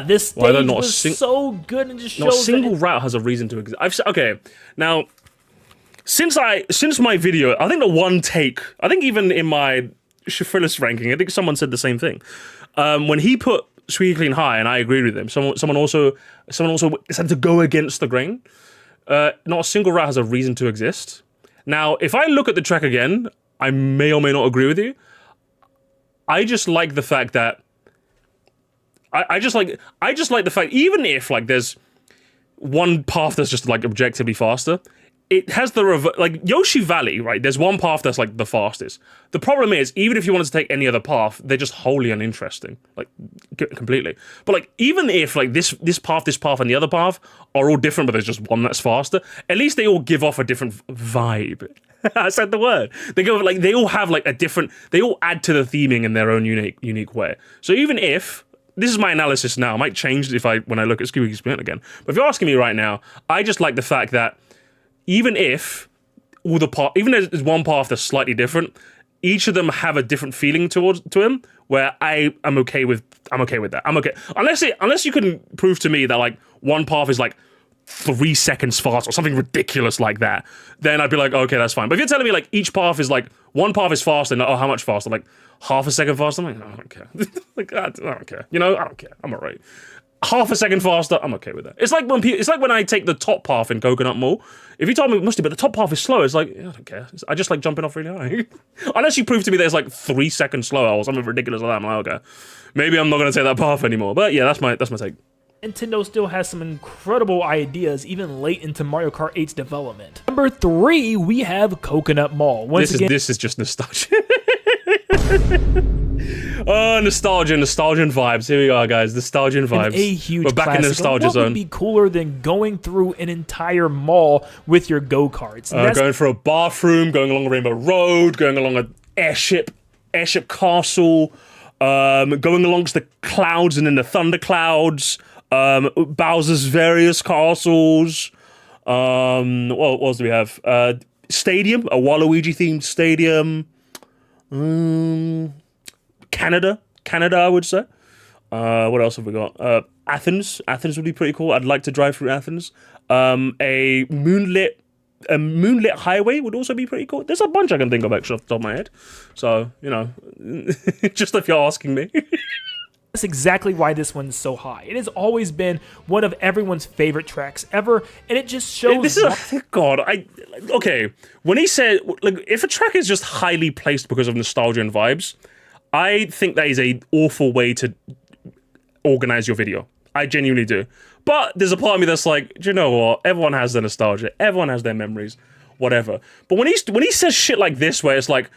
This Why stage not a was so good and just No, a shows that single route has a reason to exist. Okay, now since my video, I think the one take, I think even in my Shafrillis ranking, I think someone said the same thing. When he put Squeaky Clean high, and I agreed with him. Someone also said to go against the grain. Not a single route has a reason to exist. Now, if I look at the track again, I may or may not agree with you. I just like the fact that I just like the fact, even if like there's one path that's just like objectively faster, it has the like Yoshi Valley, right? There's one path that's like the fastest. The problem is, even if you wanted to take any other path, they're just wholly uninteresting, like completely. But like, even if like this path, and the other path are all different, but there's just one that's faster, at least they all give off a different vibe. I said the word. They all have like a different. They all add to the theming in their own unique way. So even if this is my analysis now, I might change when I look at Squeaky Sprint again. But if you're asking me right now, I just like the fact that even if even if there's one path that's slightly different, each of them have a different feeling to him. Where I'm okay with that. I'm okay unless you can prove to me that like one path is like 3 seconds fast or something ridiculous like that, then I'd be like, okay, that's fine. But if you're telling me like each path is like one path is faster, and how much faster? Like half a second faster? I'm like, I don't care. Like I don't care. You know, I don't care. I'm alright. Half a second faster, I'm okay with that. It's like when I take the top path in Coconut Mall. If you told me, Musty, but the top path is slow, it's like, yeah, I don't care. I just like jumping off really high. Unless you prove to me that it's like 3 seconds slower or something ridiculous like that, I'm like, okay, maybe I'm not gonna take that path anymore. But yeah, that's my take. Nintendo still has some incredible ideas even late into Mario Kart 8's development. Number 3, we have Coconut Mall. This is just nostalgia. Oh, nostalgia and vibes. Here we are, guys. Nostalgia and vibes. A huge We're back classic. in the nostalgia What zone. would be cooler than going through an entire mall with your go-karts? Going for a bathroom, going along a Rainbow Road, going along an airship castle, going alongst the clouds and in the thunder clouds, Bowser's various castles. What else do we have? Stadium, a Waluigi themed stadium. Canada, I would say. What else have we got? Athens would be pretty cool. I'd like to drive through Athens. A moonlit highway would also be pretty cool. There's a bunch I can think of actually off the top of my head. So, you know, just if you're asking me. That's exactly why this one's so high. It has always been one of everyone's favorite tracks ever, and it just shows... Okay, when he said... Like, if a track is just highly placed because of nostalgia and vibes, I think that is an awful way to organize your video. I genuinely do. But there's a part of me that's like, do you know what? Everyone has their nostalgia. Everyone has their memories. Whatever. But when he says shit like this, where it's like...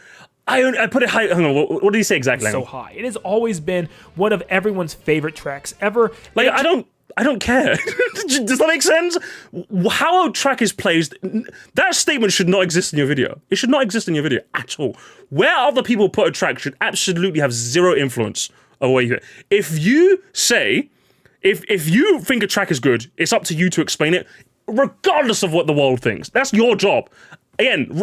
I put it high. Hang on, what did he say exactly? So high. It has always been one of everyone's favorite tracks ever. Like, I don't care. Does that make sense? How a track is placed, that statement should not exist in your video. It should not exist in your video at all. Where other people put a track should absolutely have zero influence over where you hit. If you say, if you think a track is good, it's up to you to explain it, regardless of what the world thinks. That's your job. Again,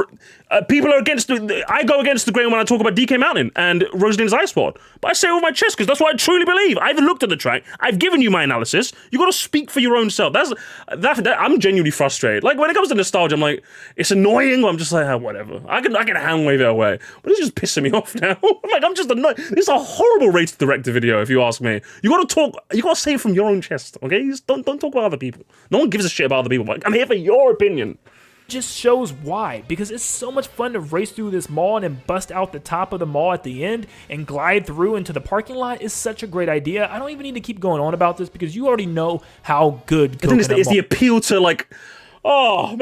people are against I go against the grain when I talk about DK Mountain and Rosalind's Ice World. But I say it with my chest because that's what I truly believe. I've looked at the track. I've given you my analysis. You got to speak for your own self. I'm genuinely frustrated. Like, when it comes to nostalgia, I'm like, it's annoying. I'm just like, whatever. I can hand wave it away. But it's just pissing me off now. Like, I'm just annoyed. This is a horrible rated director video, if you ask me. You got to say it from your own chest, okay? Just don't talk about other people. No one gives a shit about other people. Like, I'm here for your opinion. Just shows why, because it's so much fun to race through this mall and then bust out the top of the mall at the end and glide through into the parking lot is such a great idea. I don't even need to keep going on about this because you already know how good Coconut Mall. It's the appeal to like, I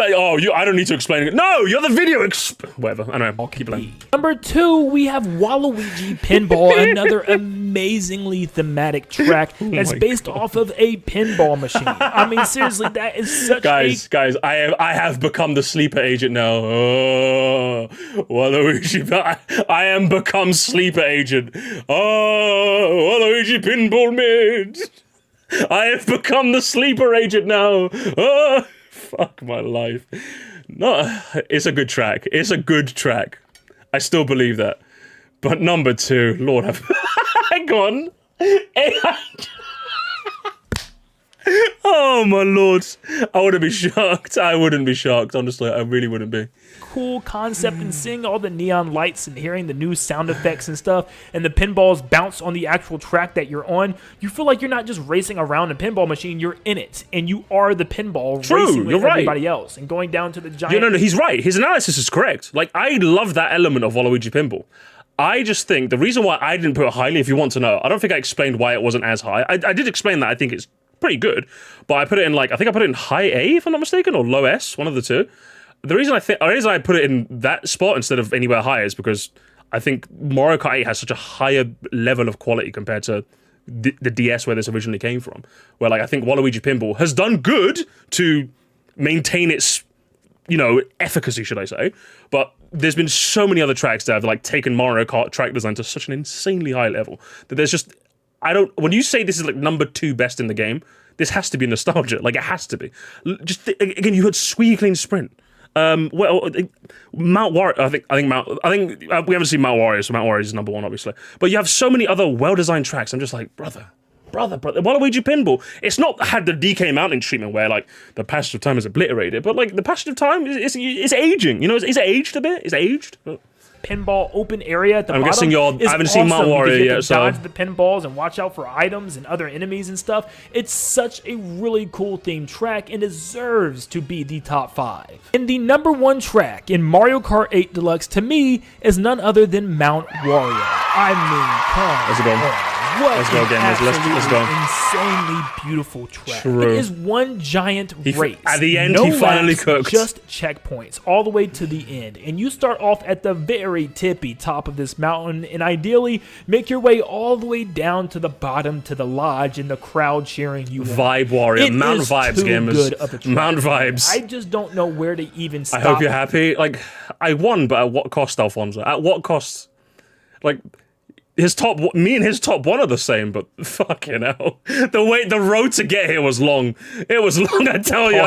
don't need to explain it. No, you're the video whatever. I don't know. I'll keep playing. Number 2, we have Waluigi Pinball, another amazingly thematic track that's based off of a pinball machine. I mean, seriously, that is such guys, I have become the sleeper agent now. Oh, Waluigi, I am become sleeper agent. Oh, Waluigi Pinball mid. I have become the sleeper agent now. Oh. Fuck my life. No, it's a good track. It's a good track. I still believe that. But number 2, Lord have... Go on. Oh my lord. I wouldn't be shocked. I wouldn't be shocked. Honestly, I really wouldn't be. Cool concept, and seeing all the neon lights and hearing the new sound effects and stuff, and the pinballs bounce on the actual track that you're on, you feel like you're not just racing around a pinball machine, you're in it, and you are the pinball racing with everybody else and going down to the giant... No, he's right. His analysis is correct. Like, I love that element of Waluigi Pinball. I just think the reason why I didn't put it highly, if you want to know, I don't think I explained why it wasn't as high. I did explain that I think it's pretty good, but I put it in I think I put it in high A, if I'm not mistaken, or low S, one of the two. The reason I put it in that spot instead of anywhere higher is because I think Mario Kart 8 has such a higher level of quality compared to the DS where this originally came from. Where, like, I think Waluigi Pinball has done good to maintain its, efficacy, should I say. But there's been so many other tracks that have, like, taken Mario Kart track design to such an insanely high level that there's just... when you say this is, like, number 2 best in the game, this has to be nostalgia. Like, it has to be. Again, you heard Squeaky Clean Sprint. Well, Mount Warrior. I think we haven't seen Mount Warrior, so Mount Warrior is number one, obviously. But you have so many other well-designed tracks. I'm just like, brother. Waluigi Pinball. It's not had the DK Mountain treatment where like the passage of time is obliterated, but like the passage of time is aging. You know, it's aged a bit. It's aged. Pinball open area at the bottom. I'm guessing I haven't seen Mount Warrior yet, so dodge the pinballs and watch out for items and other enemies and stuff. It's such a really cool themed track and deserves to be the top 5. And the number 1 track in Mario Kart 8 Deluxe to me is none other than Mount Warrior. I mean, come on. What let's go, gamers. Let's go. Insanely beautiful track. True. It is one giant race. At the end, no he finally laps, cooked. Just checkpoints all the way to the end. And you start off at the very tippy top of this mountain and ideally make your way all the way down to the bottom to the lodge and the crowd cheering you on. Vibe Warrior. It Mount is Vibes, too gamers. good of a track. Mount Vibes. I just don't know where to even stop. I hope you're happy. Like, I won, but at what cost, Alfonso? At what cost? Like, me and his top 1 are the same, but fucking hell. The road to get here was long. It was long, I tell you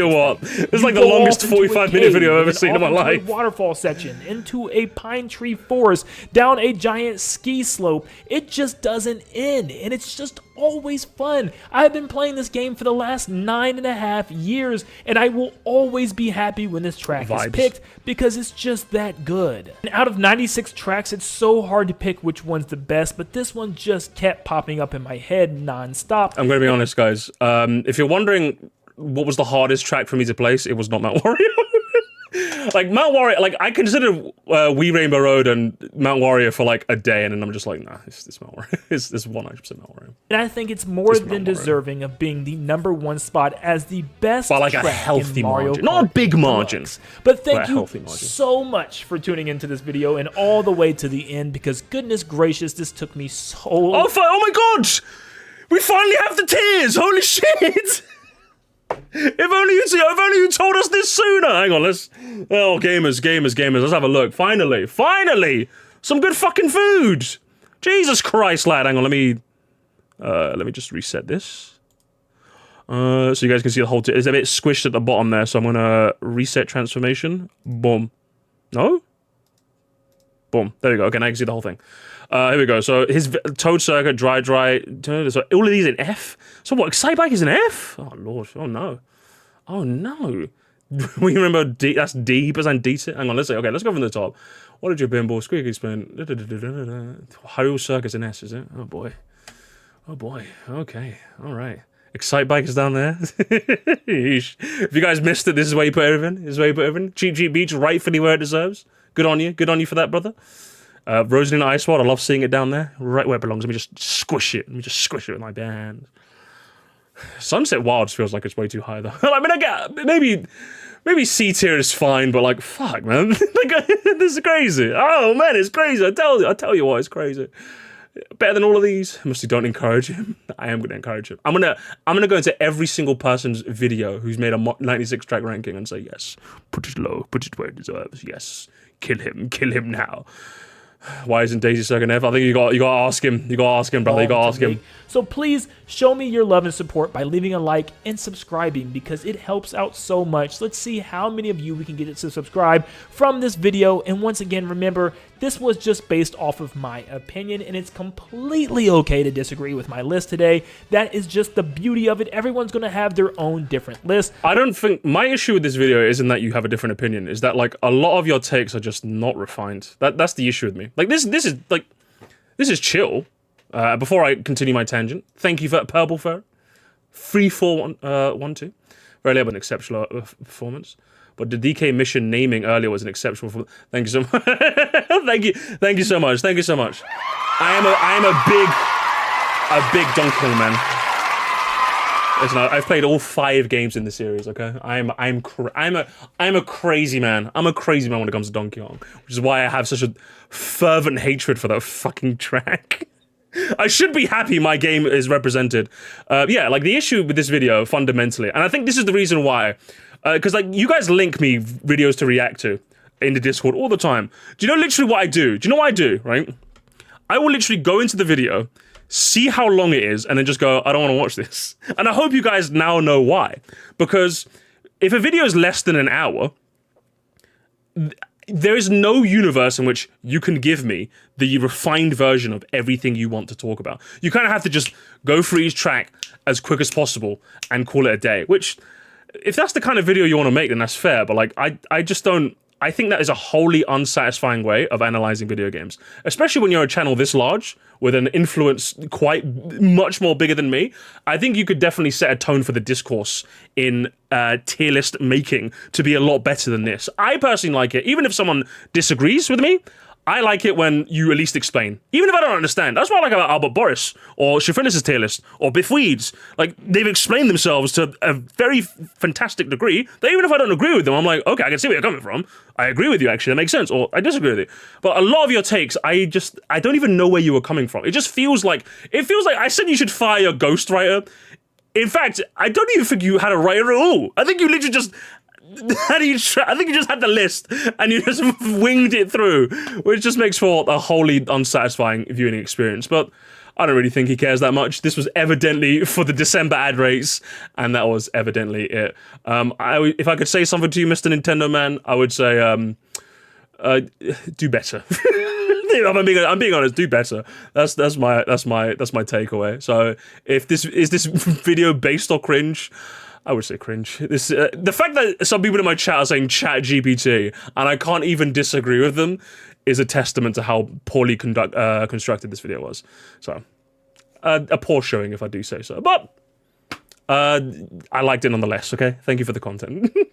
what. It was like the longest 45-minute video I've ever seen in my life. Waterfall section, into a pine tree forest, down a giant ski slope. It just doesn't end, and it's just always fun. I've been playing this game for the last 9.5 years, and I will always be happy when this track is picked because it's just that good. And out of 96 tracks, it's so hard to pick which one's the best, but this one just kept popping up in my head non-stop. I'm going to be honest, guys. If you're wondering what was the hardest track for me to place, it was not Mount Warrior. Like, Mount Warrior, like, I considered Wii Rainbow Road and Mount Warrior for, like, a day, and then I'm just like, nah, it's Mount Warrior. It's 100% Mount Warrior. And I think it's more than deserving of being the number 1 spot as the best by, like, track a healthy in Mario margin. Kart Not a big margin. But thank you so much for tuning into this video and all the way to the end, because goodness gracious, this took me so... Oh my god! We finally have the tears! Holy shit! If only you told us this sooner. Hang on, gamers, let's have a look. Finally, some good fucking food. Jesus Christ, lad. Hang on, let me just reset this. So you guys can see the whole. It's a bit squished at the bottom there, so I'm gonna reset transformation. Boom. No. Boom. There we go. Okay, now you can see the whole thing. Here we go. So his Toad Circuit, dry. So all of these in F. So what? Excitebike is an F? Oh lord. Oh no. We remember D. That's D. He percent D. Hang on. Let's see. Okay, let's go from the top. What did your pinball squeaky spin? Hyrule Circuit's an S, is it? Oh boy. Okay. All right. Excitebike is down there. If you guys missed it, this is where you put everything. Cheap Beach, rightfully where it deserves. Good on you for that, brother. Rosalina Ice World, I love seeing it down there, right where it belongs. Let me just squish it with my bare hands. Sunset Wilds feels like it's way too high though. I mean, I get maybe C tier is fine, but like, fuck, man, like, this is crazy. Oh man, it's crazy. I tell you what, it's crazy. Better than all of these. Mostly don't encourage him. I am gonna encourage him. I'm gonna go into every single person's video who's made a 96 track ranking and say yes, put it low, put it where it deserves. Yes, kill him now. Why isn't Daisy Circuit F? I think you got to ask him. You got to ask him, brother. You got to ask him. So please show me your love and support by leaving a like and subscribing, because it helps out so much. Let's see how many of you we can get to subscribe from this video. And once again, remember, this was just based off of my opinion, and it's completely okay to disagree with my list today. That is just the beauty of it. Everyone's going to have their own different list. I don't think my issue with this video isn't that you have a different opinion. Is that like a lot of your takes are just not refined. That's the issue with me. Like this is chill. Before I continue my tangent, thank you for that Purple Fur. 3-4-1-2. Very little, but an exceptional performance. But the DK mission naming earlier was an exceptional performance. Thank you so much. Thank you so much. Thank you so much. I am a big Donkey Kong man. Listen, I've played all 5 games in the series. Okay, I'm a crazy man. I'm a crazy man when it comes to Donkey Kong, which is why I have such a fervent hatred for that fucking track. I should be happy my game is represented. Yeah, like the issue with this video fundamentally, and I think this is the reason why, because like you guys link me videos to react to in the Discord all the time. Do you know literally what I do? Do you know what I do? Right, I will literally go into the video, see how long it is, and then just go, I don't want to watch this. And I hope you guys now know why. Because if a video is less than an hour, there is no universe in which you can give me the refined version of everything you want to talk about. You kind of have to just go through each track as quick as possible and call it a day, which, if that's the kind of video you want to make, then that's fair, but like, I just don't, I think that is a wholly unsatisfying way of analyzing video games, especially when you're a channel this large with an influence quite much more bigger than me. I think you could definitely set a tone for the discourse in tier list making to be a lot better than this. I personally like it, even if someone disagrees with me. I like it when you at least explain, even if I don't understand. That's what I like about Albert Boris or Shafrinis' tier list or Biff Weeds. Like, they've explained themselves to a very fantastic degree that even if I don't agree with them, I'm like, okay, I can see where you're coming from. I agree with you, actually, that makes sense. Or I disagree with you. But a lot of your takes, I don't even know where you were coming from. It just feels like I said you should fire your ghostwriter. In fact, I don't even think you had a writer at all. I think you literally just... I think you just had the list and you just winged it through, which just makes for a wholly unsatisfying viewing experience. But I don't really think he cares that much. This was evidently for the December ad race, and that was evidently it. If I could say something to you, Mr. Nintendo Man, I would say, do better. I'm being honest. Do better. That's my takeaway. So if this video based or cringe. I would say cringe. The fact that some people in my chat are saying chat GPT and I can't even disagree with them is a testament to how poorly constructed this video was. So, a poor showing if I do say so. But, I liked it nonetheless, okay? Thank you for the content.